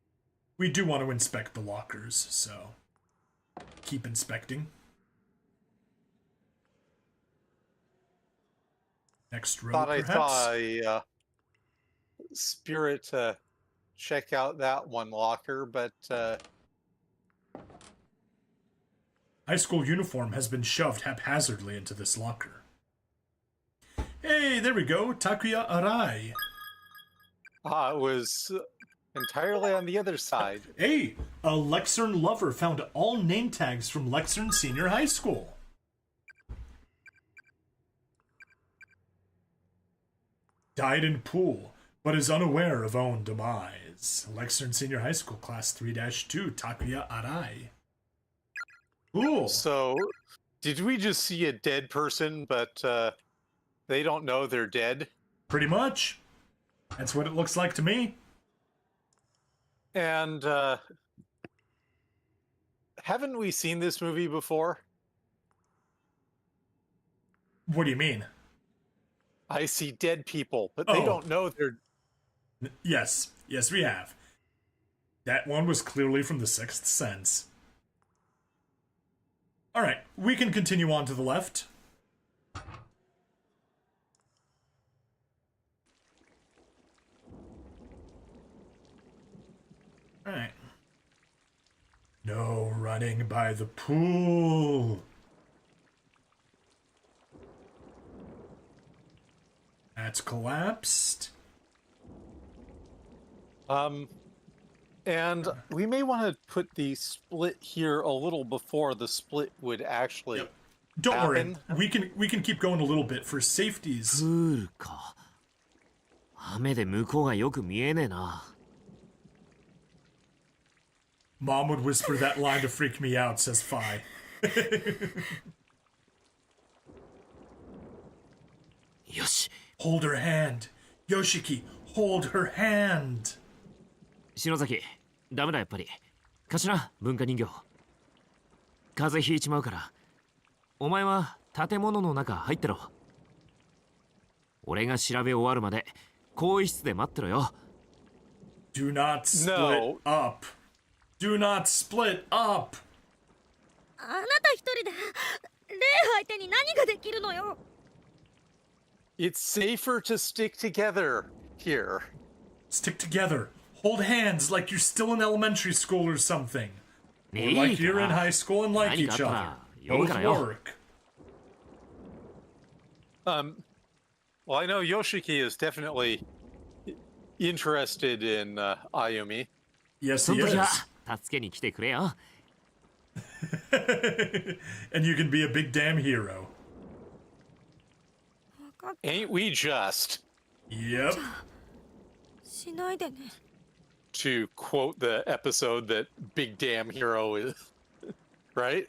do want to inspect the lockers, so keep inspecting. Next row, thought perhaps? I saw a spirit to check out that one locker, but High school uniform has been shoved haphazardly into this locker. Hey, there we go. Takuya Arai. it was entirely on the other side. Hey, a Lexern lover found all name tags from Lexern Senior High School. Died in pool, but is unaware of own demise. Lexern Senior High School, Class 3-2, Takuya Arai. Cool. So, did we just see a dead person, but they don't know they're dead? Pretty much. That's what it looks like to me. And haven't we seen this movie before? What do you mean? I see dead people, but they don't know they're... Yes, we have. That one was clearly from The Sixth Sense. Alright, we can continue on to the left. Alright. No running by the pool. That's collapsed. And we may want to put the split here a little before the split would actually Don't happen. worry. We can keep going a little bit for safeties. プールか。雨で向こうがよく見えねえな。Mom would whisper that line to freak me out, says Fi. よし。 Hold her hand. Yoshiki, hold her hand. 篠崎、ダメだやっぱり。貸しな、文化人形。風邪ひいちまうから。お前は建物の中入ってろ。俺が調べ終わるまで更衣室で待ってろよ。Do not split up. Do not split up. あなた一人で霊相手に何ができるのよ。 It's safer to stick together here. Stick together. Hold hands like you're still in elementary school or something. Or like you're in high school and like each other. Both work. Well, I know Yoshiki is definitely interested in Ayumi. Yes, そ he の時は is. 助けに来てくれよ。And you can be a big damn hero. Ain't we just? Yep. しないでね。 To quote the episode that Big Damn Hero is, right?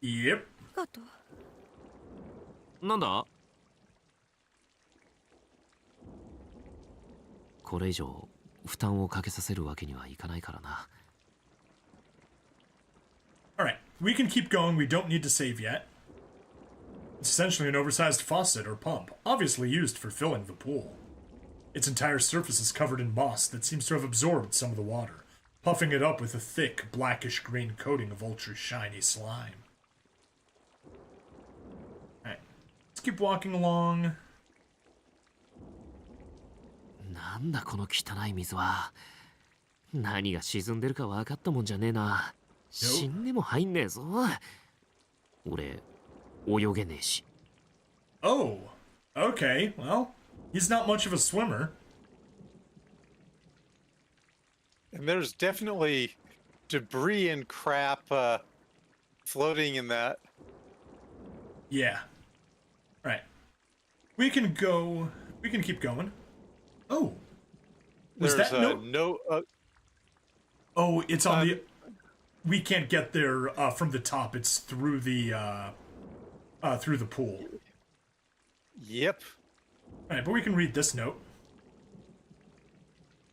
Yep. ありがとう。なんだ？これ以上負担をかけさせるわけにはいかないからな。Alright, we can keep going. We don't need to save yet. It's essentially an oversized faucet or pump, obviously used for filling the pool. Its entire surface is covered in moss that seems to have absorbed some of the water, puffing it up with a thick, blackish-green coating of ultra-shiny slime. Alright, let's keep walking along. なんだこの汚い水は。何が沈んでるか分かったもんじゃねえな。死んでも入んねえぞ。俺、泳げねえし。Oh, okay, well, he's not much of a swimmer. And there's definitely debris and crap floating in that. Yeah. Right. We can keep going. Oh. Was There's that no... Oh, it's on the... We can't get there from the top. It's through the pool. Yep. Alright, but we can read this note.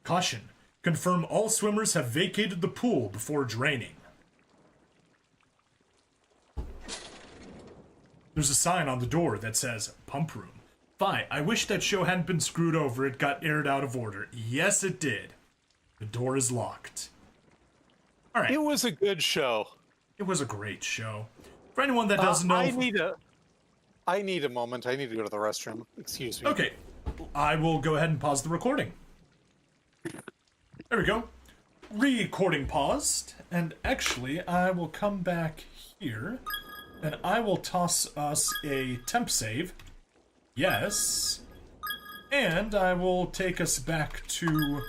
Caution. Confirm all swimmers have vacated the pool before draining. There's a sign on the door that says, Pump Room. Fi, I wish that show hadn't been screwed over. It got aired out of order. Yes, it did. The door is locked. All right. It was a good show. It was a great show. For anyone that doesn't know... I need a moment. I need to go to the restroom. Excuse me. Okay. I will go ahead and pause the recording. There we go. Recording paused. And actually, I will come back here. And I will toss us a temp save. Yes. And I will take us back to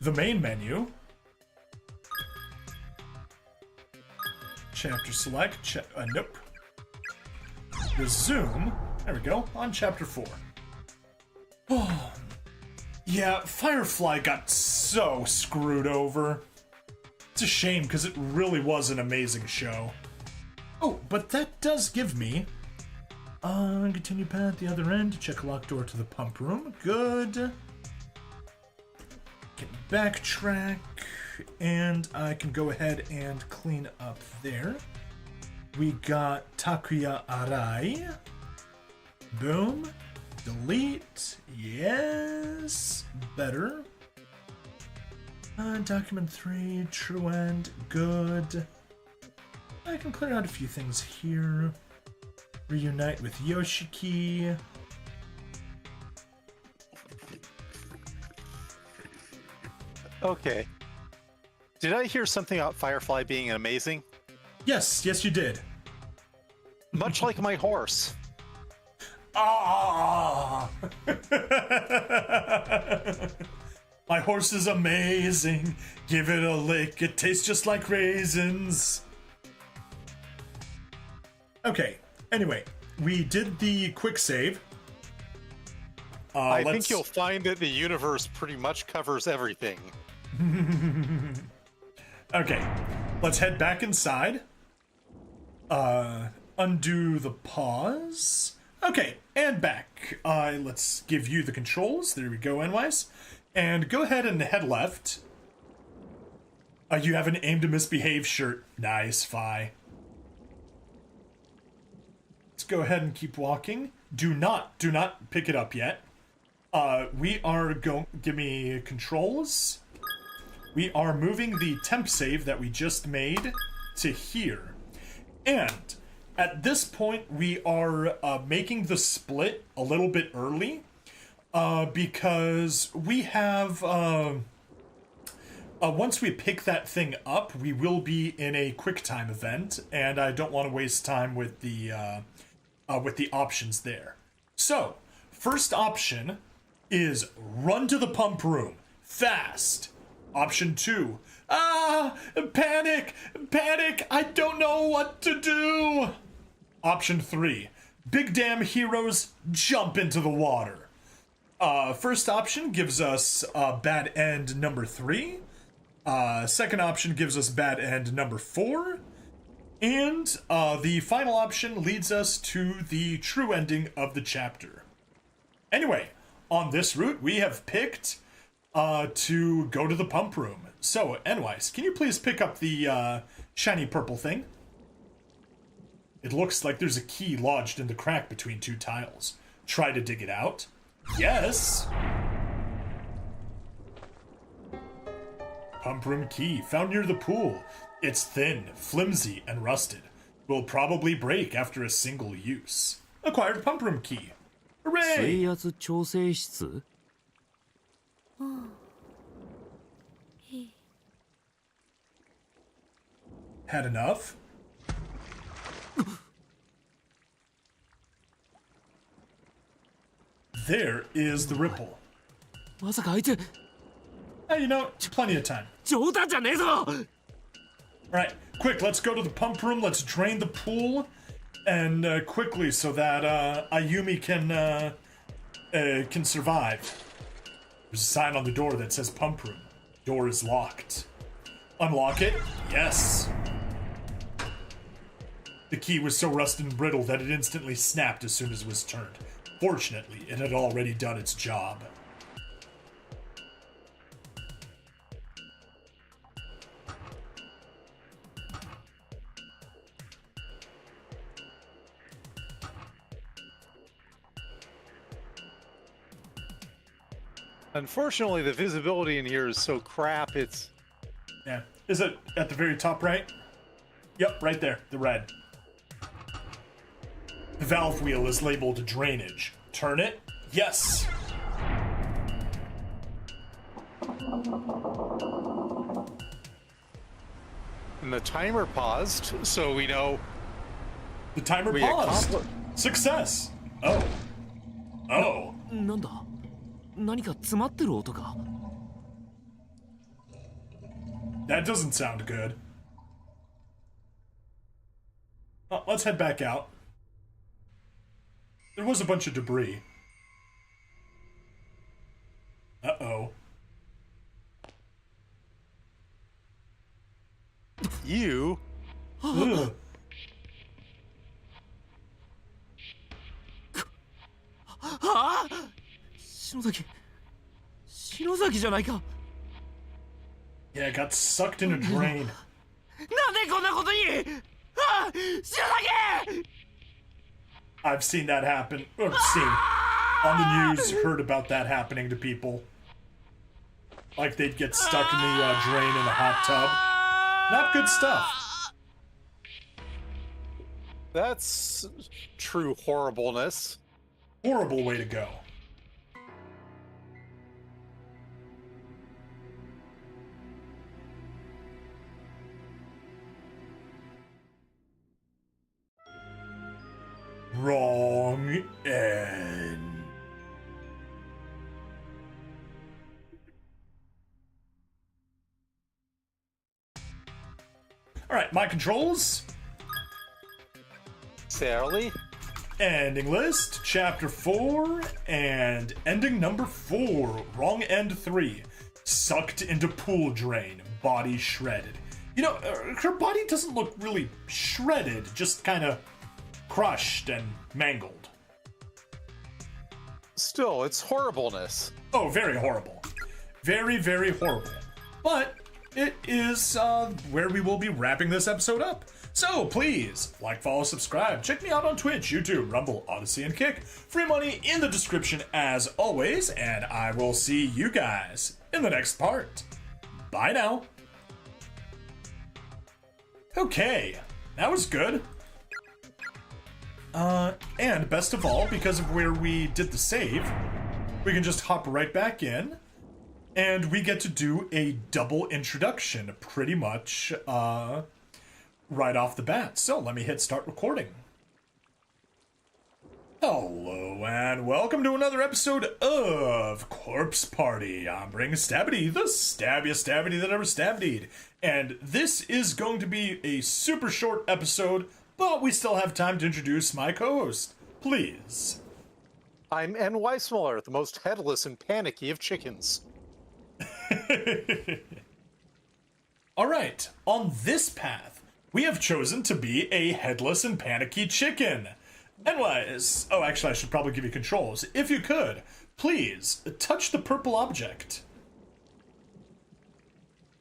the main menu. Chapter select. Nope. Resume. There we go. On chapter 4. Oh. Yeah, Firefly got so screwed over. It's a shame because it really was an amazing show. Oh, but that does give me... continue path the other end to check a locked door to the pump room. Good. Can backtrack. And I can go ahead and clean up there. We got Takuya Arai. Boom. Delete. Yes. Better. Document 3. True end. Good. I can clear out a few things here. Reunite with Yoshiki. Okay. Did I hear something about Firefly being amazing? Yes, you did. Much like my horse. Ah! My horse is amazing. Give it a lick. It tastes just like raisins. Okay. Anyway, we did the quick save. I think you'll find that the universe pretty much covers everything. Okay, let's head back inside. Undo the pause. Okay, and back. Let's give you the controls. There we go, Nweis. And go ahead and head left. You have an aim to misbehave shirt. Nice, Fi. Let's go ahead and keep walking. Do not pick it up yet. We are going... Give me controls. We are moving the temp save that we just made to here. And at this point, we are making the split a little bit early because we have... once we pick that thing up, we will be in a QuickTime event, and I don't want to waste time with the options there. So, first option is run to the pump room fast. Option 2, panic, I don't know what to do. Option 3, big damn heroes, jump into the water. First option gives us bad end number 3. Second option gives us bad end number 4. And the final option leads us to the true ending of the chapter. Anyway, on this route, we have picked to go to the pump room. So, Nweis, can you please pick up the shiny purple thing? It looks like there's a key lodged in the crack between 2 tiles. Try to dig it out. Yes! Pump room key, found near the pool. It's thin, flimsy, and rusted. Will probably break after a single use. Acquired pump room key. Hooray! 水圧調整室 Had enough? There is the ripple. まさかあいつ Hey, you know, plenty of time. 冗談じゃねえぞ Alright, quick, let's go to the pump room, let's drain the pool, and quickly so that Ayumi can survive. There's a sign on the door that says pump room. Door is locked. Unlock it? Yes. The key was so rusted and brittle that it instantly snapped as soon as it was turned. Fortunately, it had already done its job. Unfortunately, the visibility in here is so crap, it's... Yeah. Is it at the very top right? Yep, right there. The red. The valve wheel is labeled drainage. Turn it. Yes. And the timer paused, so we know... The timer We paused. accompli- Success. Oh. Oh. なんだ何か詰まってる音か That doesn't sound good. Let's head back out. There was a bunch of debris. Uh-oh. You... Ugh. はあ篠崎じゃないか Yeah, it got sucked in a drain. なんでこんなことにああ篠崎 I've seen that happen. Or seen on the news, heard about that happening to people. Like they'd get stuck in the drain in a hot tub. Not good stuff. That's true horribleness. Horrible way to go. Wrong end. Alright, my controls. Sally? Ending list, chapter 4, and ending number 4, wrong end 3. Sucked into pool drain, body shredded. You know, her body doesn't look really shredded, just kind of crushed and mangled. Still, it's horribleness. Oh, very horrible. Very, very horrible. But it is where we will be wrapping this episode up. So please, like, follow, subscribe. Check me out on Twitch, YouTube, Rumble, Odyssey, and Kick. Free money in the description as always, and I will see you guys in the next part. Bye now. Okay, that was good. And best of all, because of where we did the save, we can just hop right back in, and we get to do a double introduction, pretty much, right off the bat. So let me hit start recording. Hello and welcome to another episode of Corpse Party. I'm Bring Stabbity, the stabbiest stabbity that ever stabbied. And this is going to be a super short episode, but we still have time to introduce my co-host. Please. I'm Nweismuller, the most headless and panicky of chickens. Alright, on this path, we have chosen to be a headless and panicky chicken. Anyways, oh, actually, I should probably give you controls. If you could, please touch the purple object.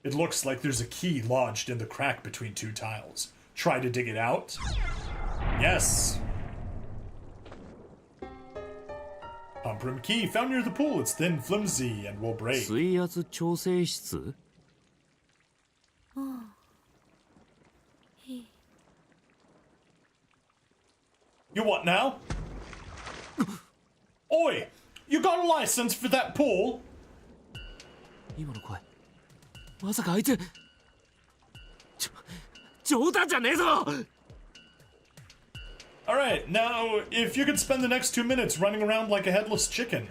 It looks like there's a key lodged in the crack between two tiles. Try to dig it out. Yes. Pump room key found near the pool. It's thin, flimsy, and will break. 水圧調整室 You what now? Oi! You got a license for that pool? 今の声まさかあいつ冗談じゃねえぞ Alright, now, if you could spend the next 2 minutes running around like a headless chicken.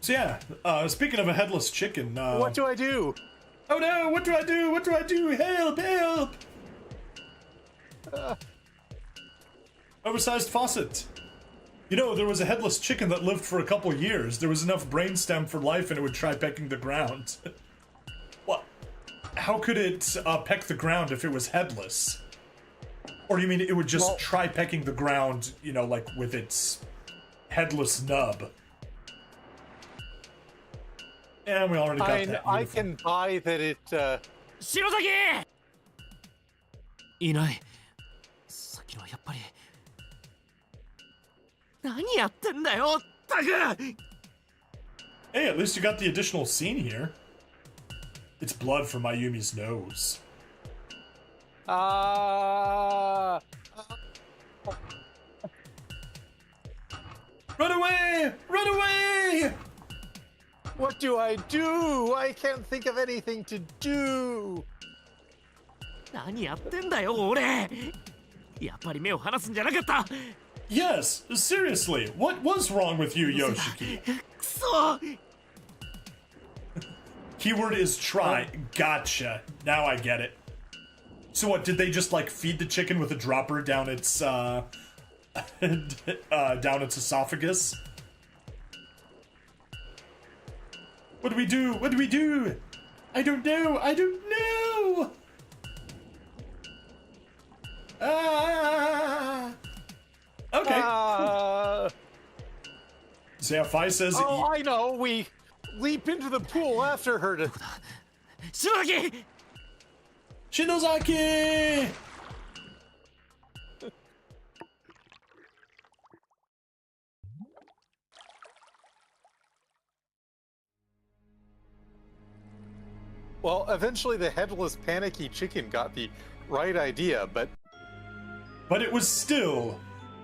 So yeah, speaking of a headless chicken, What do I do? Oh no, what do I do? What do I do? Help, help! Oversized faucet. You know, there was a headless chicken that lived for a couple years. There was enough brainstem for life and it would try pecking the ground. What? How could it peck the ground if it was headless? Or do you mean it would just try pecking the ground, you know, like with its headless nub? And we already got that. I can buy that it, 篠崎いないさっきのはやっぱり何やってんだよったく。 Hey, at least you got the additional scene here. It's blood from Mayumi's nose. Run away! Run away! What do? I can't think of anything to do. 何やってんだよ俺。やっぱり目を離すんじゃなかった。 Yes, seriously, what was wrong with you, Yoshiki? くそ。 Keyword is try. Gotcha. Now I get it. So what, did they just like feed the chicken with a dropper down its down its esophagus? What do we do? What do we do? I don't know. I don't know. Ah. Okay. Zafai says. Oh, I know. We leap into the pool after her to. 篠崎。 Shinozaki! Well, eventually the headless, panicky chicken got the right idea, but But it was still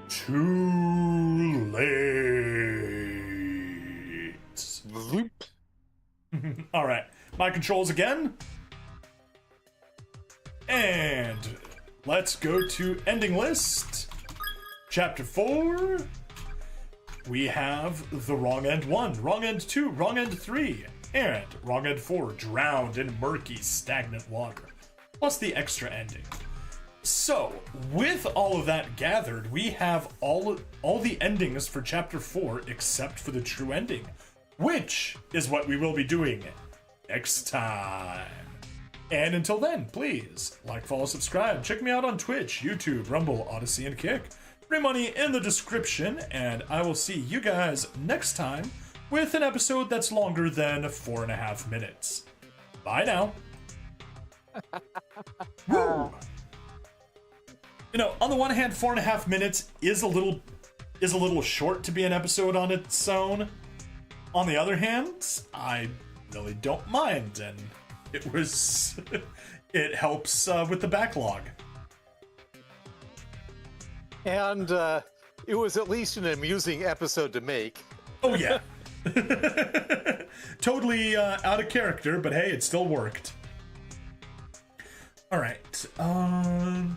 too late. Bloop. All right, my controls again. And let's go to ending list. Chapter 4. We have the wrong end 1, wrong end 2, wrong end 3, and wrong end 4, drowned in murky, stagnant water, plus the extra ending. So, with all of that gathered, we have all the endings for Chapter 4 except for the true ending, which is what we will be doing next time. And until then, please like, follow, subscribe. Check me out on Twitch, YouTube, Rumble, Odyssey, and Kick. Free money in the description, and I will see you guys next time with an episode that's longer than 4.5 minutes. Bye now. Woo! You know, on the one hand, 4.5 minutes is a little short to be an episode on its own. On the other hand, I really don't mind, and it helps with the backlog. And it was at least an amusing episode to make. Oh yeah. Totally out of character, but hey, it still worked. All right.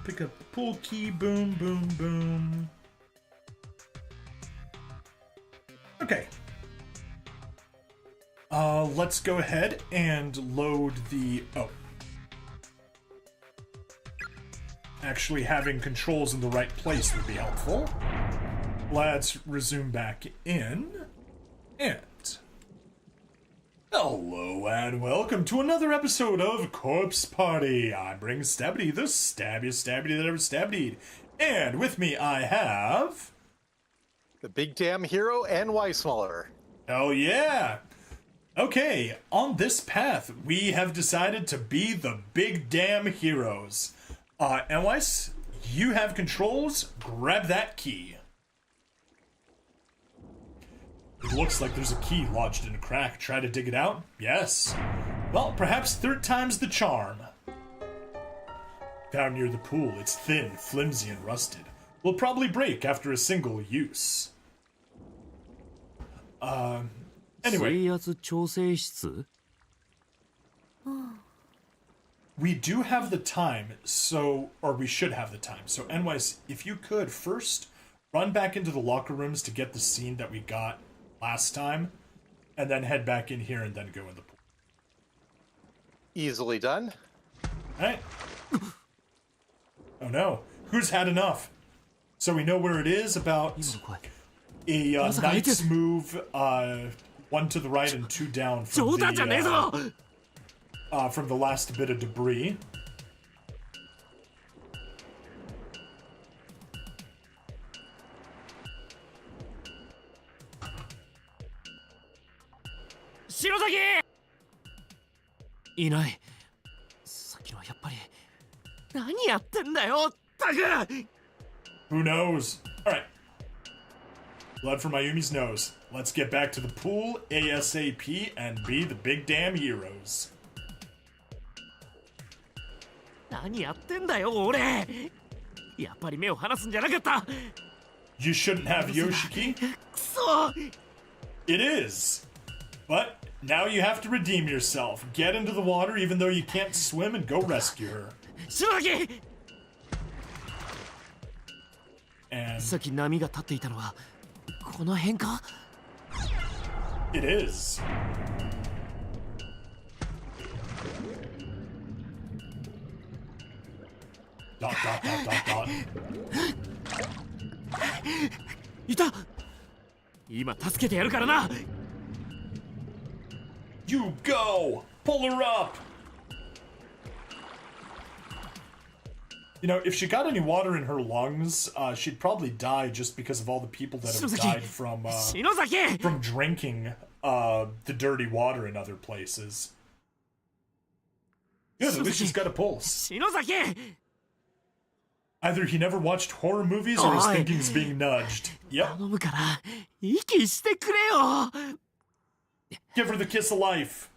Pick up the pool key. Boom, boom, boom. Okay. Let's go ahead and load the... Oh. Actually, having controls in the right place would be helpful. Let's resume back in. And... Hello and welcome to another episode of Corpse Party. I'm Bring Stabbity, the stabbiest stabbity that ever stabbityed. And with me I have... The big damn hero, Nweismuller. Hell yeah! Okay, on this path, we have decided to be the big damn heroes. Nweis, you have controls. Grab that key. It looks like there's a key lodged in a crack. Try to dig it out? Yes. Well, perhaps third time's the charm. Down near the pool, it's thin, flimsy, and rusted. Will probably break after a single use. Anyway. 水圧調整室? We do have the time, or we should have the time. So, Nweis, if you could first run back into the locker rooms to get the scene that we got last time, and then head back in here and then go in the pool. Easily done. Alright. Oh no. Who's had enough? So we know where it is, about a knight's move, 1 to the right and 2 down from the last bit of debris. Shinozaki! いない。さっきのはやっぱり何やってんだよ、ったく。 Who knows? Alright. Blood from Ayumi's nose. Let's get back to the pool ASAP and be the big damn heroes. 何やってんだよ俺。やっぱり目を離すんじゃなかった。 You shouldn't have Yoshiki. くそ。 It is. But now you have to redeem yourself. Get into the water even though you can't swim and go rescue her. 篠崎。 And さっき波が立っていたのはこの辺か。 it is. Dot dot dot dot dot. いた。今助けてやるからな。 You go! Pull her up! You know, if she got any water in her lungs, she'd probably die just because of all the people that have died from 篠崎。 from drinking the dirty water in other places. Good, at least she's got a pulse. 篠崎。 Either he never watched horror movies or his thinking's being nudged. Yep. 頼むから息してくれよ。 Give her the kiss of life.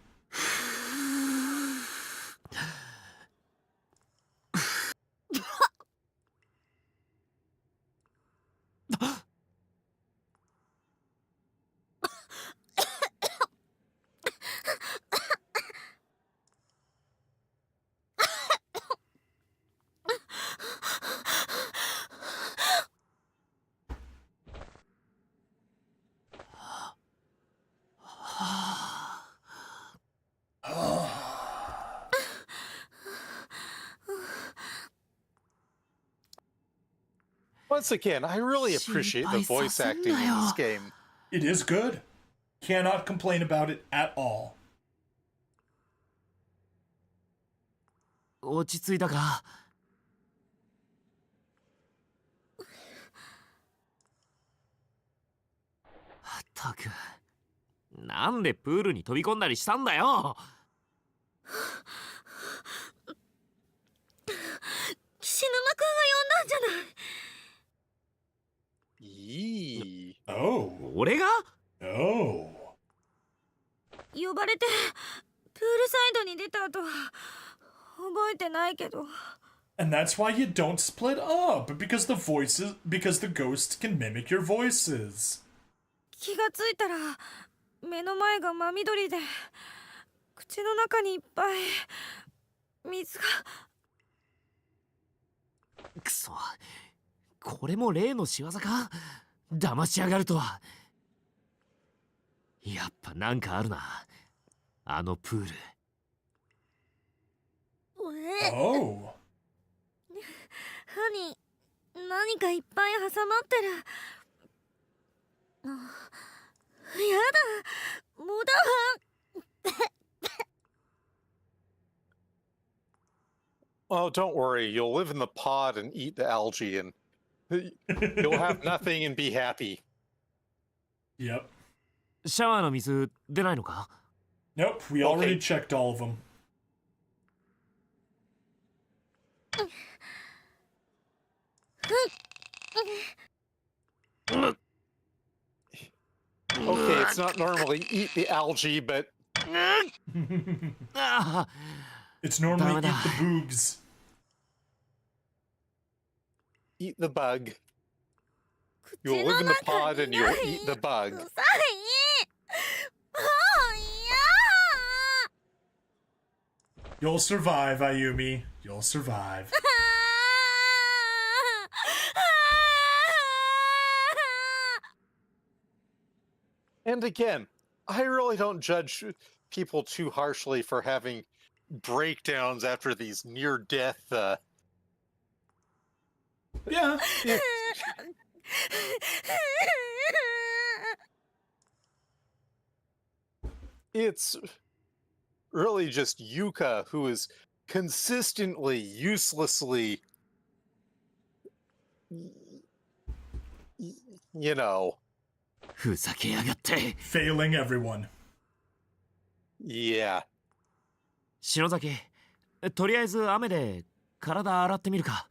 Once again, I really appreciate the voice acting in this game. It is good. Cannot complain about it at all. 落ち着いたか。ったく、なんでプールに飛び込んだりしたんだよ。菱沼くんが呼んだんじゃない。 Oh. 俺が？ Oh. 呼ばれてプールサイドに出た後は覚えてないけど。 And that's why you don't split up, because the ghosts can mimic your voices. 気がついたら目の前が真緑で口の中にいっぱい水が。くそ、これも例の仕業か。騙しやがるとは。やっぱなんかあるな、あのプール。Oh. 歯に何かいっぱい挟まってる。やだ、もだわ。 Oh, don't worry. You'll live in the pod and eat the algae, and you'll have nothing and be happy. Yep. シャワーの水出ないのか？ Nope, we already checked all of them. Okay, it's not normally eat the algae, but It's normally eat the boogs. eat the bug. You'll live in the pod and you'll eat the bug. You'll survive, Ayumi. You'll survive. And again, I really don't judge people too harshly for having breakdowns after these near-death. Yeah. It's really just Yuka who is consistently, uselessly, you know. ふざけやがって。 Failing everyone. Yeah. 篠崎、とりあえず雨で体洗ってみるか。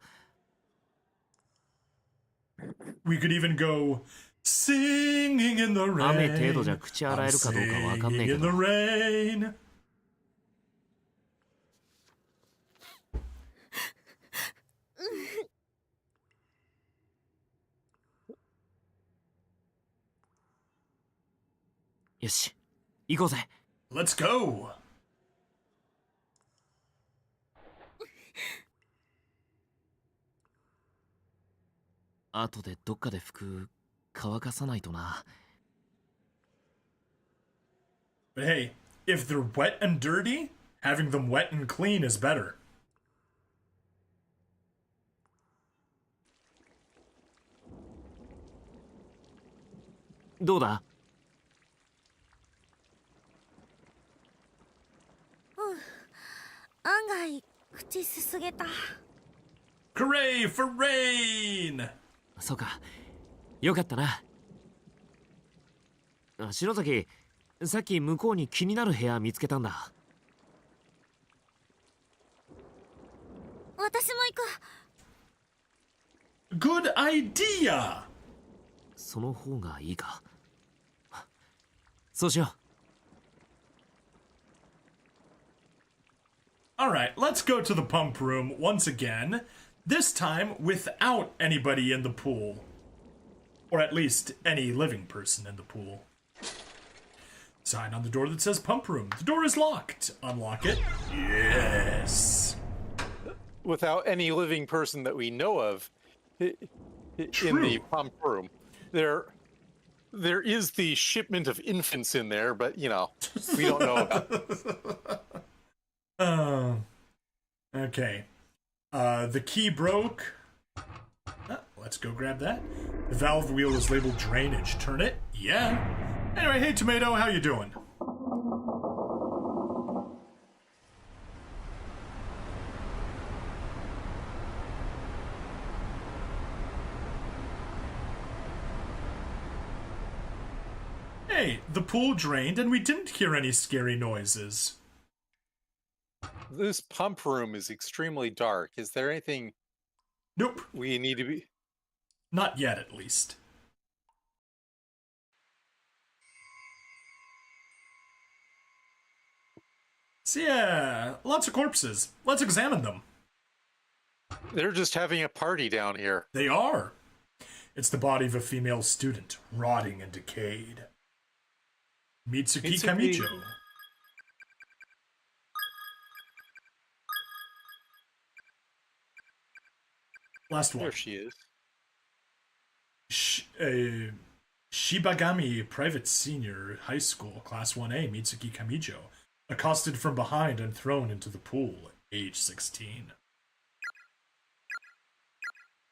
We could even go Singing in the rain. 雨程度じゃ口洗えるかどうかわかんねえけ Singing in ど the rain. よし行こうぜ。 Let's go. 後でどっかで服乾かさないとな。 But hey, if they're wet and dirty, having them wet and clean is better. How?どうだ？案外口すすげた。 Hooray for rain! そうか。よかったな。あ、篠崎、さっき向こうに気になる部屋見つけたんだ。私も行く。 Good idea! その方がいいか。そうしよう。 Alright, let's go to the pump room once again. This time without anybody in the pool. Or at least any living person in the pool. Sign on the door that says pump room. The door is locked. Unlock it. Yes. Without any living person that we know of in the pump room. There is the shipment of infants in there, but you know, we don't know about. Okay. The key broke. Let's go grab that. The valve wheel is labeled drainage. Turn it. Yeah. Anyway, hey Tomato, how you doing? Hey, the pool drained and we didn't hear any scary noises. This pump room is extremely dark. Is there anything Nope. we need to be? Not yet, at least. So yeah, lots of corpses. Let's examine them. They're just having a party down here. They are. It's the body of a female student, rotting and decayed. Mitsuki Kamijo. Last one. There she is. Shibagami Private Senior High School, Class 1A, Mitsuki Kamijo. Accosted from behind and thrown into the pool, age 16.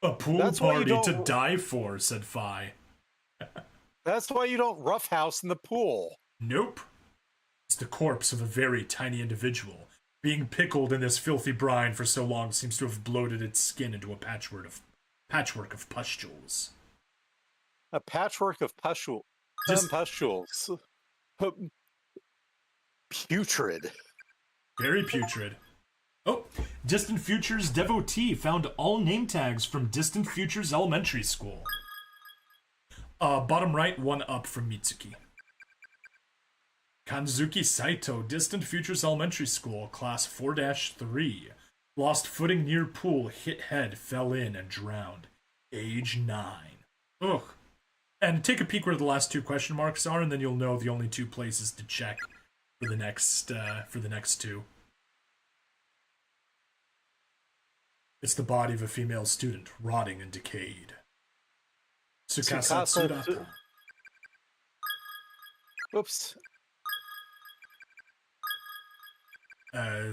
A pool party to die for, said Fi. That's why you don't roughhouse in the pool. Nope. It's the corpse of a very tiny individual. Being pickled in this filthy brine for so long seems to have bloated its skin into a patchwork of pustules. A patchwork of pustules. Putrid. Very putrid. Oh, Distant Futures devotee found all name tags from Distant Futures Elementary School. Bottom right, one up from Mitsuki. Kanzuki Saito, Distant Futures Elementary School, Class 4-3. Lost footing near pool, hit head, fell in, and drowned. Age 9. Ugh. And take a peek where the last two question marks are, and then you'll know the only two places to check for the next two. It's the body of a female student, rotting and decayed. Tsukasa Tsurata. Oops.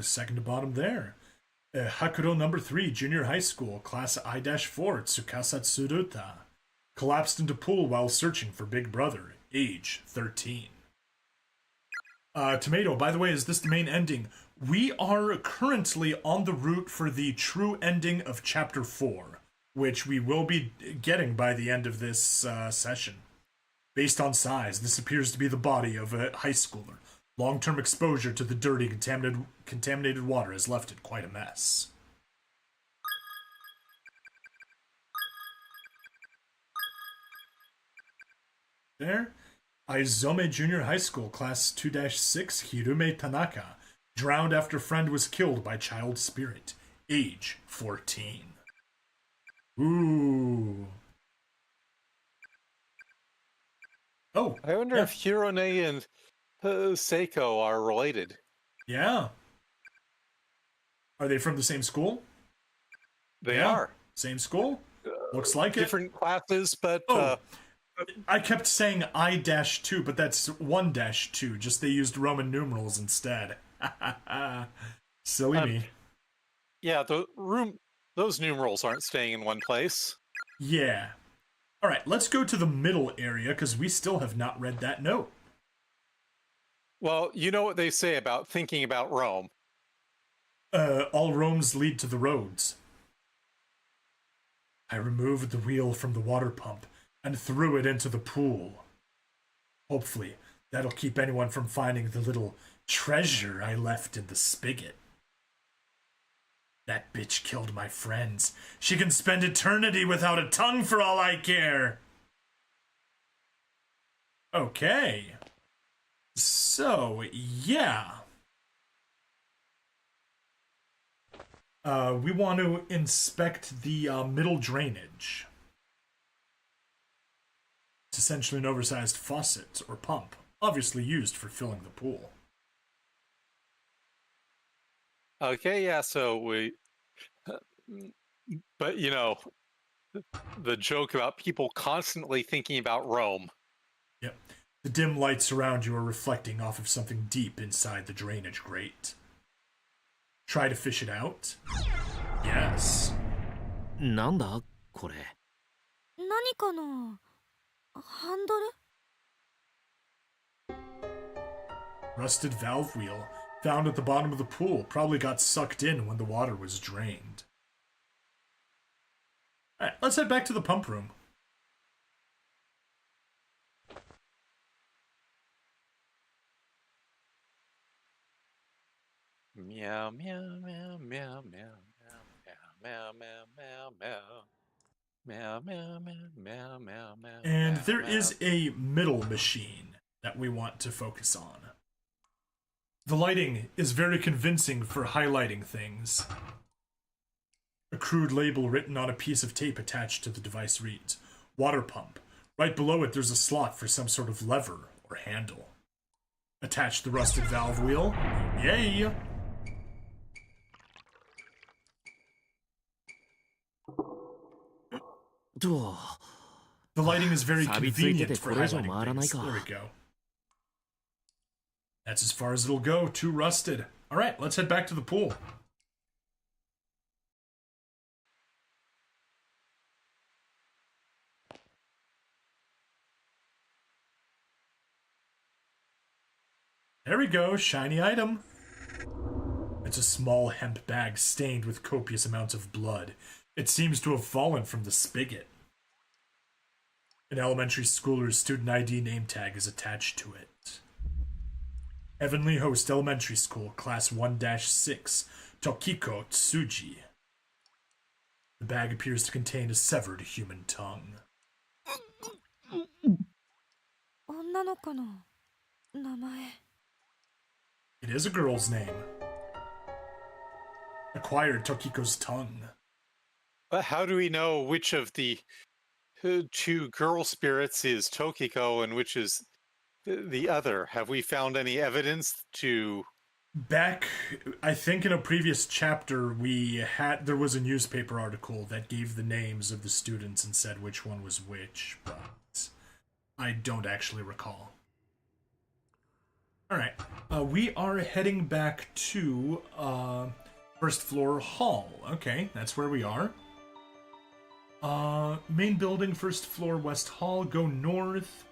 Second to bottom there. Hakuro number 3, junior high school, class I-4, Tsukasa Tsuruta. Collapsed into pool while searching for Big Brother, age 13. Tomato, by the way, is this the main ending? We are currently on the route for the true ending of Chapter 4, which we will be getting by the end of this session. Based on size, this appears to be the body of a high schooler. Long-term exposure to the dirty, contaminated water has left it quite a mess. There. Aizome Junior High School, Class 2-6, Hirume Tanaka. Drowned after friend was killed by child spirit. Age 14. Ooh. Oh. I wonder if Hirone and Seiko are related. Yeah. Are they from the same school? They are. Same school? Looks like it. Different classes, but... I kept saying I-2, but that's 1-2. Just they used Roman numerals instead. Silly me. Yeah, those numerals aren't staying in one place. Yeah. All right, let's go to the middle area, because we still have not read that note. Well, you know what they say about thinking about Rome. All roads lead to the roads. I removed the wheel from the water pump and threw it into the pool. Hopefully, that'll keep anyone from finding the little treasure I left in the spigot. That bitch killed my friends. She can spend eternity without a tongue for all I care. Okay. So, yeah. We want to inspect the middle drainage. It's essentially an oversized faucet or pump, obviously used for filling the pool. Okay, yeah, so we... But, you know, the joke about people constantly thinking about Rome. Yep. The dim lights around you are reflecting off of something deep inside the drainage grate. Try to fish it out? Yes. なんだこれ。何かなハンドル Rusted valve wheel, found at the bottom of the pool, probably got sucked in when the water was drained. Alright, let's head back to the pump room. Meow, meow, meow, meow, meow, meow, meow, meow, meow, meow. Meow, meow, meow, meow, meow, meow. And there is a middle machine that we want to focus on. The lighting is very convincing for highlighting things. A crude label written on a piece of tape attached to the device reads, water pump. Right below it there's a slot for some sort of lever or handle. Attach the rusted valve wheel. Yay! The lighting is very convenient for highlighting things. There we go. That's as far as it'll go. Too rusted. Alright, let's head back to the pool. There we go, shiny item. It's a small hemp bag stained with copious amounts of blood. It seems to have fallen from the spigot. An elementary schooler's student ID name tag is attached to it. Heavenly Host Elementary School, Class 1-6, Tokiko Tsuji. The bag appears to contain a severed human tongue. 女の子の名前 It is a girl's name. Acquired Tokiko's tongue. But how do we know which of the two girl spirits is Tokiko and which is the other? Have we found any evidence to... Back, I think in a previous chapter, there was a newspaper article that gave the names of the students and said which one was which, but I don't actually recall. Alright, we are heading back to first floor hall. Okay, that's where we are. Main building, first floor, west hall, go north.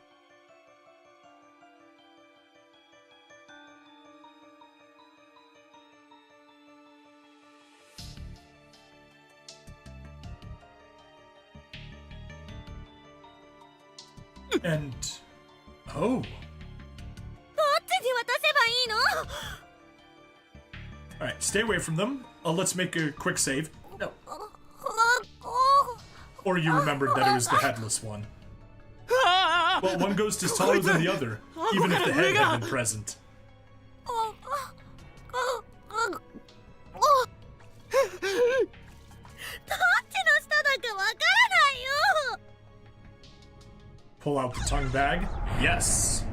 And oh. Alright, stay away from them. Let's make a quick save. No. Or you remembered that it was the headless one. Well, one ghost is taller than the other, even if the head had been present. Pull out the tongue bag. Yes.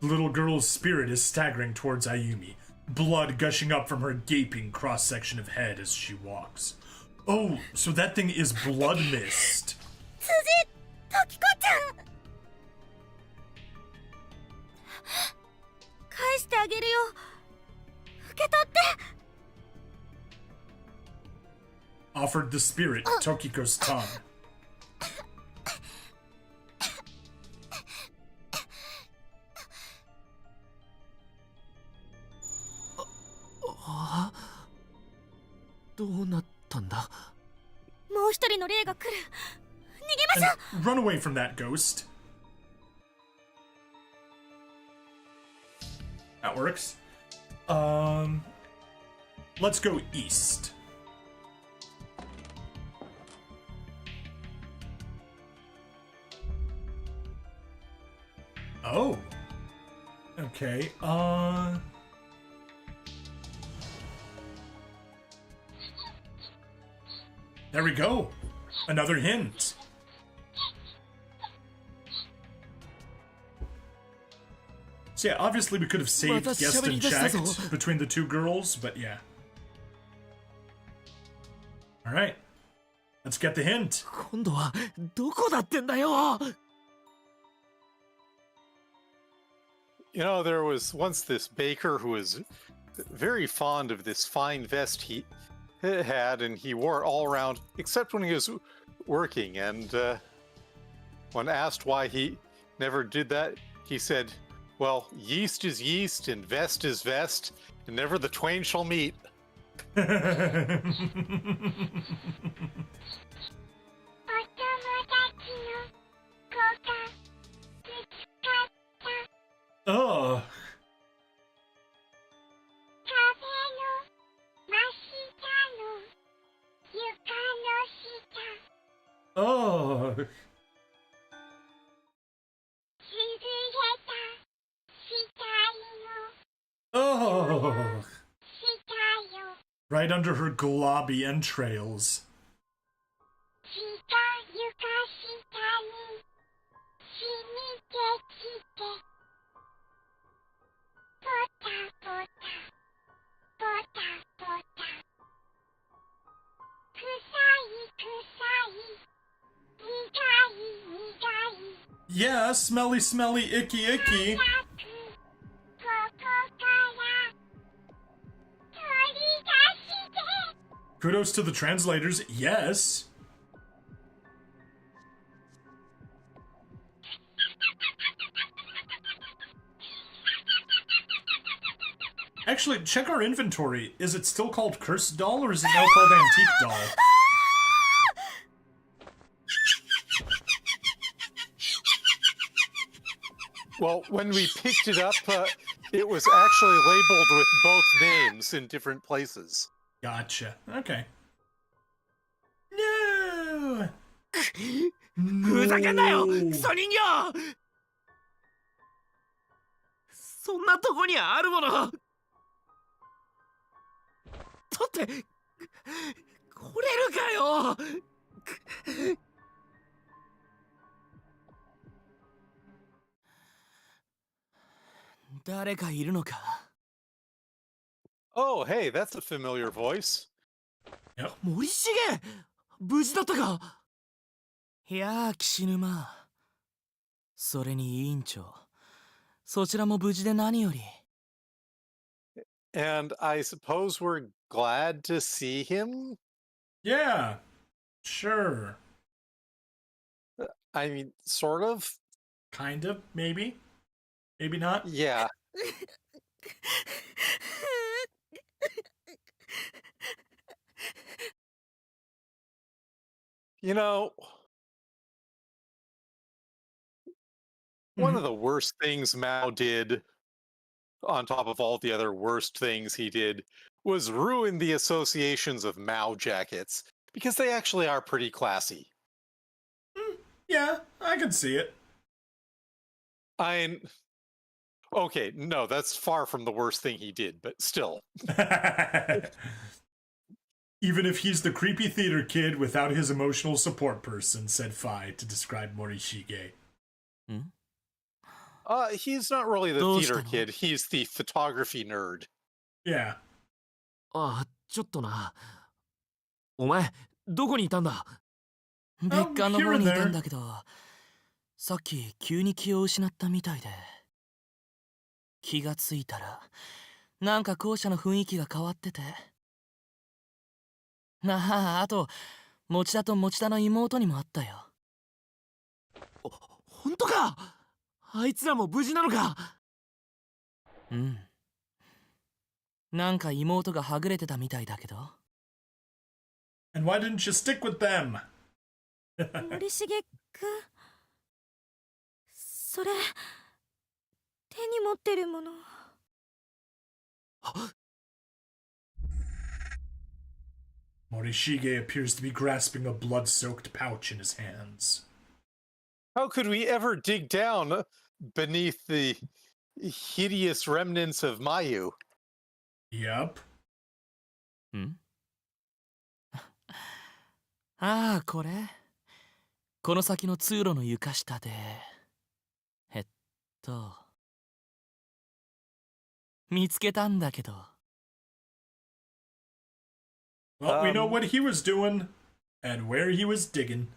The little girl's spirit is staggering towards Ayumi, blood gushing up from her gaping cross-section of head as she walks. Oh, so that thing is blood mist. Offered the spirit Tokiko's tongue. And run away from that ghost. That works. Let's go east. Oh. Okay, there we go. Another hint. So yeah, obviously we could have saved guessed and checked between the two girls, but yeah. Alright. Let's get the hint. You know, there was once this baker who was very fond of this fine vest he had, and he wore it all around, except when he was working. And when asked why he never did that, he said, well, yeast is yeast, and vest is vest, and never the twain shall meet. Oh. Oh. Oh. Right under her globby entrails. Yeah, smelly, smelly, icky, icky. Kudos to the translators, yes. Actually, check our inventory. Is it still called Cursed Doll, or is it now called Antique Doll? Well, when we picked it up, it was actually labeled with both names in different places. Gotcha. Okay. No! ふざけんなよ、クソ人形！そんなとこにあるもの。取って、来れるかよ。誰かいるのか。Oh, hey, that's a familiar voice. Yep. 森重、無事だったか。いやー、岸沼。それに委員長、そちらも無事で何より。And I suppose we're glad to see him? Yeah, sure. I mean, sort of. Kind of, maybe. Maybe not. Yeah. You know, one of the worst things Mao did, on top of all the other worst things he did, was ruin the associations of Mao jackets. Because they actually are pretty classy. Yeah, I can see it. Okay, no, that's far from the worst thing he did, but still. Even if he's the creepy theater kid without his emotional support person, said Fai to describe Morishige. He's not really the どうした theater の？ kid. He's the photography nerd. Yeah. ああ、ちょっとな。お前、どこにいたんだ？別館の方にいたんだけど、さっき急に気を失ったみたいで。気がついたら、なんか校舎の雰囲気が変わってて。あと、持田と持田の妹にもあったよ。本当か？あいつらも無事なのか？うん。なんか妹がはぐれてたみたいだけど。And why didn't you stick with them? 森重くん、それ手に持ってるもの。Morishige appears to be grasping a blood-soaked pouch in his hands. How could we ever dig down beneath the hideous remnants of Mayu? Yup. ああ、これ。この先の通路の床下で。見つけたんだけど。Well, we know what he was doing and where he was digging.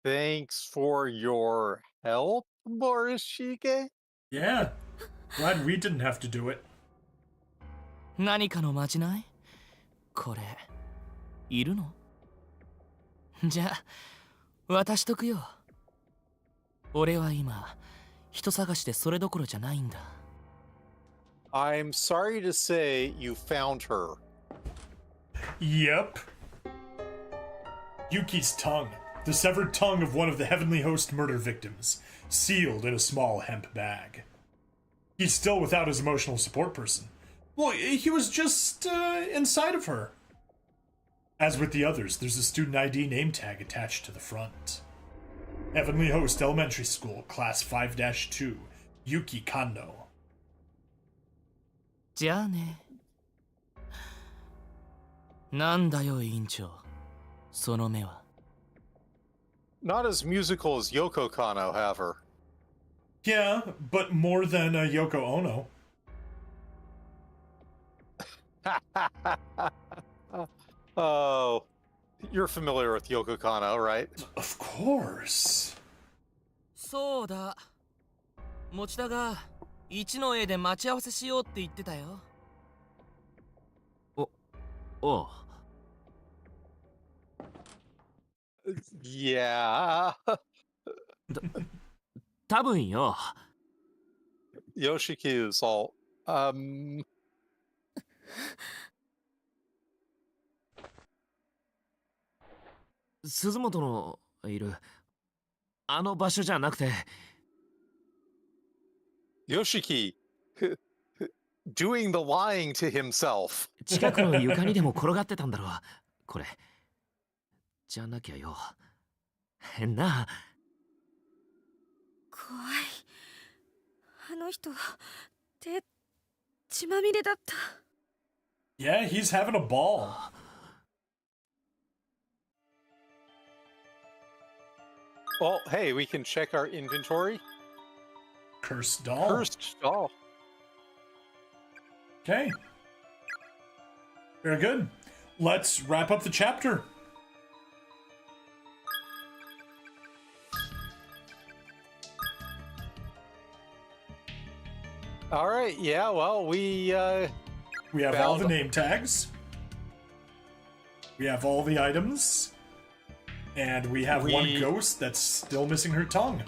Thanks for your help, Morishige? Yeah. Glad we didn't have to do it. 何かのまじない？これ、いるの？じゃあ、渡しとくよ。俺は今、人探しでそれどころじゃないんだ。I'm sorry to say you found her. Yep. Yuki's tongue. The severed tongue of one of the Heavenly Host murder victims, sealed in a small hemp bag. He's still without his emotional support person. Well, he was just inside of her. As with the others, there's a student ID name tag attached to the front. Heavenly Host Elementary School, Class 5-2, Yuki Kando. じゃあね。なんだよ、委員長。その目は。Not as musical as Yoko Kanno, have her. Yeah, but more than Yoko Ono. Oh, you're familiar with Yoko Kanno, right? Of course. そうだ。持田が一の絵で待ち合わせしようって言ってたよ。おう。Yeah. 多分よ。Yoshiki's all, 鈴本のいるあの場所じゃなくて。Yoshiki doing the lying to himself. 近くの床にでも転がってたんだろう。これ。じゃなきゃよ。変な。怖い。あの人、手、血まみれだった。Yeah, he's having a ball. Well, hey, we can check our inventory. Cursed doll. Cursed doll. Okay. Very good. Let's wrap up the chapter. All right. Yeah. Well, we have all found- the name tags. We have all the items. And we have one ghost that's still missing her tongue.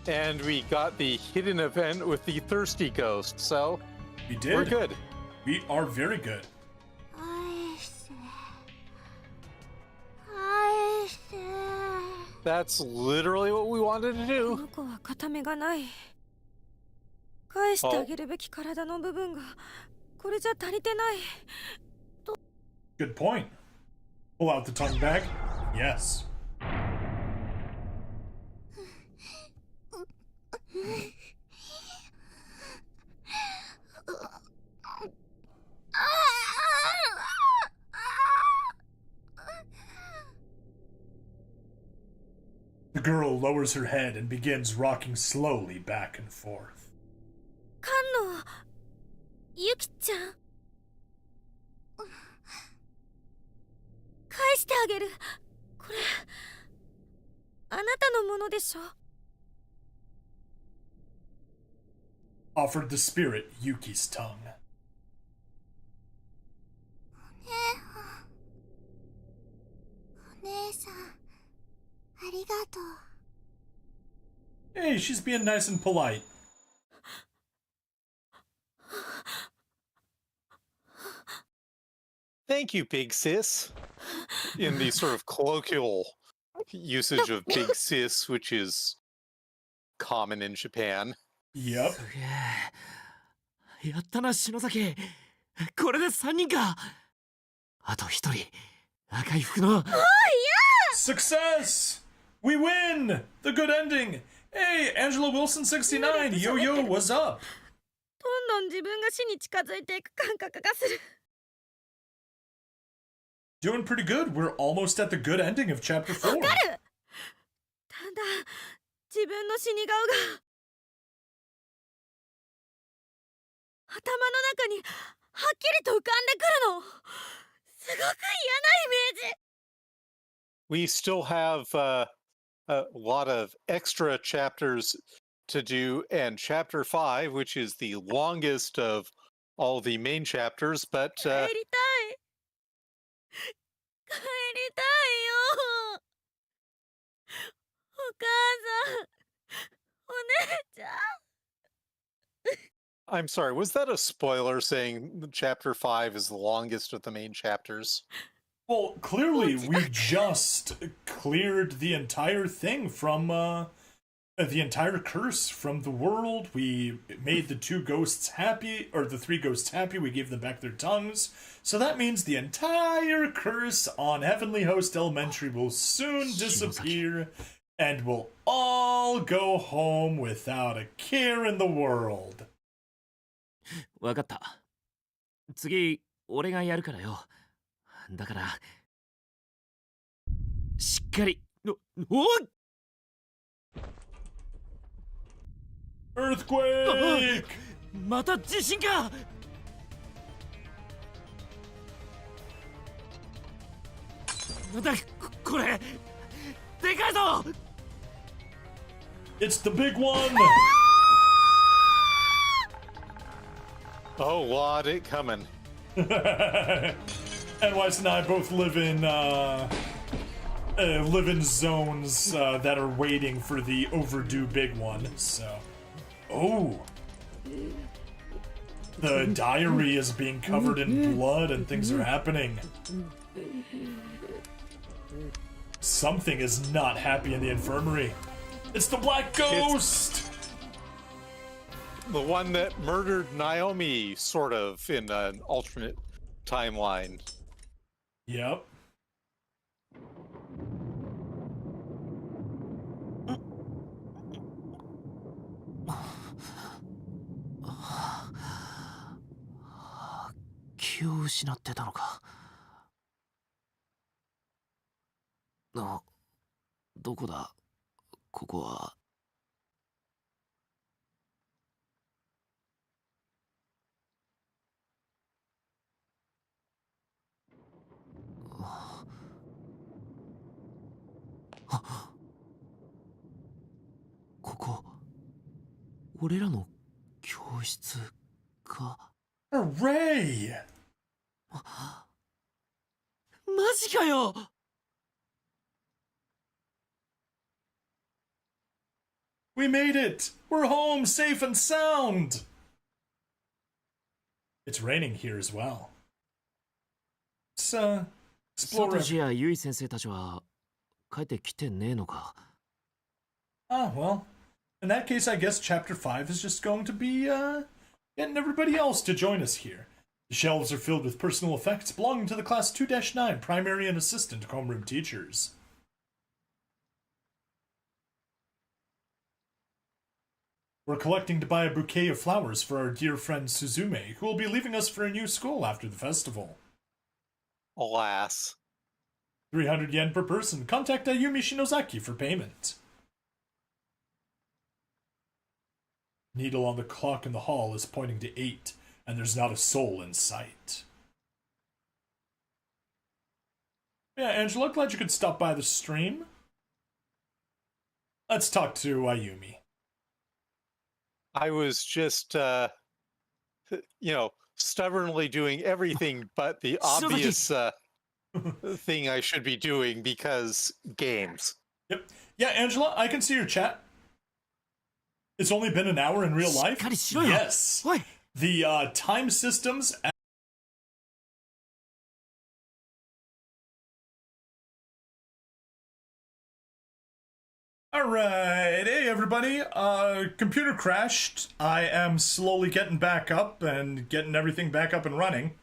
And we got the hidden event with the thirsty ghost. So We did. we're good. We are very good. 返せ返せ That's literally what we wanted to こ do. の子は片目がない。返してあげるべき体の部分がこれじゃ足りてない。Good point. Pull out the tongue bag. Yes. The girl lowers her head and begins rocking slowly back and forth. カンのユキちゃん返してあげる。これあなたのものでしょ。 Offered the spirit Yuki's tongue. お姉さん、ありがとう。 Hey, she's being nice and polite. Thank you, big sis. In the sort of colloquial usage of big sis, which is common in Japan. Yep. すげえ。やったな、篠崎。これで3人か。あと1人。赤い服の。Success! We win! The good ending! Hey, Angela Wilson 69, yo yo, what's up? どんどん自分が死に近づいていく感覚がする。 Doing pretty good. We're almost at the good ending of chapter 4. わかる。ただ自分の死に顔が頭の中にはっきりと浮かんでくるの。すごく嫌なイメージ。 We still have a lot of extra chapters to do, and chapter 5, which is the longest of all the main chapters, but 帰りたい。帰りたいよ。お母さん、お姉ちゃん。 I'm sorry, was that a spoiler saying chapter 5 is the longest of the main chapters? Well, clearly we just cleared the entire thing from, the entire curse from the world. We made the 2 ghosts happy, or the 3 ghosts happy. We gave them back their tongues. So that means the entire curse on Heavenly Host Elementary will soon disappear, and we'll all go home without a care in the world. わかった。次、俺がやるからよ。だから、しっかり。おい Earthquake! また地震か。なんだこれ。でかいぞ。 It's the big one! Oh, lot it coming. Nweis and I both live in zones that are waiting for the overdue big one. So, oh, the diary is being covered in blood and things are happening. Something is not happy in the infirmary. It's the Black Ghost. The one that murdered Naomi, sort of, in an alternate timeline. Yep. Q 気を失ってたのか。どこだここは。ここ俺らの教室か。 Hooray! マジかよ。 We made it! We're home, safe and sound! It's raining here as well. Let's, explore... サトシやユイ先生たちは帰ってきてねえのか。 Ah, well, in that case, I guess Chapter 5 is just going to be, getting everybody else to join us here. The shelves are filled with personal effects belonging to the Class 2-9 primary and assistant homeroom teachers. We're collecting to buy a bouquet of flowers for our dear friend Suzume, who will be leaving us for a new school after the festival. Alas. 300 yen per person. Contact Ayumi Shinozaki for payment. Needle on the clock in the hall is pointing to 8, and there's not a soul in sight. Yeah, Angela, glad you could stop by the stream. Let's talk to Ayumi. I was just, stubbornly doing everything but the obvious thing I should be doing because games. Yep. Yeah, Angela, I can see your chat. It's only been an hour in real life? Yes. The time systems... Alright, hey everybody, computer crashed. I am slowly getting back up and getting everything back up and running.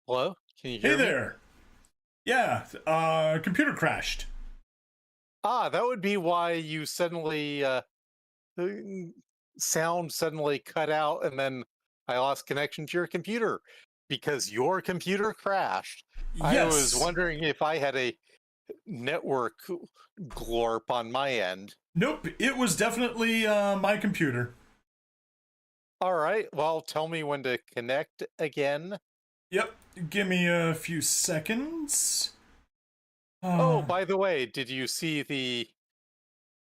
Hello? Can you hear me? Hey there! Yeah, computer crashed. That would be why you suddenly, sound suddenly cut out and then I lost connection to your computer because your computer crashed. Yes. I was wondering if I had a network glorp on my end. Nope, it was definitely my computer. All right, well, tell me when to connect again. Yep, give me a few seconds. Oh, by the way, did you see the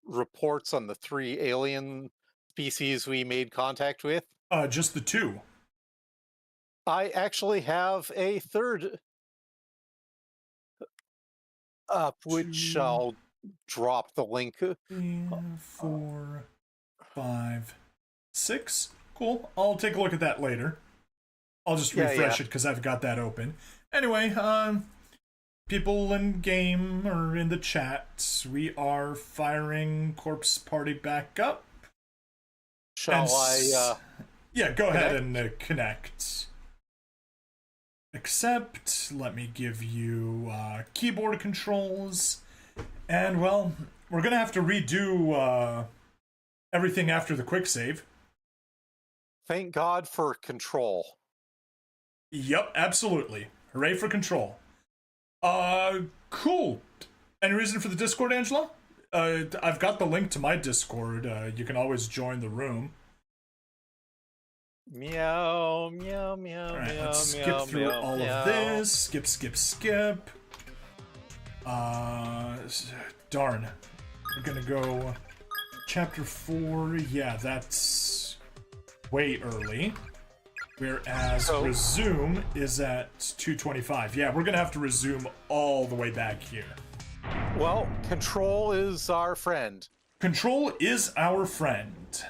reports on the 3 alien species we made contact with? Just the 2. I actually have a third up, which I'll drop the link. 3, 4, 5, 6. Cool. I'll take a look at that later. I'll just refresh it because I've got that open. Anyway, people in game or in the chat, we are firing Corpse Party back up. Shall I? Yeah, go ahead and connect. Accept. Let me give you keyboard controls. And, well, we're going to have to redo everything after the quick save. Thank God for control. Yep, absolutely. Hooray for control. Cool. Any reason for the Discord, Angela? I've got the link to my Discord. You can always join the room. Meow, meow, meow, all right, meow, let's skip meow, through meow, all meow. of this. Skip. Darn. We're gonna go chapter 4. Yeah, that's way early. Whereas resume is at 2:25. Yeah, we're gonna have to resume all the way back here. Well, control is our friend. Control is our friend.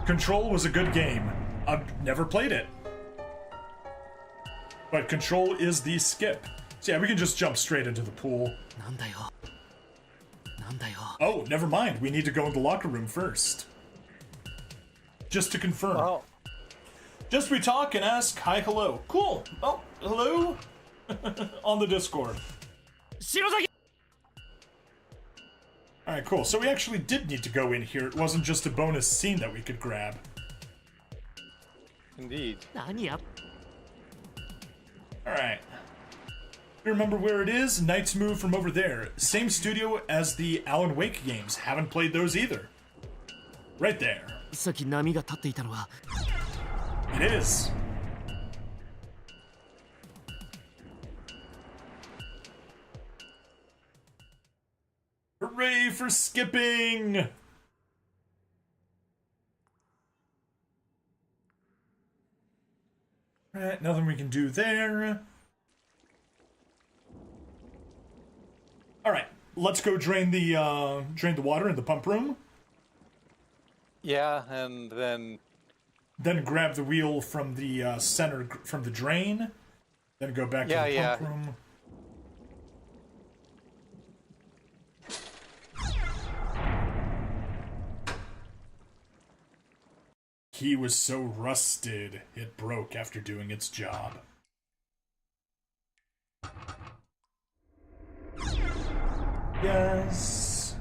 Control was a good game. I've never played it. But Control is the skip. So yeah, we can just jump straight into the pool. Oh, never mind. We need to go in the locker room first. Just to confirm. Oh. Just we talk and ask hi, hello. Cool. Oh, hello? On the Discord. Alright, cool. So we actually did need to go in here. It wasn't just a bonus scene that we could grab. Indeed. Alright. You remember where it is? Knight's Move from over there. Same studio as the Alan Wake games. Haven't played those either. Right there. It is. Hooray for skipping! Alright, nothing we can do there. Alright, let's go drain the water in the pump room. Yeah, and then grab the wheel from the center, from the drain. Then go back to the pump room. Key was so rusted, it broke after doing its job. Yes.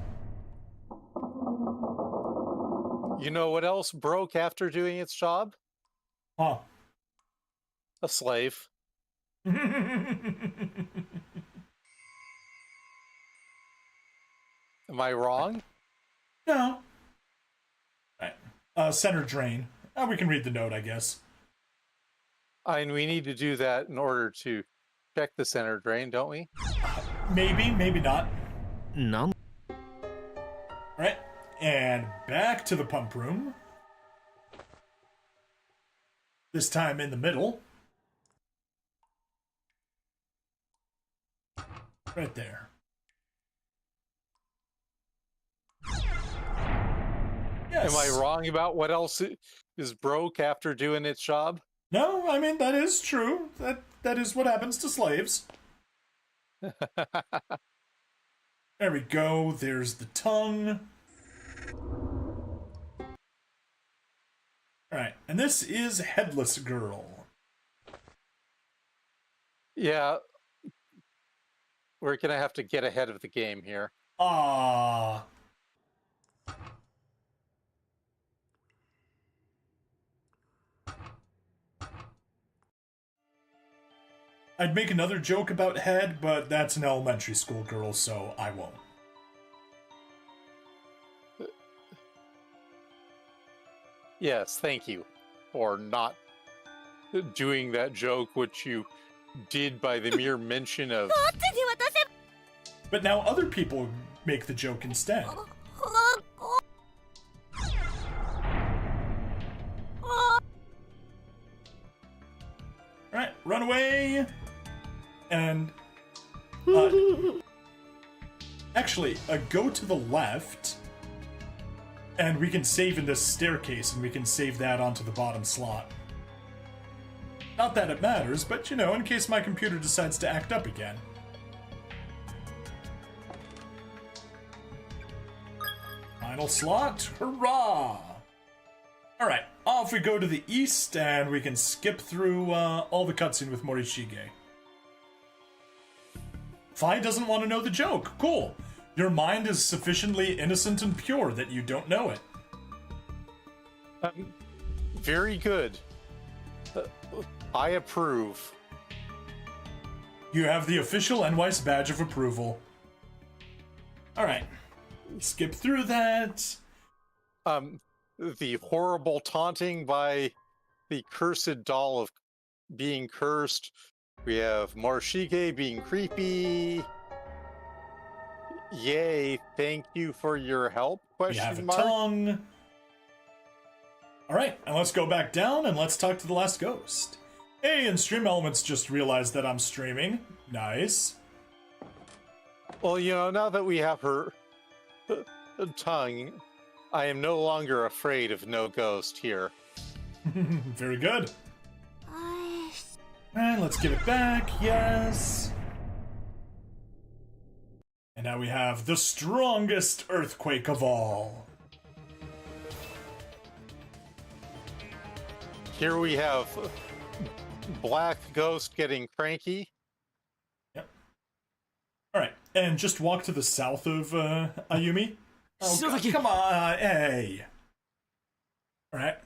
You know what else broke after doing its job? Huh. A slave. Am I wrong? No. Right. Center drain. We can read the note, I guess. And we need to do that in order to check the center drain, don't we? Maybe, maybe not. None. Right. And back to the pump room. This time in the middle. Right there. Yes. Am I wrong about what else is broke after doing its job? No, I mean, that is true. That is what happens to slaves. There we go. There's the tongue. Alright, and this is Headless Girl. Yeah. We're going to have to get ahead of the game here. Ah. I'd make another joke about head, but that's an elementary school girl, so I won't. Yes, thank you for not doing that joke, which you did by the mere mention of... But now other people make the joke instead. Alright, run away! And... actually, go to the left, and we can save in this staircase, and we can save that onto the bottom slot. Not that it matters, but you know, in case my computer decides to act up again. Final slot, hurrah! Alright, off we go to the east, and we can skip through all the cutscene with Morishige. Fi doesn't want to know the joke. Cool. Your mind is sufficiently innocent and pure that you don't know it. Very good. I approve. You have the official Nweis badge of approval. Alright. Skip through that. The horrible taunting by the cursed doll of being cursed. We have Morishige being creepy. Yay, thank you for your help? We have a tongue. Alright, and let's go back down and let's talk to the last ghost. Hey, and Stream Elements just realized that I'm streaming. Nice. Well, you know, now that we have her tongue, I am no longer afraid of no ghost here. Very good. And let's give it back, yes. And now we have the strongest earthquake of all. Here we have Black Ghost getting cranky. Yep. Alright, and just walk to the south of Ayumi. Oh, God, come on, hey. Alright,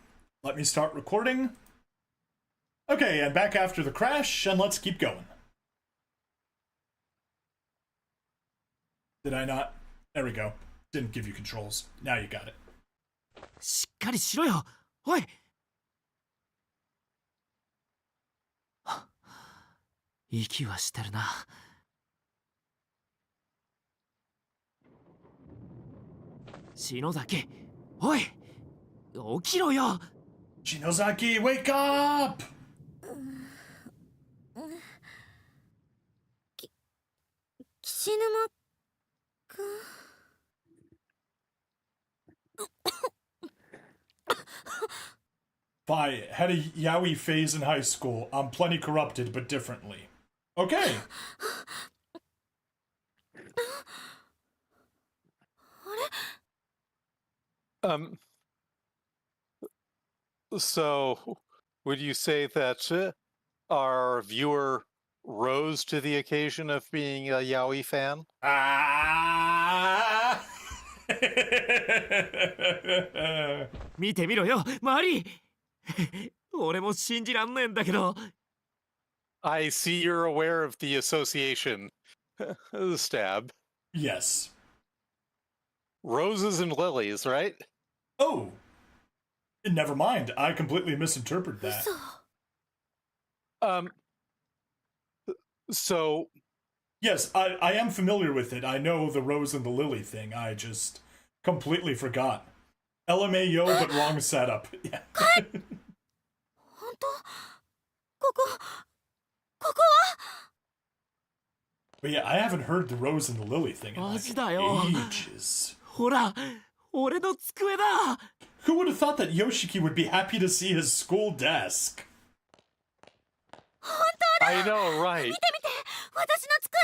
let me start recording. Okay, and back after the crash, and let's keep going. Did I not? There we go. Didn't give you controls. Now you got it. しっかりしろよ。おい。息はしてるな。篠崎、おい、起きろよ。Shinozaki, wake up! Kishinuma Fi had a yaoi phase in high school. I'm plenty corrupted, but differently. Okay. So, would you say that our viewer rose to the occasion of being a yaoi fan? Ah! 見てみろよ、マリー俺も信じらんねえんだけど。I see you're aware of the association. Stab. Yes. Roses and lilies, right? Oh. Never mind. I completely misinterpreted that. 嘘。 So, Yes, I am familiar with it. I know the rose and the lily thing. I just completely forgot. LMAO, but wrong setup. Yeah. 本当？ここは？ But yeah, I haven't heard the rose and the lily thing in like マジだよ。 ages. ほら、俺の机だ。 Who would have thought that Yoshiki would be happy to see his school desk? I know, right? 見て私の机。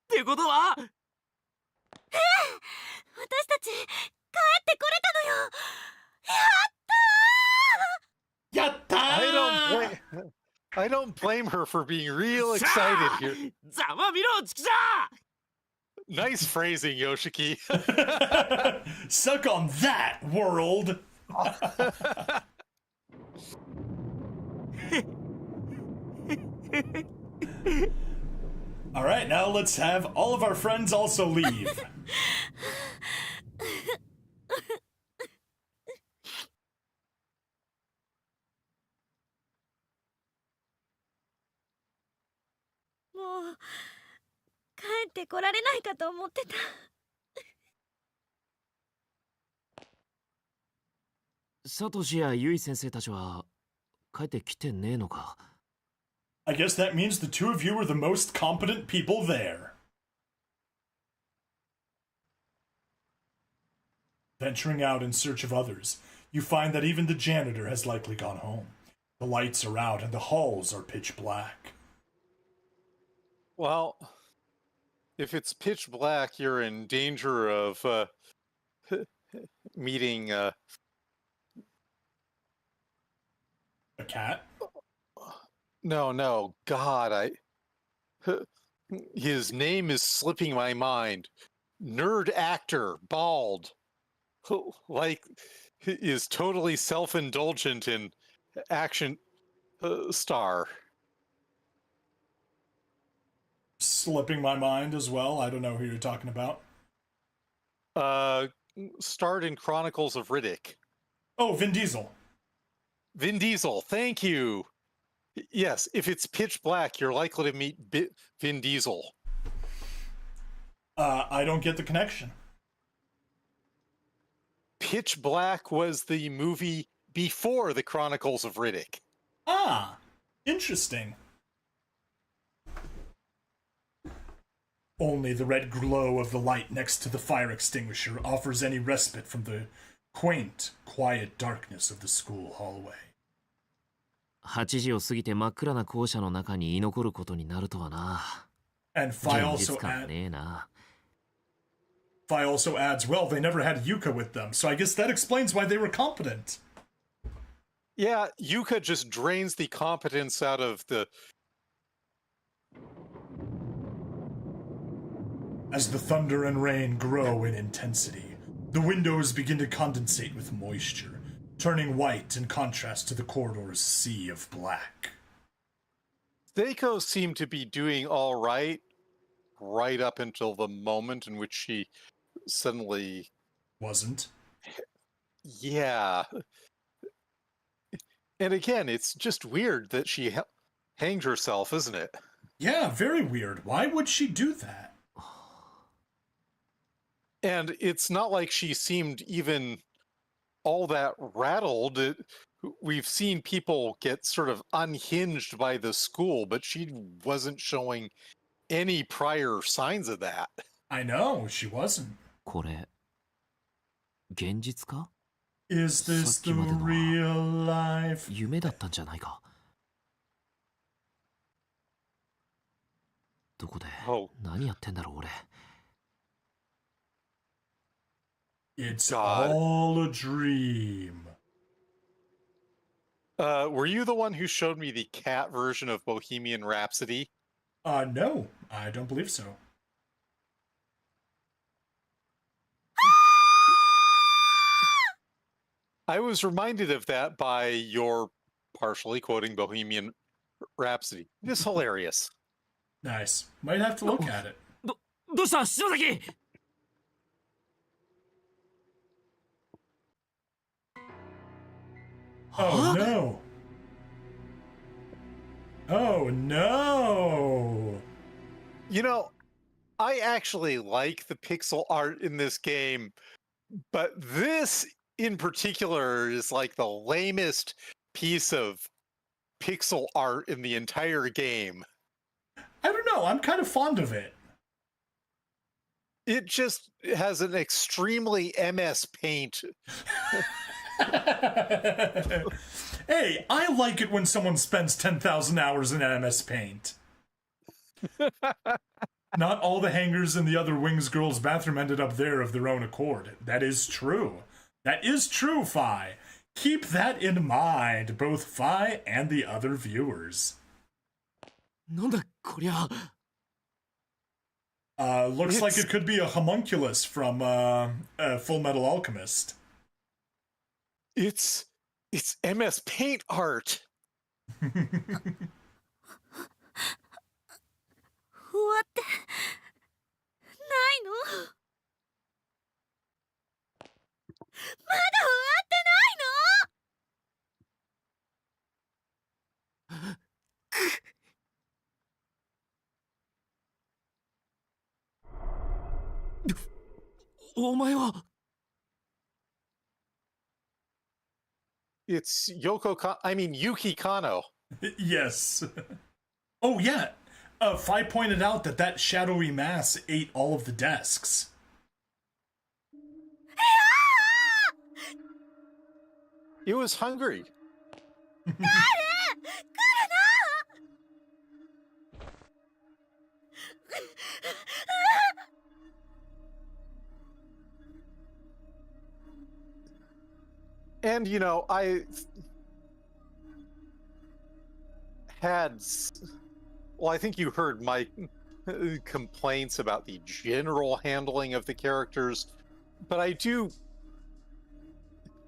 ってことは私たち帰ってこれたのよ。やったー。 Yatta! I don't blame her for being real excited here. ざまみろ、チキシャ Nice phrasing, Yoshiki. Suck on that, world! Alright, now let's have all of our friends also leave.もう帰ってこられないかと思ってた。サトシやユイ先生たちは帰ってきてねえのか。 I guess that means the two of you are the most competent people there. Venturing out in search of others, you find that even the janitor has likely gone home. The lights are out and the halls are pitch black. Well, if it's pitch black, you're in danger of meeting A cat? No, God, his name is slipping my mind. Nerd actor, bald, like is totally self-indulgent in action star. Slipping my mind as well. I don't know who you're talking about. Starred in Chronicles of Riddick. Oh, Vin Diesel. Vin Diesel, thank you. Yes, if it's pitch black, you're likely to meet Vin Diesel. I don't get the connection. Pitch Black was the movie before the Chronicles of Riddick. Ah, interesting. Only the red glow of the light next to the fire extinguisher offers any respite from the quaint, quiet darkness of the school hallway. 8時を過ぎて真っ暗な校舎の中に居残ることになるとはな。 And Fi 現 also, 実感ねえな。 Fi also adds, well, they never had Yuka with them, so I guess that explains why they were competent. Yeah, Yuka just drains the competence out of the... As the thunder and rain grow in intensity, the windows begin to condensate with moisture, turning white in contrast to the corridor's sea of black. Seiko seemed to be doing all right up until the moment in which she suddenly... Wasn't? Yeah. And again, it's just weird that she hanged herself, isn't it? Yeah, very weird. Why would she do that? And it's not like she seemed even all that rattled. We've seen people get sort of unhinged by the school, but she wasn't showing any prior signs of that. I know, she wasn't. これ、現実か？ Is this the real life? 夢だったんじゃないか。どこで、何やってんだろう俺。It's God. all a dream. Were you the one who showed me the cat version of Bohemian Rhapsody? No, I don't believe so. I was reminded of that by your partially quoting Bohemian Rhapsody. It is hilarious. Nice. Might have to look at it. どうした篠崎 Oh no! Oh no! You know, I actually like the pixel art in this game, but this in particular is like the lamest piece of pixel art in the entire game. I don't know. I'm kind of fond of it. It just has an extremely MS Paint. Hey, I like it when someone spends 10,000 hours in MS Paint. Not all the hangers in the other Wings girls' bathroom ended up there of their own accord. That is true. That is true, Fi. Keep that in mind, both Fi and the other viewers. なんだこりゃ Looks like it could be a homunculus from Full Metal Alchemist. It's MS Paint art. 終わってないのまだ終わってないの お前は It's Yuki Kano. Yes. Oh, yeah. Fi pointed out that shadowy mass ate all of the desks. It was hungry. And, you know, I think you heard my complaints about the general handling of the characters, but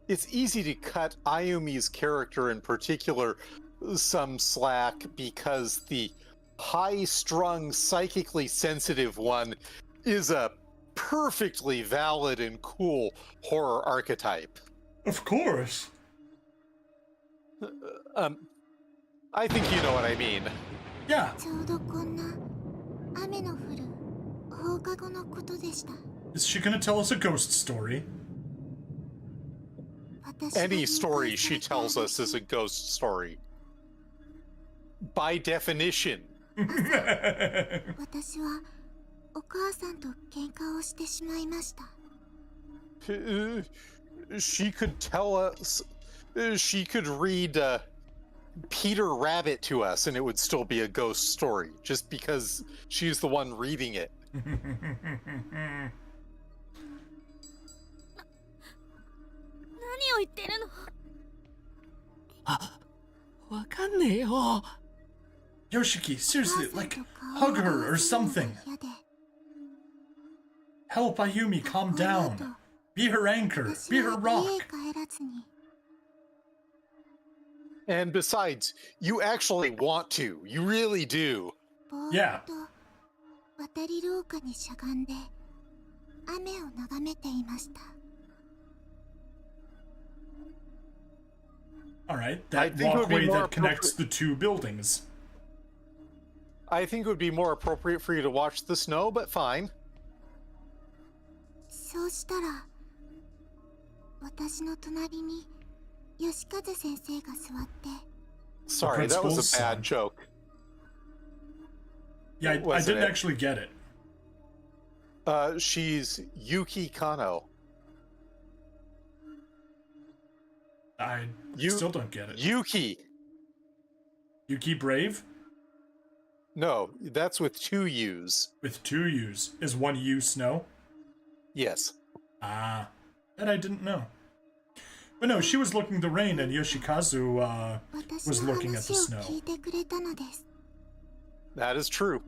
it's easy to cut Ayumi's character in particular some slack because the high-strung, psychically sensitive one is a perfectly valid and cool horror archetype. Of course. I think you know what I mean. Yeah. ちょうどこんな雨の降る放課後のことでした。 Is she gonna tell us a ghost story? Any story she tells us is a ghost story. By definition. 私はお母さんと喧嘩をしてしまいました。 She could tell us, she could read Peter Rabbit to us and it would still be a ghost story, just because she's the one reading it. 何を言ってるの わかんねえよ Yoshiki, seriously, like, hug her or something. Help Ayumi calm down. Be her anchor. Be her rock. And besides, you actually want to. You really do. Yeah. 渡り廊下にしゃがんで雨を眺めていました。 Alright, I that think it would be walkway more that connects the two buildings. I think it would be more appropriate for you to watch the snow, but fine. そうしたら私の隣に吉和先生が座って。 Sorry, that was a bad joke. Yeah, I didn't actually get it. She's Yuki Kano. I still don't get it. Yuki. Yuki Brave? No, that's with two U's. With two U's. Is one U Snow? Yes. Ah, that I didn't know. But no, she was looking at the rain, and Yoshikazu 私 was の looking at the 話を snow. 聞いてくれたのです。 That is true.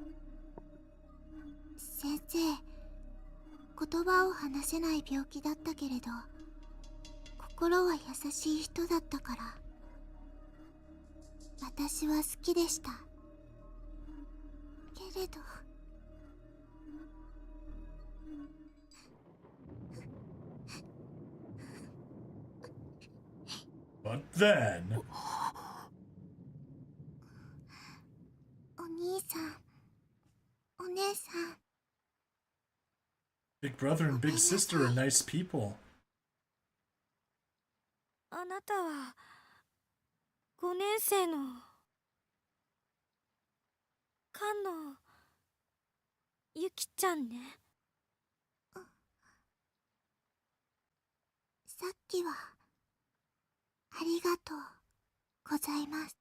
先生、言葉を話せない病気だったけれど、心は優しい人だったから、私は好きでした。けれど、 But then... お兄さん、お姉さん、 Big brother and big sister are nice people. あなたは5年生の菅野ゆきちゃんね。さっきはありがとうございます。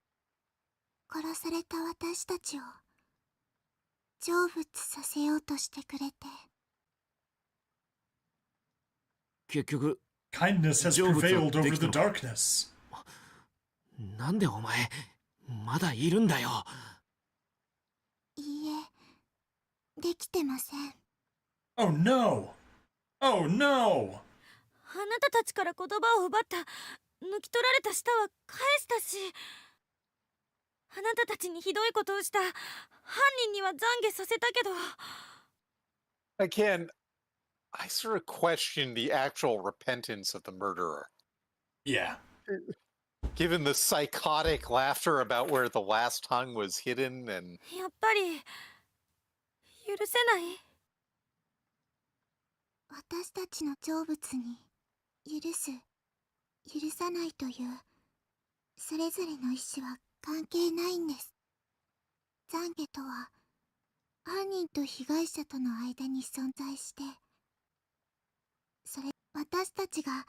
殺された私たちを成仏させようとしてくれて。結局 Kindness has 成仏は prevailed で over きた the のか？ darkness. なんでお前まだいるんだよ。いいえ、できてません。 Oh no! Oh no! あなたたちから言葉を奪った、抜き取られた舌は返したし、あなたたちにひどいことをした犯人には懺悔させたけど。 Again, I sort of question the actual repentance of the murderer. Yeah. Given the psychotic laughter about where the last tongue was hidden and... やっぱり許せない。私たちの成仏に許す、許さないというそれぞれの意志は関係ないんです。懺悔とは犯人と被害者との間に存在して、それ私たちが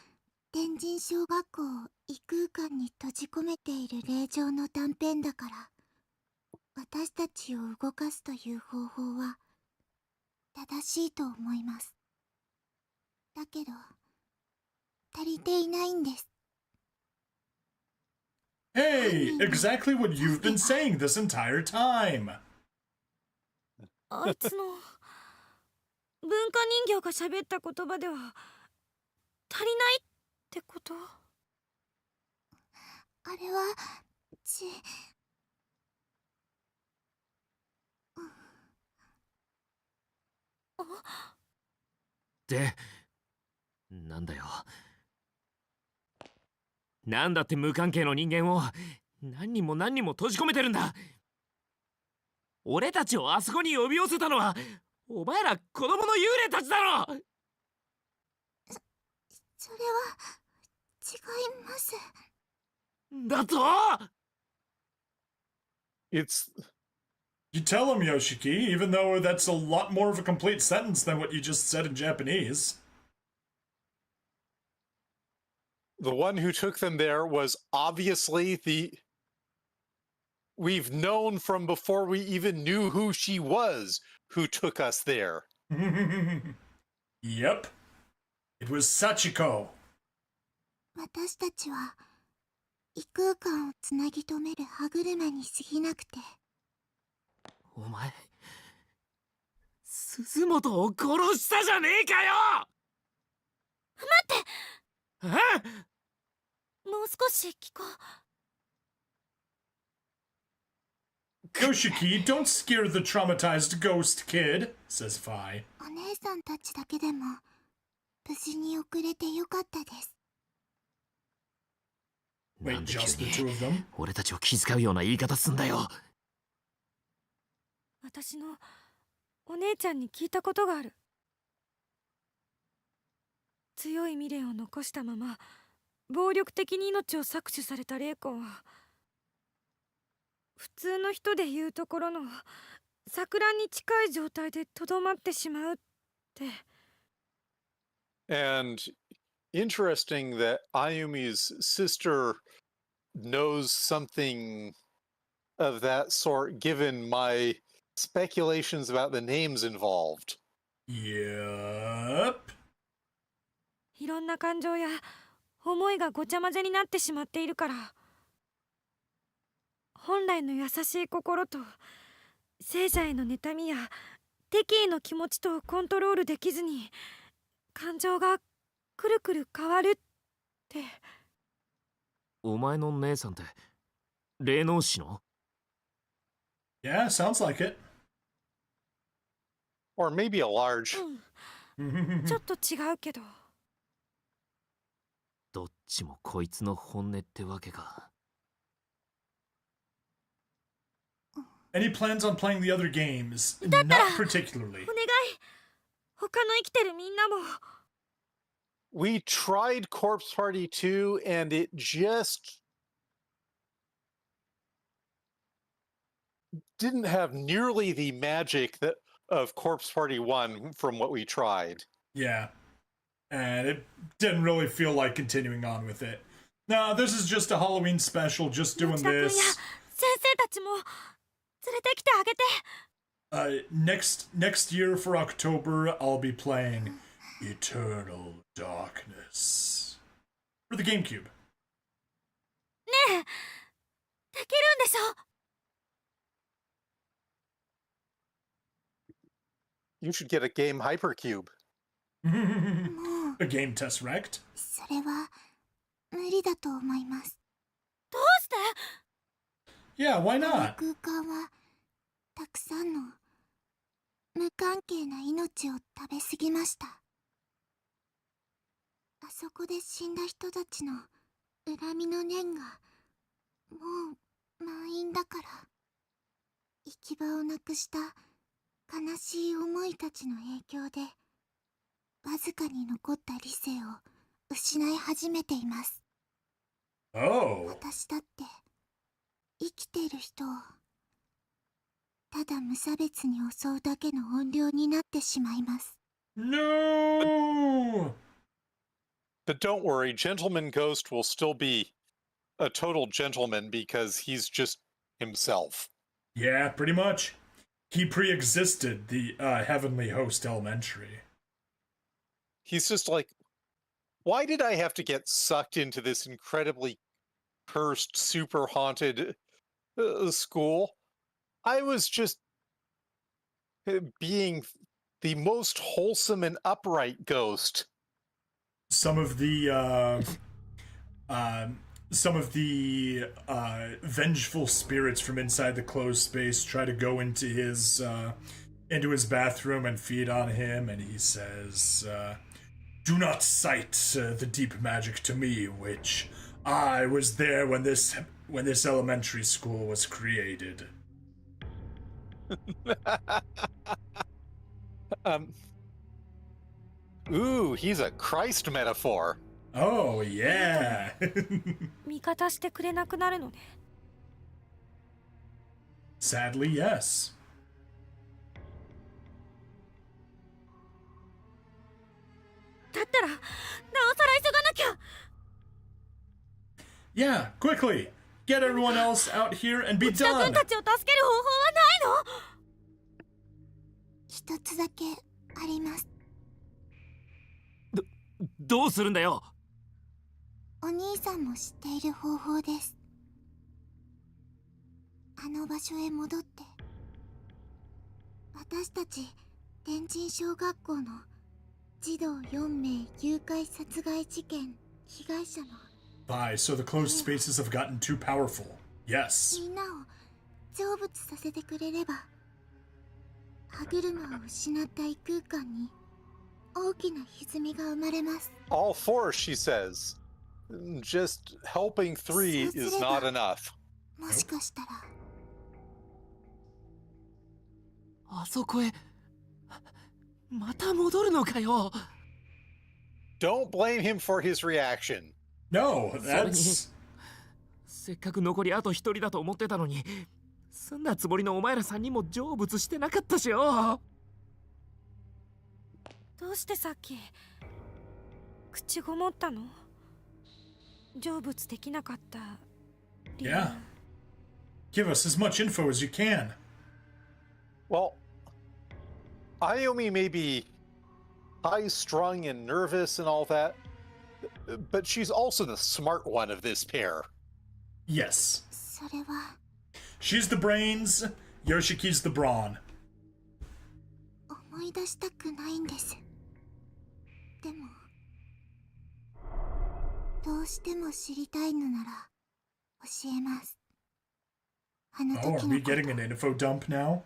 天神小学校を異空間に閉じ込めている霊場の断片だから、私たちを動かすという方法は正しいと思います。だけど足りていないんです。 Hey! Exactly what you've been saying this entire time! あいつの文化人形が喋った言葉では足りないってこと？あれはでなんだよ。なんだって無関係の人間を何人も何人も閉じ込めてるんだ。俺たちをあそこに呼び寄せたのはお前ら子供の幽霊たちだろ。それは違います。だと It's... You tell him, Yoshiki, even though that's a lot more of a complete sentence than what you just said in Japanese. The one who took them there was obviously the... We've known from before we even knew who she was who took us there. Yep. It was Sachiko. 私たちは異空間をつなぎ止める歯車に過ぎなくて。お前鈴本を殺したじゃねえかよ。待って。もう少し聞こう。 Yoshiki, don't scare the traumatized ghost kid, says Fi. お姉さんたちだけでも無事に遅れてよかったです。 Wait, なんで just 急 the に two of them? 俺たちを気遣うような言い方すんだよ。私のお姉ちゃんに聞いたことがある。強い未練を残したまま暴力的に命を搾取された霊魂は、普通の人でいうところの錯乱に近い状態でとどまってしまうって。 And interesting that Ayumi's sister knows something of that sort, given my speculations about the names involved. Yep. いろんな感情や思いがごちゃ混ぜになってしまっているから、本来の優しい心と聖者への妬みや敵意の気持ちとコントロールできずに、感情がくるくる変わるって。お前の姉さんって霊能師の？ Yeah, sounds like it. Or maybe a large. ちょっと違うけど。どっちもこいつの本音ってわけか。Any plans on playing the other games? だったら Not particularly. お願い、他の生きてるみんなも。We tried Corpse Party 2 and it just didn't have nearly the magic that of Corpse Party 1 from what we tried. Yeah. And it didn't really feel like continuing on with it. No, this is just a Halloween special, just doing 田君や this. 先生たちも連れてきてあげて。Next year for October, I'll be playing Eternal Darkness for the GameCube. ねえ、できるんでしょ？ You should get a game hypercube. A game Tesseract. それは無理だと思います。どうして？ Yeah, why not? 空間はたくさんの無関係な命を食べ過ぎました。あそこで死んだ人たちの恨みの念がもう満員だから、行き場をなくした悲しい思いたちの影響でわずかに残った理性を失い始めています。 Oh. 私だって生きている人をただ無差別に襲うだけの怨霊になってしまいます。 No! But don't worry, Gentleman Ghost will still be a total gentleman because he's just himself. Yeah, pretty much. He pre-existed the Heavenly Host Elementary. He's just like, why did I have to get sucked into this incredibly cursed, super haunted school? I was just being the most wholesome and upright ghost. Some of the vengeful spirits from inside the closed space try to go into his bathroom and feed on him, and he says, "Do not cite the deep magic to me, which I was there when this elementary school was created." Ooh, he's a Christ metaphor. Oh yeah. 味方してくれなくなるのね。 Sadly, yes. だったらなおさら急がなきゃ。 Yeah, quickly! Get everyone else out here and be 内田君 done! たちを助ける方法はないの？一つだけあります。どうするんだよ。お兄さんも知っている方法です。あの場所へ戻って、私たち天神小学校の児童4名誘拐殺害事件被害者の Bye, so the closed spaces have gotten too powerful. Yes. みんなを成仏させてくれれば、歯車を失った異空間に大きな歪みが生まれます。 All four, she says. Just helping three is not enough. もしかしたらあそこへまた戻るのかよ。 Don't blame him for his reaction. No, that's... せっかく残りあと一人だと思ってたのに、そんなつもりのお前ら3人も成仏してなかったしよ。どうしてさっき口ごもったの？成仏できなかった理由。 Yeah. Give us as much info as you can. Well, Ayumi may be high-strung and nervous and all that, but she's also the smart one of this pair. Yes. それは She's the brains, Yoshiki's the brawn. 思い出したくないんです。でもどうしても知りたいのなら教えます。あの Oh, 時 are の we こと。 getting an info dump now?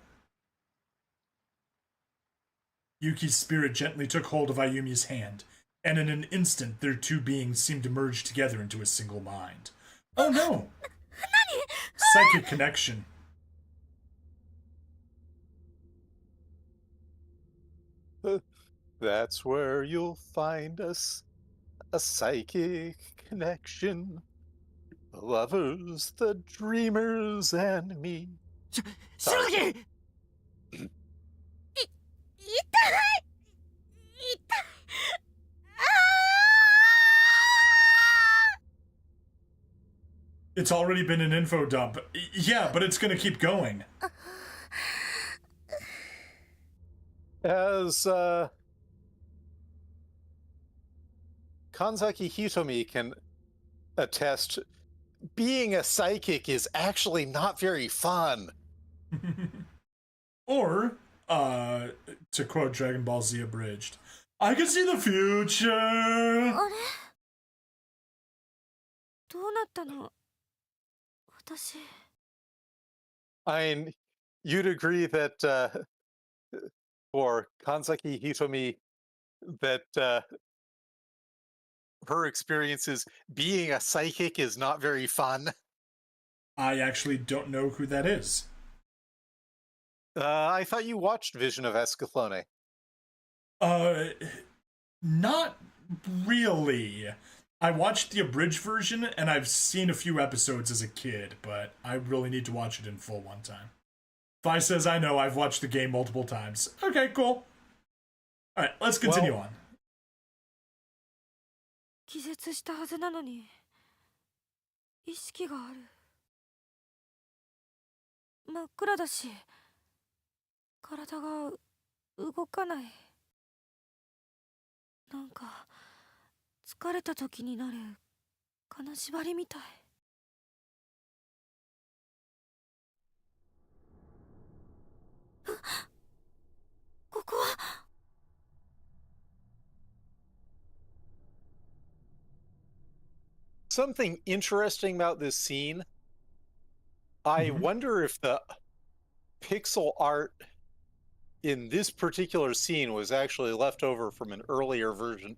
Yuki's spirit gently took hold of Ayumi's hand, and in an instant their two beings seemed to merge together into a single mind. Oh no! Psychic connection. That's where you'll find us, a psychic connection. The lovers, the dreamers, and me. 白崎 痛い。It's already been an info dump. Yeah, but it's gonna keep going. As Kanzaki Hitomi can attest, being a psychic is actually not very fun. Or, to quote Dragon Ball Z Abridged, I can see the future! あれどうなったの私。 I mean, you'd agree that for Kanzaki Hitomi, that her experiences being a psychic is not very fun. I actually don't know who that is. I thought you watched Vision of Escaflowne. Not really. I watched the abridged version, and I've seen a few episodes as a kid, but I really need to watch it in full one time. Fi says, I know, I've watched the game multiple times. Okay, cool. Alright, let's continue on. 気絶したはずなのに意識がある。真っ暗だし体が動かない。なんか疲れた時になる金縛りみたい。ここは。 Something interesting about this scene, I wonder if the pixel art in this particular scene was actually left over from an earlier version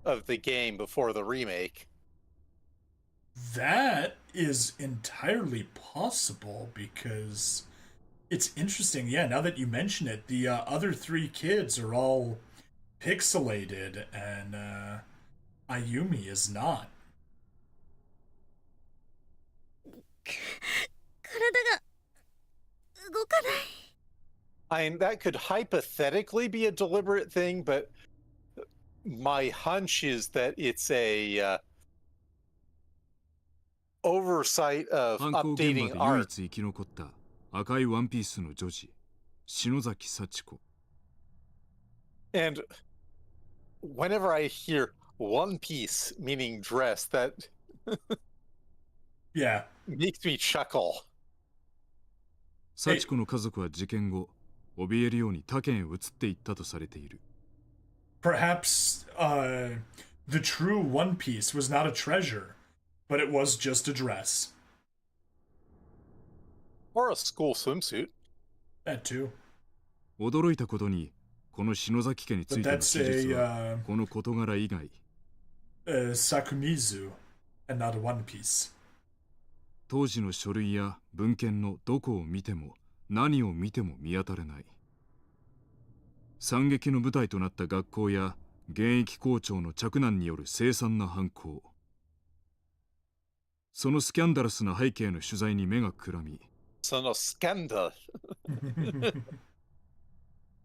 of the game before the remake. That is entirely possible because it's interesting. Yeah, now that you mention it, the other three kids are all pixelated, and Ayumi is not. 体が動かない。 I mean, that could hypothetically be a deliberate thing, but my hunch is that it's a oversight of 犯行現場 updating で唯 art. 一生き残った赤いワンピースの女児篠崎幸子。 And whenever I hear One Piece meaning dress, that Yeah. makes me chuckle. 幸子の家族は事件後怯えるように他県へ移っていったとされている。 Perhaps the true One Piece was not a treasure, but it was just a dress. Or a school swimsuit. That too. 驚いたことにこの篠崎家についての記述はこの事柄以外 Sakumizu, and not a One Piece. 当時の書類や文献のどこを見ても何を見ても見当たれない。惨劇の舞台となった学校や現役校長の嫡男による凄惨な犯行、そのスキャンダラスな背景の取材に目がくらみ、そのスキャンダル。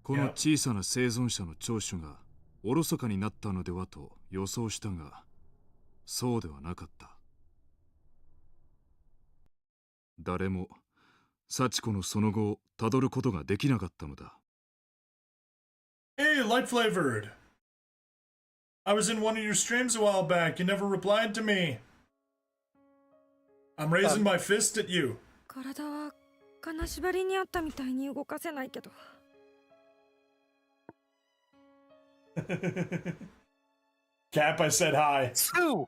この小さな生存者の聴取がおろそかになったのではと予想したが、そうではなかった。誰も幸子のその後をたどることができなかったのだ。Hey, light flavored. I was in one of your streams a while back. You never replied to me. I'm raising my fist at you. 体は金縛りにあったみたいに動かせないけど。Cap, I said hi. Ooh.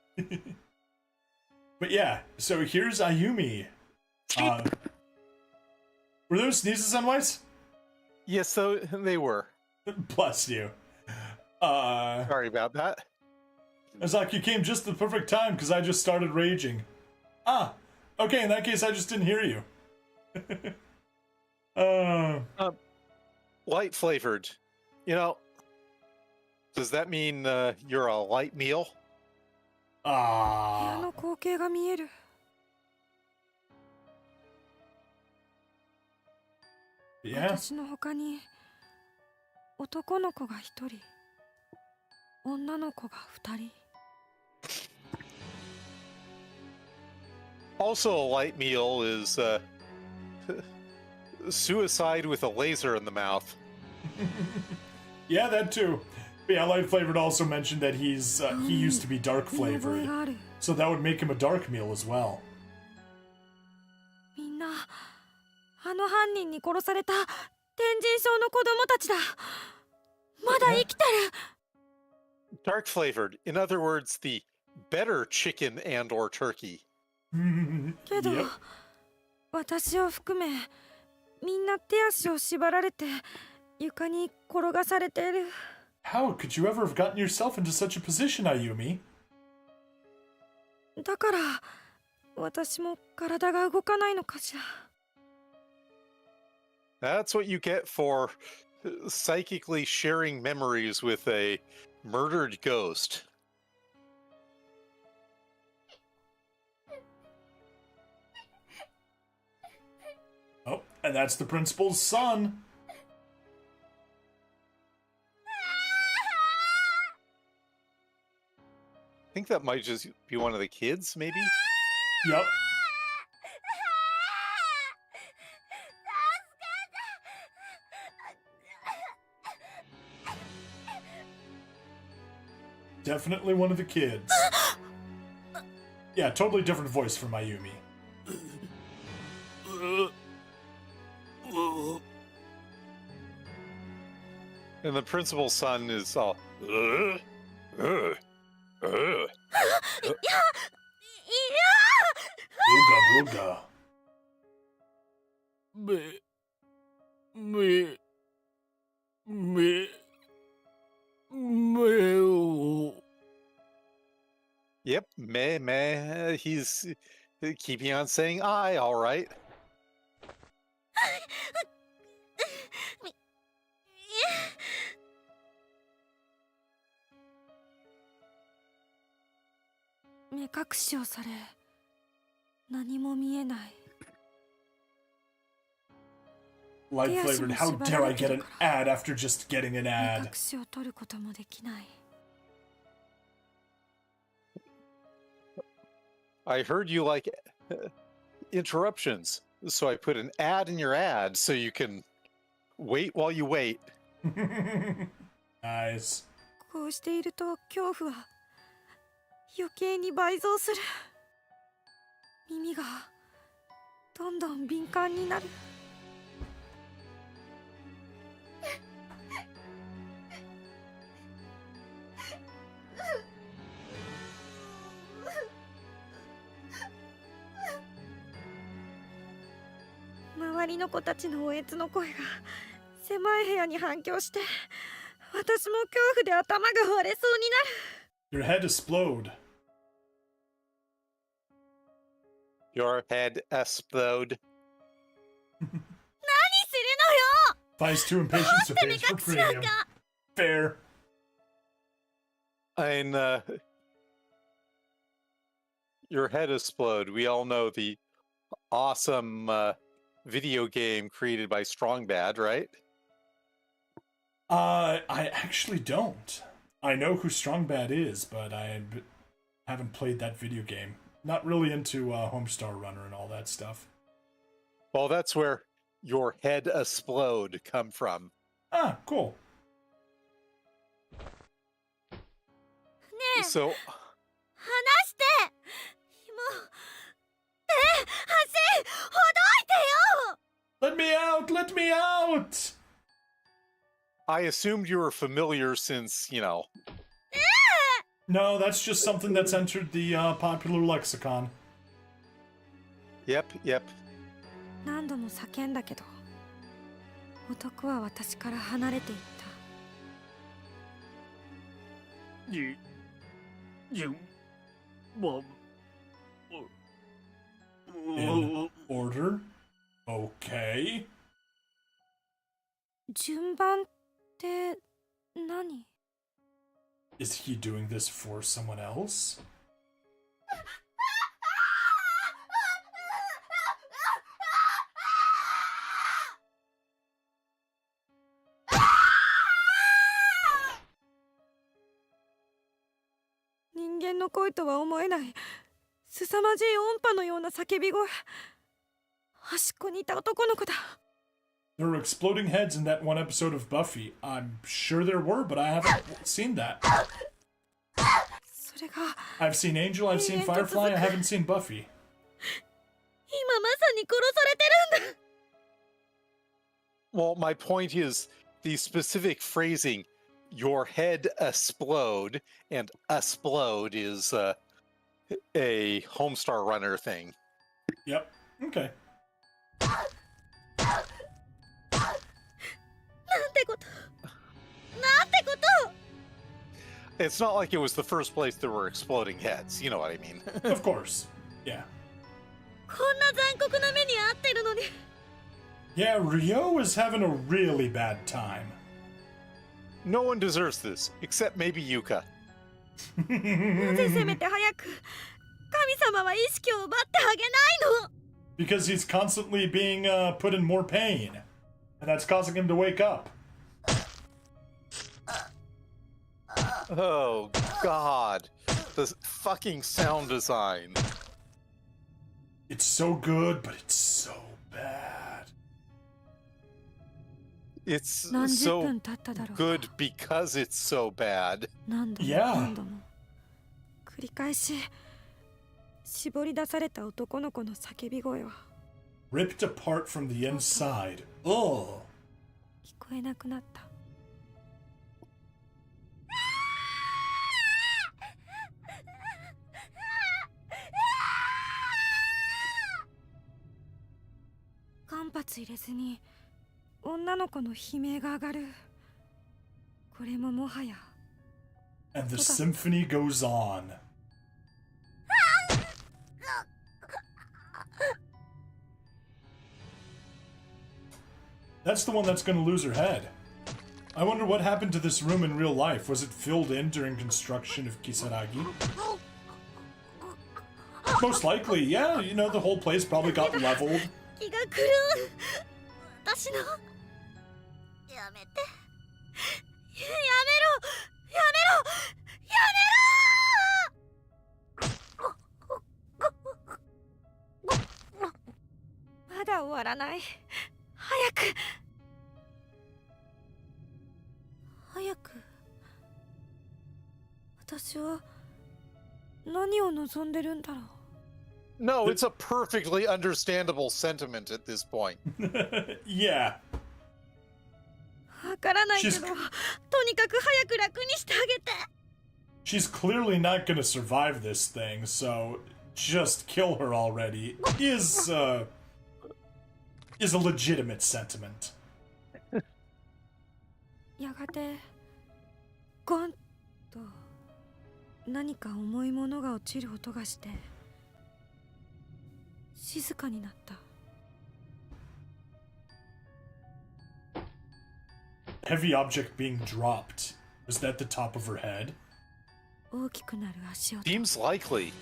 But yeah, so here's Ayumi. Were those sneezes on Nweis? Yes, so they were. Bless you. Sorry about that. It's like you came just the perfect time because I just started raging. Ah, okay, in that case, I just didn't hear you. Light flavored. You know, does that mean you're a light meal? 部屋の光景が見える。Yeah. 私の他に男の子が1人、女の子が2人。Also, a light meal is suicide with a laser in the mouth. Yeah, that too. But yeah, light flavored also mentioned that he used to be dark 見覚え flavored, がある。 so that would make him a dark meal as well. みんなあの犯人に殺された天神症の子供たちだ。まだ生きてる。 Dark flavored. In other words, the better chicken and or turkey. けど、 Yep. 私を含めみんな手足を縛られて床に転がされている。 How could you ever have gotten yourself into such a position, Ayumi? だから私も体が動かないのかしら。 That's what you get for psychically sharing memories with a murdered ghost. Oh, and that's the principal's son. I think that might just be one of the kids, maybe? Yep. Definitely one of the kids. Yeah, totally different voice from Ayumi. And the principal's son is all. Booga booga. Yep, meh. He's keeping on saying I, all right.「目隠しをされ何も見えない。 Light flavored, how dare I get an ad after just getting an 目 ad? 隠しを取ることもできない。 I heard you like interruptions, so I put an ad in your ad so you can wait while you wait. Nice. こうしていると恐怖は余計に倍増する。耳がどんどん敏感になる。 周りの子たちのおえつの声が狭い部屋に反響して、私も恐怖で頭が割れそうになる。 Your head explode. Your head explode. 何するのよ。 Buys too impatient to pay for premium. Fair. And your head explode. We all know the awesome video game created by Strong Bad, right? I actually don't. I know who Strong Bad is, but I haven't played that video game. Not really into Homestar Runner and all that stuff. Well, that's where your head explode come from. Ah, cool. So 離してもう足ほどいてよ Let me out! Let me out! I assumed you were familiar since, No, that's just something that's entered the popular lexicon. Yep. 何度も叫んだけど男は私から離れていった In order? Okay. 順番って何 Is he doing this for someone else?「人間の声とは思えない凄まじい音波のような叫び声」「端っこにいた男の子だ」 There were exploding heads in that one episode of Buffy. I'm sure there were, but I haven't seen that. それが I've seen Angel, I've seen Firefly, I haven't seen Buffy. 今まさに殺されてるんだ Well, my point is the specific phrasing, your head explode, and explode is a Homestar Runner thing. Yep. Okay. なんてことなんてこと It's not like it was the first place there were exploding heads. You know what I mean? Of course. Yeah. こんな残酷な目に遭ってるのに Yeah, Ryo is having a really bad time. No one deserves this, except maybe Yuka. なぜせめて早く神様は意識を奪ってあげないの Because he's constantly being put in more pain. And that's causing him to wake up. Oh, God. The fucking sound design. It's so good, but it's so bad. It's 何十 so 分経っただろうか good because it's so bad. 何度も Yeah. 何度も繰り返し絞り出された男の子の叫び声は Ripped apart from the inside. Ugh. 聞こえなくなった間髪入れずに女の子の悲鳴が上がるこれももはや And the symphony goes on. That's the one that's gonna lose her head. I wonder what happened to this room in real life. Was it filled in during construction of Kisaragi? Most likely, yeah. You know, the whole place probably got leveled. 気が狂う私のやめてやめろやめろやめろまだ終わらない早く早く私は何を望んでるんだろう No, it's a perfectly understandable sentiment at this point. Yeah. わからないけど She's- とにかく早く楽にしてあげて She's clearly not gonna survive this thing, so just kill her already is a legitimate sentiment. やがてゴンと何か重いものが落ちる音がして静かになった Heavy object being dropped. Was that the top of her head? 大きくなる足音 Seems likely.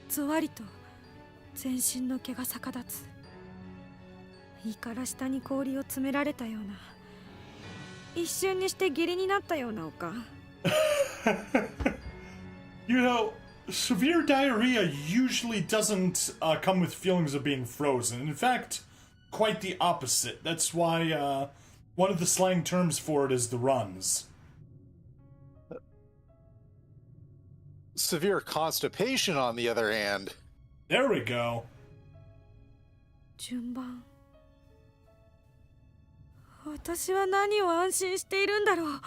ぞわりと全身の毛が逆立つ胃から下に氷を詰められたような一瞬にして下痢になったような丘 You know, severe diarrhea usually doesn't come with feelings of being frozen. In fact, quite the opposite. That's why one of the slang terms for it is the runs. Severe constipation, on the other hand. There we go. 順番。私は何を安心しているんだろう。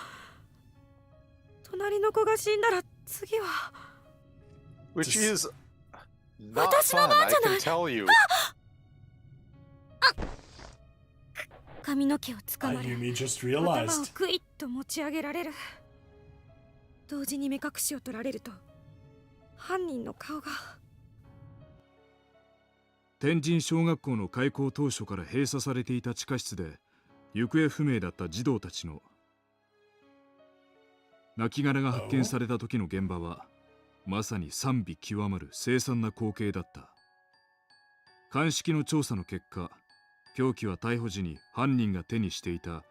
隣の子が死んだら次は。Which is not 私の fun, 番 I じゃな can い。 tell you. 髪の毛をつかまれ、 Ayumi just 頭を realized. クイッと持ち上げられる。同時に目隠しを取られると犯人の顔が。天神小学校の開校当初から閉鎖されていた地下室で行方不明だった児童たちの亡骸が発見された時の現場はまさに賛美極まる凄惨な光景だった。鑑識の調査の結果、凶器は逮捕時に犯人が手にしていた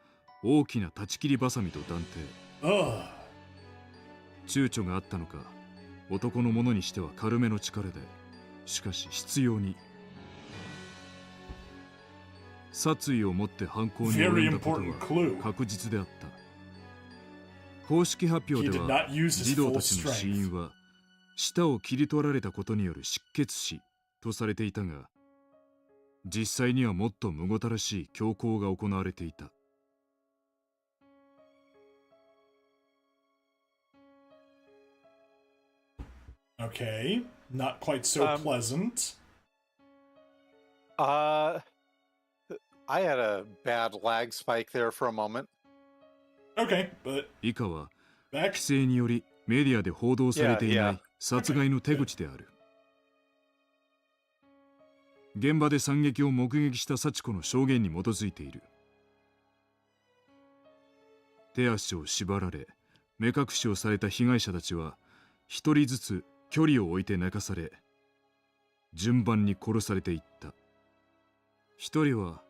大きな断ち切りバサミと断定。躊躇があったのか、男のものにしては軽めの力で、しかし執拗に殺意を持って犯行に及んだことは確実であった。公式発表では児童たちの死因は舌を切り取られたことによる失血死とされていたが、実際にはもっとむごたらしい凶行が行われていた。Okay, not quite so pleasant. I had a bad lag spike there for a moment. Okay, but 以下は back. 規制によりメディアで報道されていない殺害の手口である。現場で惨劇を目撃した幸子の証言に基づいている。手足を縛られ目隠しをされた被害者たちは一人ずつ距離を置いて泣かされ、順番に殺されていった。一人は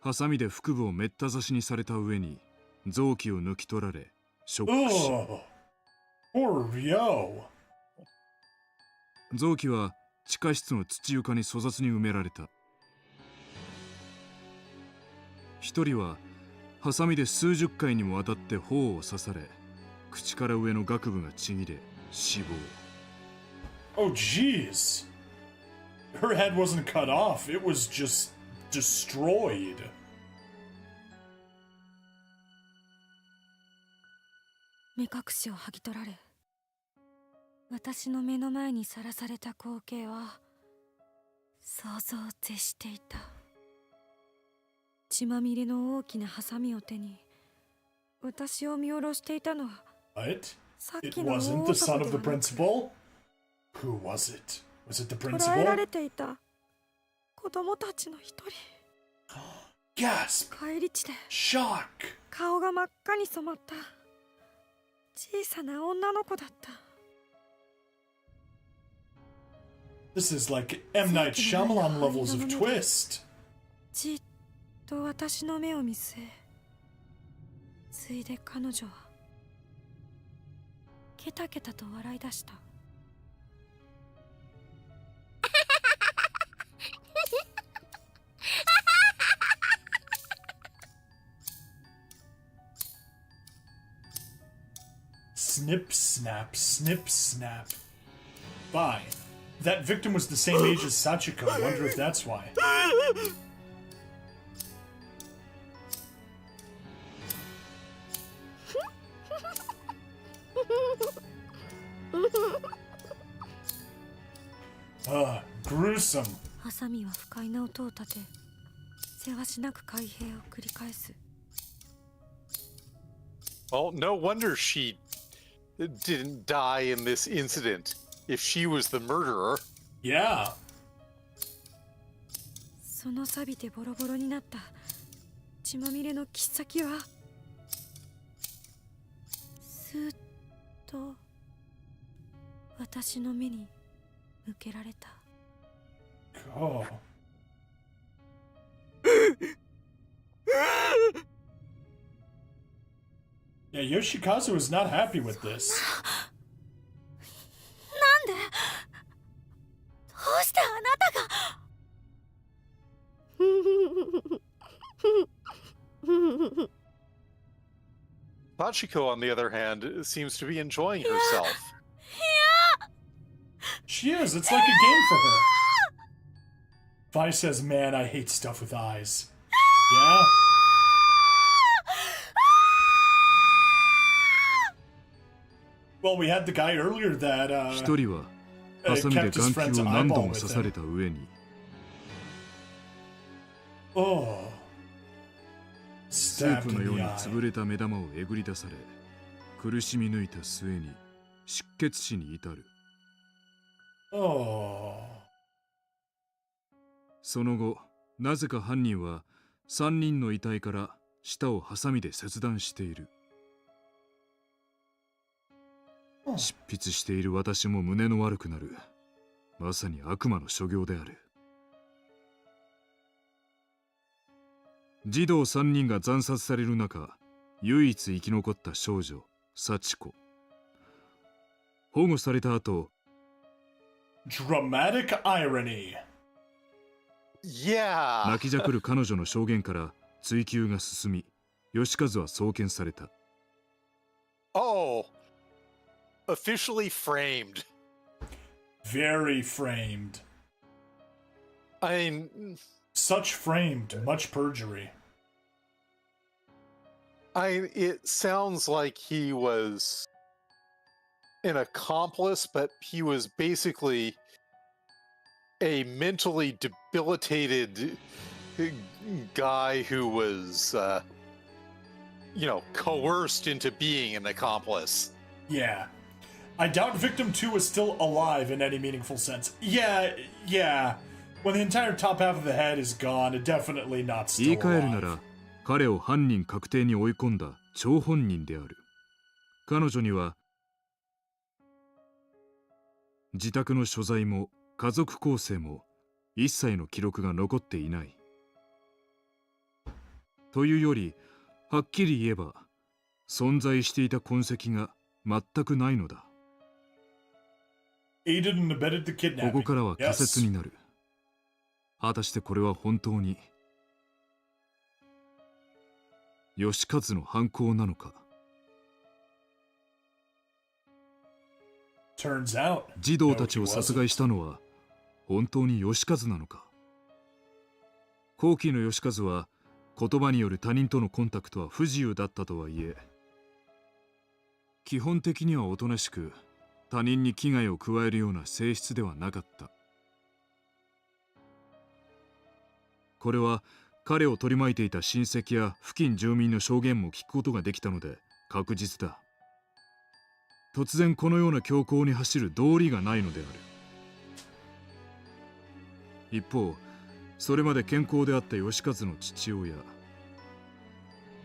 ハサミで腹部をめった刺しにされた上に臓器を抜き取られショックし、 Poor Ryo. 臓器は地下室の土床に粗雑に埋められた。一人はハサミで数十回にもわたって頬を刺され、口から上の顎部がちぎれ死亡。 Oh, jeez. Her head wasn't cut off, it was just destroyed. 目隠しを剥ぎ取られ、私の目の前にさらされた光景は想像を絶していた。血まみれの大きなハサミを手に私を見下ろしていたのは What? さっ It きの大 wasn't the son 男 of で the はなく、 principal? Who was it? Was it the 捕らえら principal? れていた子供たちの一人。 Gasp! 返り血で Shock! 顔が真っ赤に染まった小さな女の子だった。 This is like M. Night Shyamalan levels of twist. じっと私の目を見据え、ついで彼女はケタケタと笑い出した。Snip, snap, snip, snap. Fine. That victim was the same age as Sachiko. I wonder if that's why. Gruesome. ハサミは不快な音を立て、せわしなく開閉を繰り返す。 Well, no wonder she didn't die in this incident if she was the murderer. Yeah. その錆びてボロボロになった血まみれの切っ先はスーッと私の目に向けられた。 Oh. Yeah, Yoshikazu is not happy with this. なんで？どうしてあなたが？ Bachiko, on the other hand, seems to be enjoying herself. いや、She is. It's like a game for her. Vi says, man, I hate stuff with eyes. Yeah? Well, we had the guy earlier that, 一人はハサミで眼球を何度も刺された上に Oh. スー Stabbed プの in よう the に eye. 潰れた目玉をえぐり出され苦しみ抜いた末に失血死に至る。 Oh. その後なぜか犯人は3人の遺体から舌をハサミで切断している。執筆している私も胸の悪くなる。まさに悪魔の所業である。児童3人が惨殺される中、唯一生き残った少女幸子。保護された後、 Dramatic irony. Yeah. 泣きじゃくる彼女の証言から追及が進み、義和は送検された。 Oh. Officially framed. Very framed. I mean, Such framed, much perjury. it sounds like he was an accomplice, but he was basically a mentally debilitated guy who was, coerced into being an accomplice. Yeah. I doubt victim 2 is still alive in any meaningful sense. Yeah. When the entire top half of the head is gone, definitely not 言い still 換えるな alive. ら、彼を犯人確定に追い込んだ張本人である。彼女には自宅の所在も家族構成も一切の記録が残っていない。というより、はっきり言えば存在していた痕跡が全くないのだ。 Aided and abetted the こ kidnapping. こからは仮説 Yes. になる。果たしてこれは本当に義和の犯行なのか。 Turns out. 児童たちを殺害したのは本当に義和なのか。後期の義和は言葉による他人とのコンタクトは不自由だったとはいえ、基本的にはおとなしく他人に危害を加えるような性質ではなかった。これは彼を取り巻いていた親戚や付近住民の証言も聞くことができたので確実だ。突然このような強行に走る道理がないのである。一方、それまで健康であった義和の父親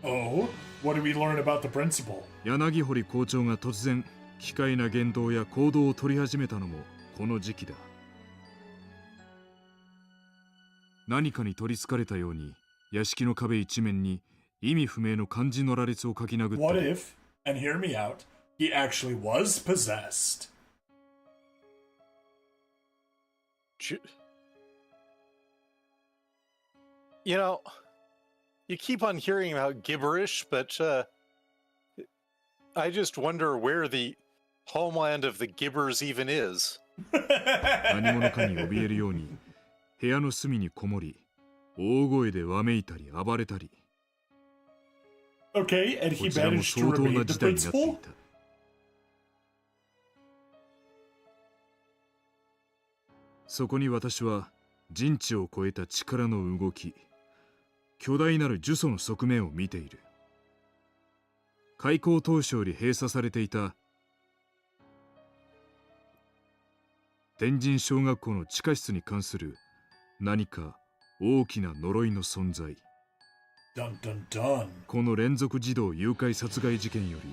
Oh, what do we learn about the principal? 柳堀校長が突然奇怪な言動や行動を取り始めたのもこの時期だ。何かに取りつかれたように屋敷の壁一面に意味不明の漢字の羅列を書き殴った。 What if, and hear me out, he actually was possessed? You keep on hearing about gibberish, but I just wonder where the homeland of the gibbers even is. 何者かに怯えるように部屋の隅にこもり大声でわめいたり暴れたり。 Okay, and こ he ちらも managed to 相当な remain the 事態になってい principal? た。そこに私は人知を超えた力の動き、巨大なる呪詛の側面を見ている。開校当初より閉鎖されていた天神小学校の地下室に関する何か大きな呪いの存在。 Dun dun dun. この連続児童誘拐殺害事件より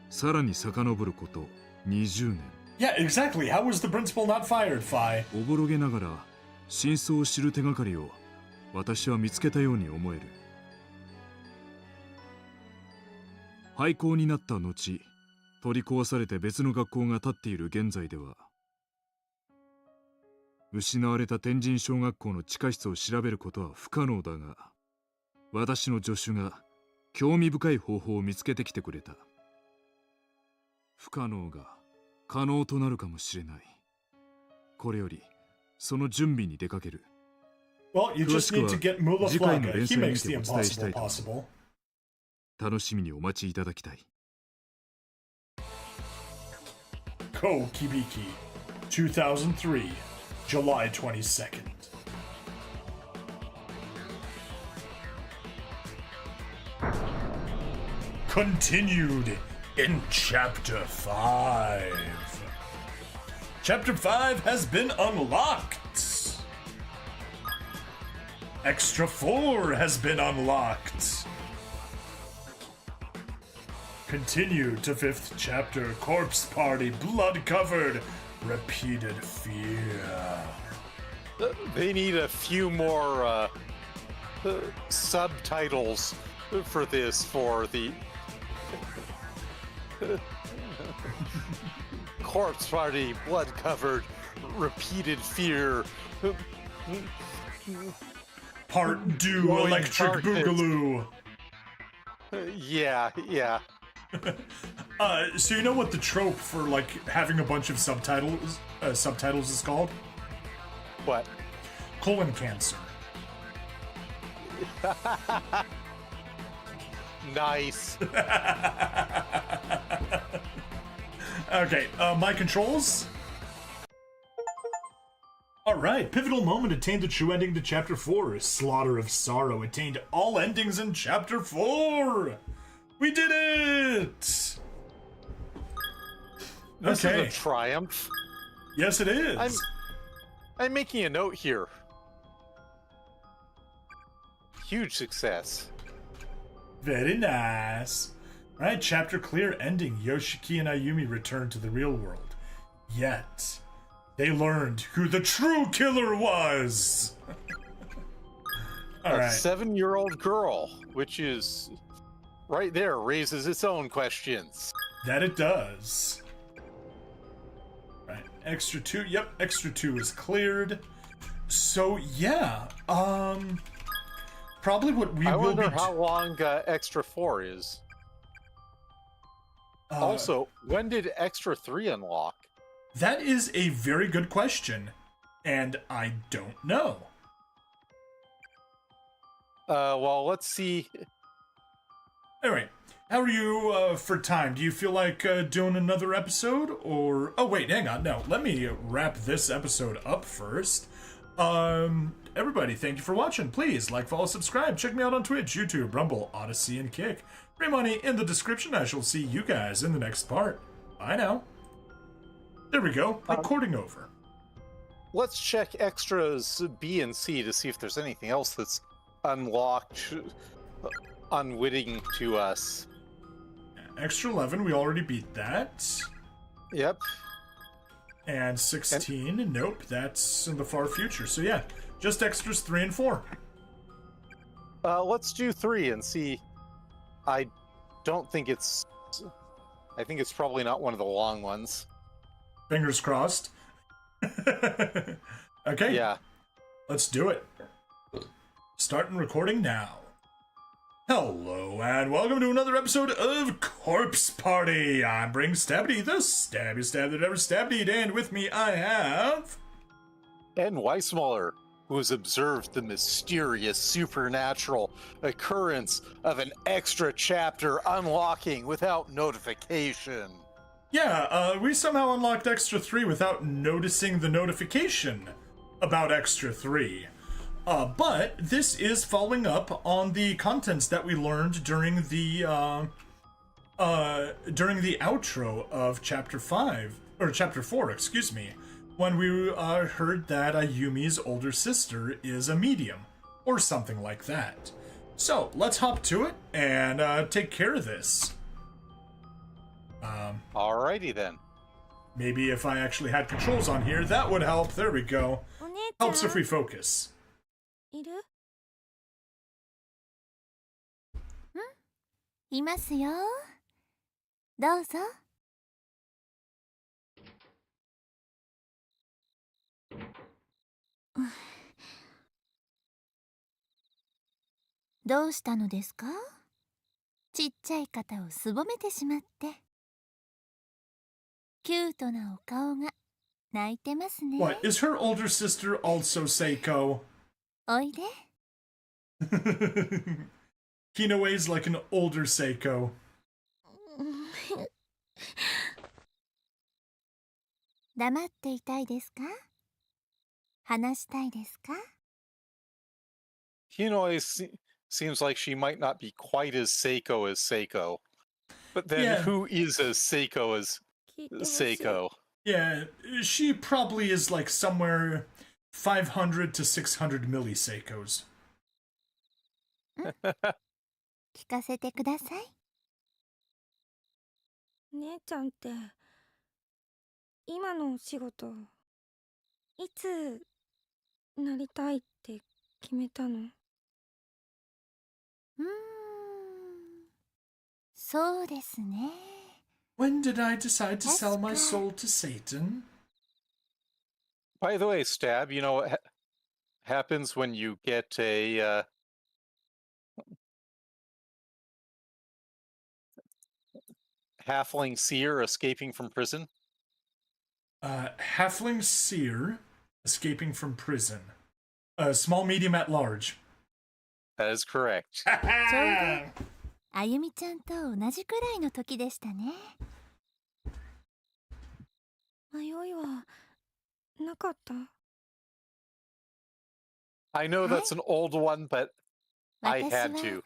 さらに遡ること20年。 Yeah, exactly. How was the principal not fired, Phi? おぼろげながら真相を知る手がかりを私は見つけたように思える。廃校になった後、取り壊されて別の学校が建っている現在では、失われた天神小学校の地下室を調べることは不可能だが、私の助手が興味深い方法を見つけてきてくれた。不可能が可能となるかもしれない。これよりその準備に出かける。 Well, you just need to get Mulaflaga. He makes the 次回の連載にてお伝えしたい impossible と思う。 possible. 楽しみにお待ちいただきたい。 Ko Kibiki, 2003, July 22nd. Continued in Chapter 5. Chapter 5 has been unlocked. Extra 4 has been unlocked. Continue to 5th chapter, Corpse Party, Blood Covered, Repeated Fear. They need a few more subtitles for this for the Corpse Party, Blood Covered, Repeated Fear. Part 2, Glowing Electric targets. Boogaloo. Yeah. So you know what the trope for like having a bunch of subtitles is called? What? Colon cancer. Nice. Okay, my controls. Alright, pivotal moment attained the true ending to Chapter 4. Slaughter of Sorrow attained all endings in Chapter 4! We did it! This Okay. is a triumph. Yes, it is. I'm making a note here. Huge success. Very nice. Alright, chapter clear ending. Yoshiki and Ayumi return to the real world. Yet, they learned who the true killer was! A Alright. 7-year-old girl, which is right there, raises its own questions. That it does. Right, extra 2. Yep, extra 2 is cleared. So, yeah, probably what we I will be... wonder how long Extra 4 is. Also, when did Extra 3 unlock? That is a very good question, and I don't know. Well, let's see. Anyway, how are you for time? Do you feel like doing another episode, or... Oh, wait, hang on. No, let me wrap this episode up first. Everybody, thank you for watching. Please like, follow, subscribe. Check me out on Twitch, YouTube, Rumble, Odyssey, and Kick. Free money in the description. I shall see you guys in the next part. Bye now. There we go. Recording over. Let's check extras B and C to see if there's anything else that's unlocked, unwitting to us. Extra 11, we already beat that. Yep. And 16, nope, that's in the far future. So yeah, just extras 3 and 4. Let's do 3 and see. I don't think it's... I think it's probably not one of the long ones. Fingers crossed. Okay. Yeah. Let's do it. Starting recording now. Hello and welcome to another episode of Corpse Party. I'm Bring Stabby, the stabby stab that ever stabbed, and with me I have... And Nweismuller, who has observed the mysterious supernatural occurrence of an extra chapter unlocking without notification. Yeah, we somehow unlocked Extra 3 without noticing the notification about Extra 3. But this is following up on the contents that we learned during the outro of Chapter 5, or Chapter 4, excuse me, when we heard that Ayumi's older sister is a medium, or something like that. So, let's hop to it and take care of this. Alrighty then. Maybe if I actually had controls on here, that would help. There we go. お姉ちゃん Helps if we focus. いる？いますよ。どうぞ。どうしたのですか？ちっちゃい肩をすぼめてしまって。キュートなお顔が泣いてますね。 What, is her older sister also Seiko? おいで。 Hinoe's like an older Seiko. 黙っていたいですか？話したいですか？ Hinoi seems like she might not be quite as Seiko as Seiko. But then Yeah. who is as Seiko as 聞いてほしい。 Seiko? Yeah, she probably is like somewhere 500 to 600 milliseikos. 聞かせてください。姉ちゃんって今のお仕事いつなりたいって決めたの？そうですね。 When did I decide to sell my That's soul to Satan? By the way, Stab, you know what happens when you get a halfling seer escaping from prison? Halfling seer escaping from prison. Small, medium, at large. That is correct. ちょうどあゆみちゃんと同じくらいの時でしたね。迷いはなかった？ I know that's an old one, but I 私 had は to.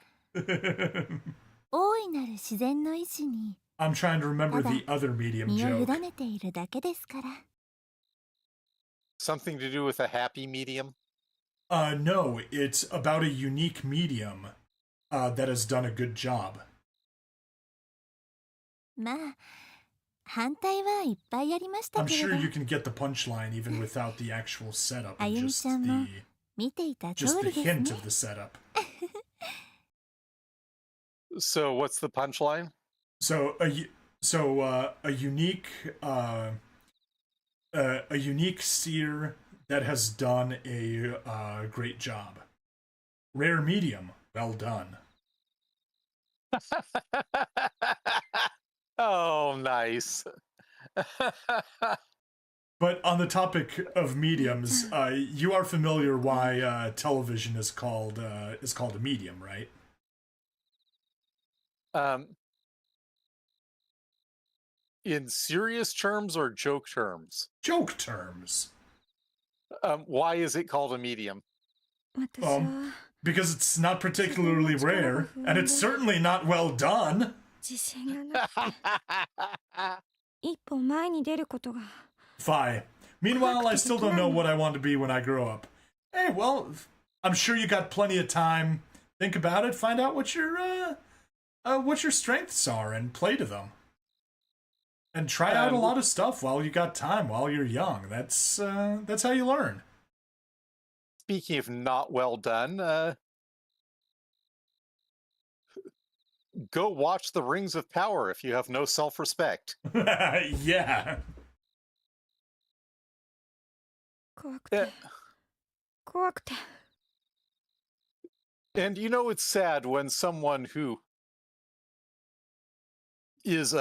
大いなる自然の意志に I'm trying to remember the other medium 身を joke. 委ねているだけですから。 Something to do with a happy medium? No, it's about a unique medium that has done a good job. まあ反対はいっぱいありました I'm けれ sure ど、 you can get the punchline even without the actual setup, and Ayumi just ちゃんも the 見ていた通 just the りです hint ね。 of the setup. So what's the punchline? So a unique a unique seer that has done a great job. Rare medium, well done. Oh, nice. But on the topic of mediums, you are familiar why television is called a medium, right? In serious terms or joke terms? Joke terms. Why is it called a medium? 私は Because it's not particularly rare, and it's certainly not well done. 自信がなくて一歩前に出ることが。 Fine. Meanwhile, I still don't know what I want to be when I grow up. Hey, well, I'm sure you got plenty of time. Think about it. Find out what your strengths are, and play to them. And try out a lot of stuff while you got time, while you're young. That's how you learn. Speaking of not well done, go watch The Rings of Power if you have no self-respect. Yeah. 怖くて怖くて。 And you know it's sad when someone who is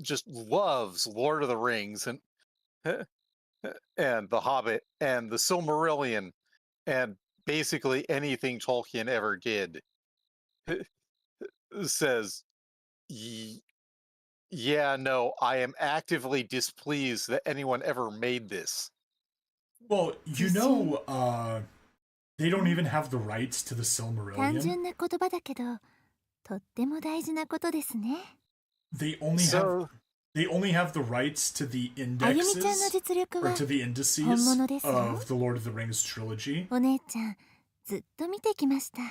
just loves Lord of the Rings and The Hobbit and the Silmarillion and basically anything Tolkien ever did says, yeah, no, I am actively displeased that anyone ever made this. Well, you know, they don't even have the rights to the 単 Silmarillion. 純な言葉だけど、とっても大事なことですね。 They only So- have the rights to the あゆみちゃんの indexes 実力 or は to the indices 本物ですよ。 of the Lord of the Rings trilogy. お姉ちゃんずっと見てきました。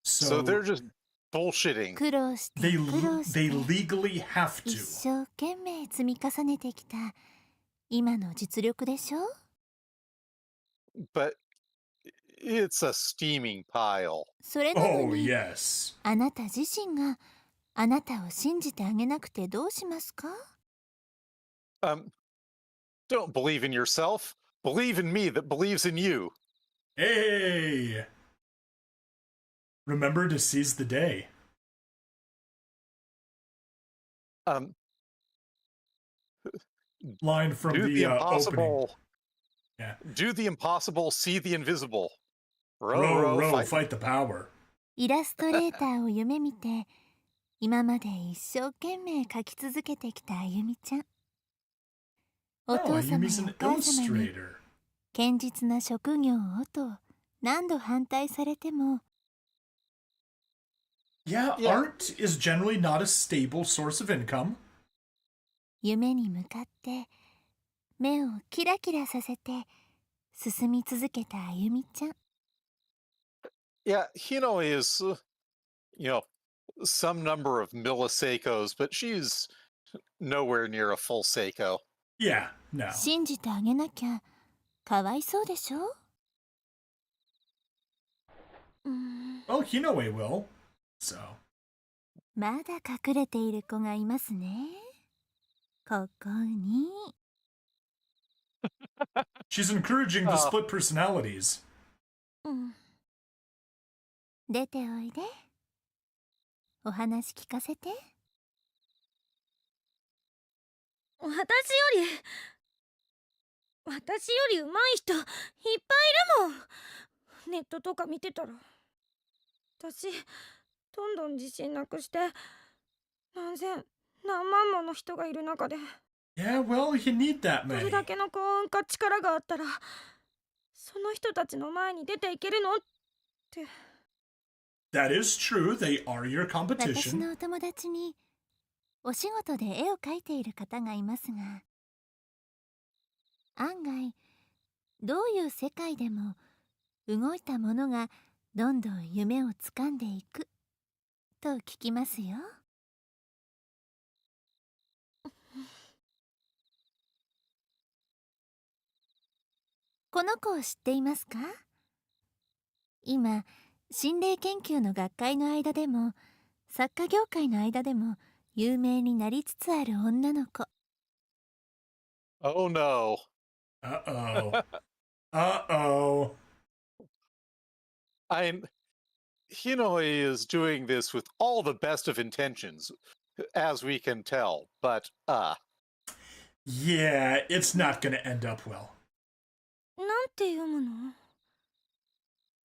So So they're just bullshitting. 苦労して they 苦労し they て legally have 一 to. 生懸命積み重ねてきた今の実力でしょ。 But it's a steaming pile. それなの Oh に yes. あなた自身があなたを信じてあげなくてどうしますか？ Don't believe in yourself. Believe in me that believes in you. Hey. Remember to seize the day. line from Do the, the opening. impossible. Yeah. Do the impossible, see the invisible. Row, Row, row, fight. fight the power. イラストレーターを夢見て今まで一生懸命描き続けてきたあゆみちゃん。お Oh, 父様 Ayumi's や an お母様に illustrator. 堅実な職業をと何度反対されても Yeah, Yeah. art is generally not a stable source of income. 夢に向かって目をキラキラさせて進み続けたあゆみちゃん。 Yeah, Hino is, some number of milliseikos, but she's nowhere near a full seiko. Yeah, no. 信じてあげなきゃかわいそうでしょ。Well, Hinoe will. So. まだ隠れている子がいますね。ここに。 She's encouraging the Oh. split personalities. 出ておいで。お話聞かせて。私より上手い人いっぱいいるもん。ネットとか見てたら私どんどん自信なくして何千何万もの人がいる中で Yeah, well, you need that どれ many. だけの幸運か力があったらその人たちの前に出ていけるのって。 That is true. They are your 私 competition. のお友達にお仕事で絵を描いている方がいますが、案外どういう世界でも動いたものがどんどん夢をつかんでいくと聞きますよ。この子を知っていますか？今心霊研究の学会の間でも作家業界の間でも有名になりつつある女の子。 Oh no. Uh-oh. Uh-oh. Hinoe is doing this with all the best of intentions, as we can tell, but, Yeah, it's not gonna end up well. なんて読むの？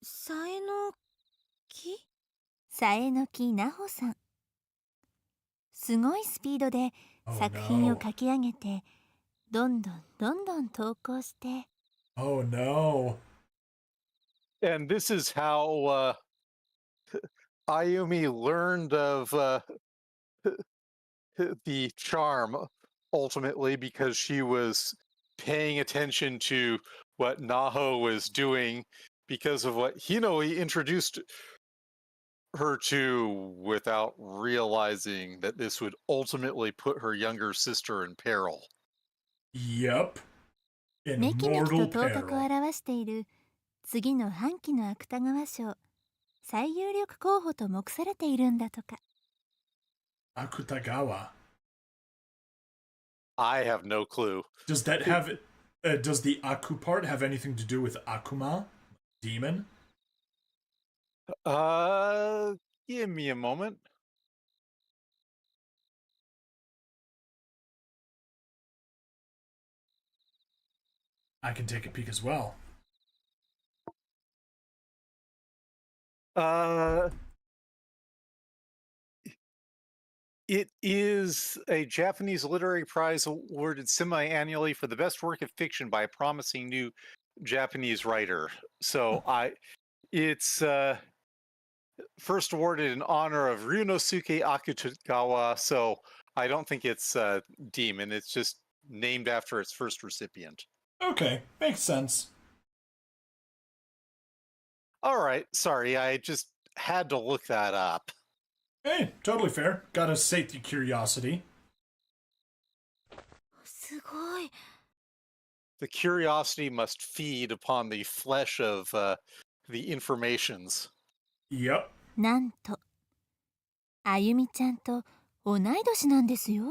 さえの木？さえのきなほさん。すごいスピードで Oh 作品を no. 書き上げて、どんどん投稿して、 Oh no. and this is how, Ayumi learned of, the charm, ultimately, because she was paying attention to what Naho was doing because of what Hinoe introduced her to without realizing that this would ultimately put her younger sister in peril. Yep. めきめき In と mortal 頭角を peril. 現している次の半期の芥川賞最有力候補と目されているんだとか。 Akutagawa. I have no clue. Does that have... does the Aku part have anything to do with Akuma? Demon? Give me a moment. I can take a peek as well. It is a Japanese literary prize awarded semi-annually for the best work of fiction by a promising new Japanese writer. So it's first awarded in honor of Ryunosuke Akutagawa. So I don't think it's Demon. It's just named after its first recipient. Okay, makes sense. All right, sorry, I just had to look that up. Hey, totally fair. Gotta sate the curiosity. すごい。 The curiosity must feed upon the flesh of the informations. Yep. なんとあゆみちゃんと同い年なんですよ。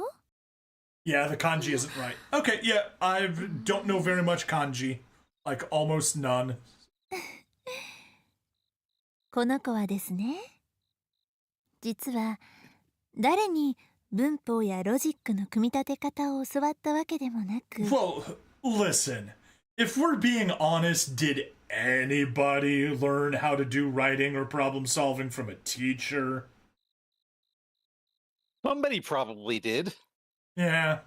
Yeah, the kanji isn't right. Okay, yeah, I don't know very much kanji. Like, almost none. この子はですね、実は誰に文法やロジックの組み立て方を教わったわけでもなく。 Well, listen. If we're being honest, did anybody learn how to do writing or problem solving from a teacher? Somebody probably did. Yeah.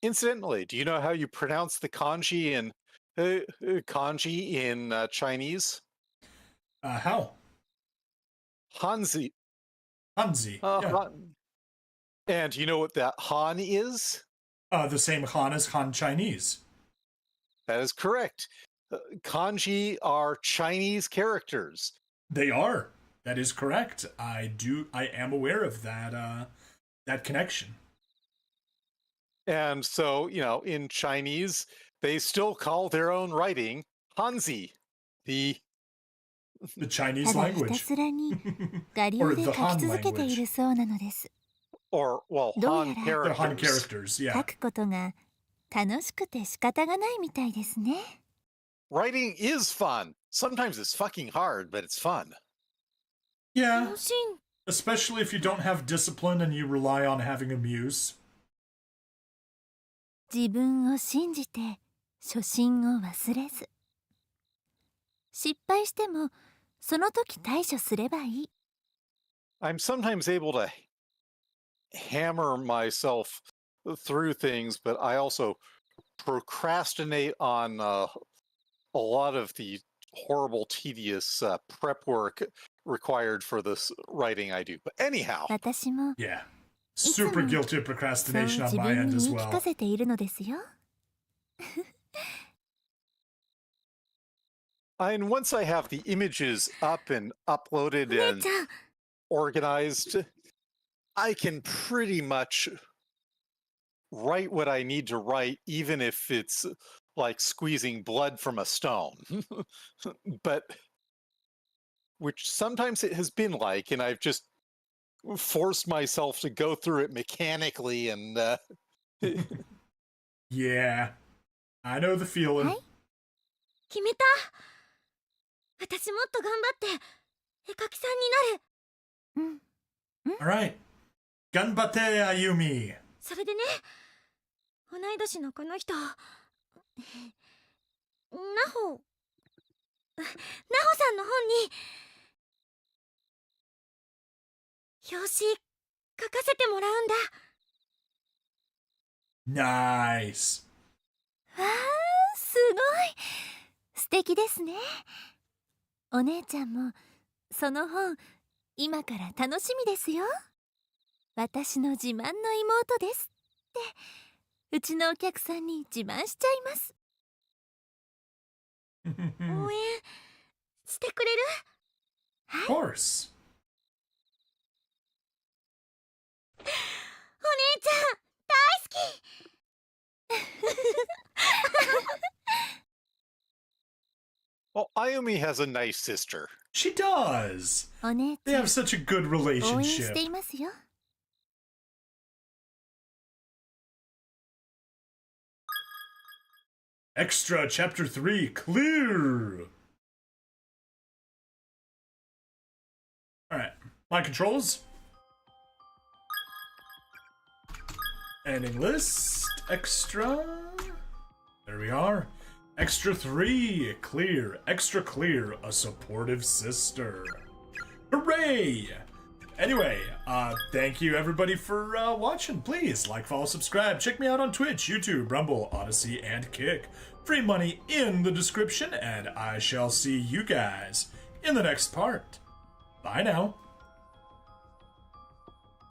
Incidentally, do you know how you pronounce the kanji in Chinese? How? Hanzi. Hanzi. Yeah. Han. And you know what that Han is? The same Han as Han Chinese. That is correct. Kanji are Chinese characters. They are. That is correct. I am aware of that, that connection. And so, in Chinese, they still call their own writing Hanzi, the Chinese ただひた language. すらに我流で書き続けているそうなのです。 or, well, Do Han you- They're Han characters. characters, 書 yeah. くことが楽しくて仕方がないみたいですね。 Writing is fun. Sometimes it's fucking hard, but it's fun. Yeah, 楽しい。 especially if you don't have discipline and you rely on having a muse. 自分を信じて初心を忘れず。失敗してもその時対処すればいい。 I'm sometimes able to hammer myself through things, but I also procrastinate on a lot of the horrible, tedious prep work required for this writing I do. But anyhow, 私も Yeah. いつも Super guilty of そう procrastination 自 on my 分 end に as 言い聞か well. せているのですよ。 and once I have the images up and uploaded お姉 and ちゃん、 organized, I can pretty much write what I need to write, even if it's like squeezing blood from a stone. But which sometimes it has been like, and I've just forced myself to go through it mechanically and Yeah. I know the feeling. はい決めた。私もっと頑張って絵描きさんになる。うん。 Alright. Ganbate Ayumi. それでね、同い年のこの人、ナホさんの本に表紙書かせてもらうんだ。 Nice. わあ、すごい素敵ですね。お姉ちゃんもその本今から楽しみですよ。私の自慢の妹ですってうちのお客さんに自慢しちゃいます。応援してくれる？ Of course. お姉ちゃん大好き。 well, Ayumi has a nice sister. She does. お姉 They ちゃん have such a good 応援し relationship. ていますよ。 Extra Chapter 3 Clear. Alright. My controls. Ending list. Extra. There we are. Extra 3 Clear. Extra Clear. A supportive sister. Hooray! Anyway, thank you everybody for watching. Please like, follow, subscribe. Check me out on Twitch, YouTube, Rumble, Odyssey, and Kick. Free money in the description, and I shall see you guys in the next part. Bye now.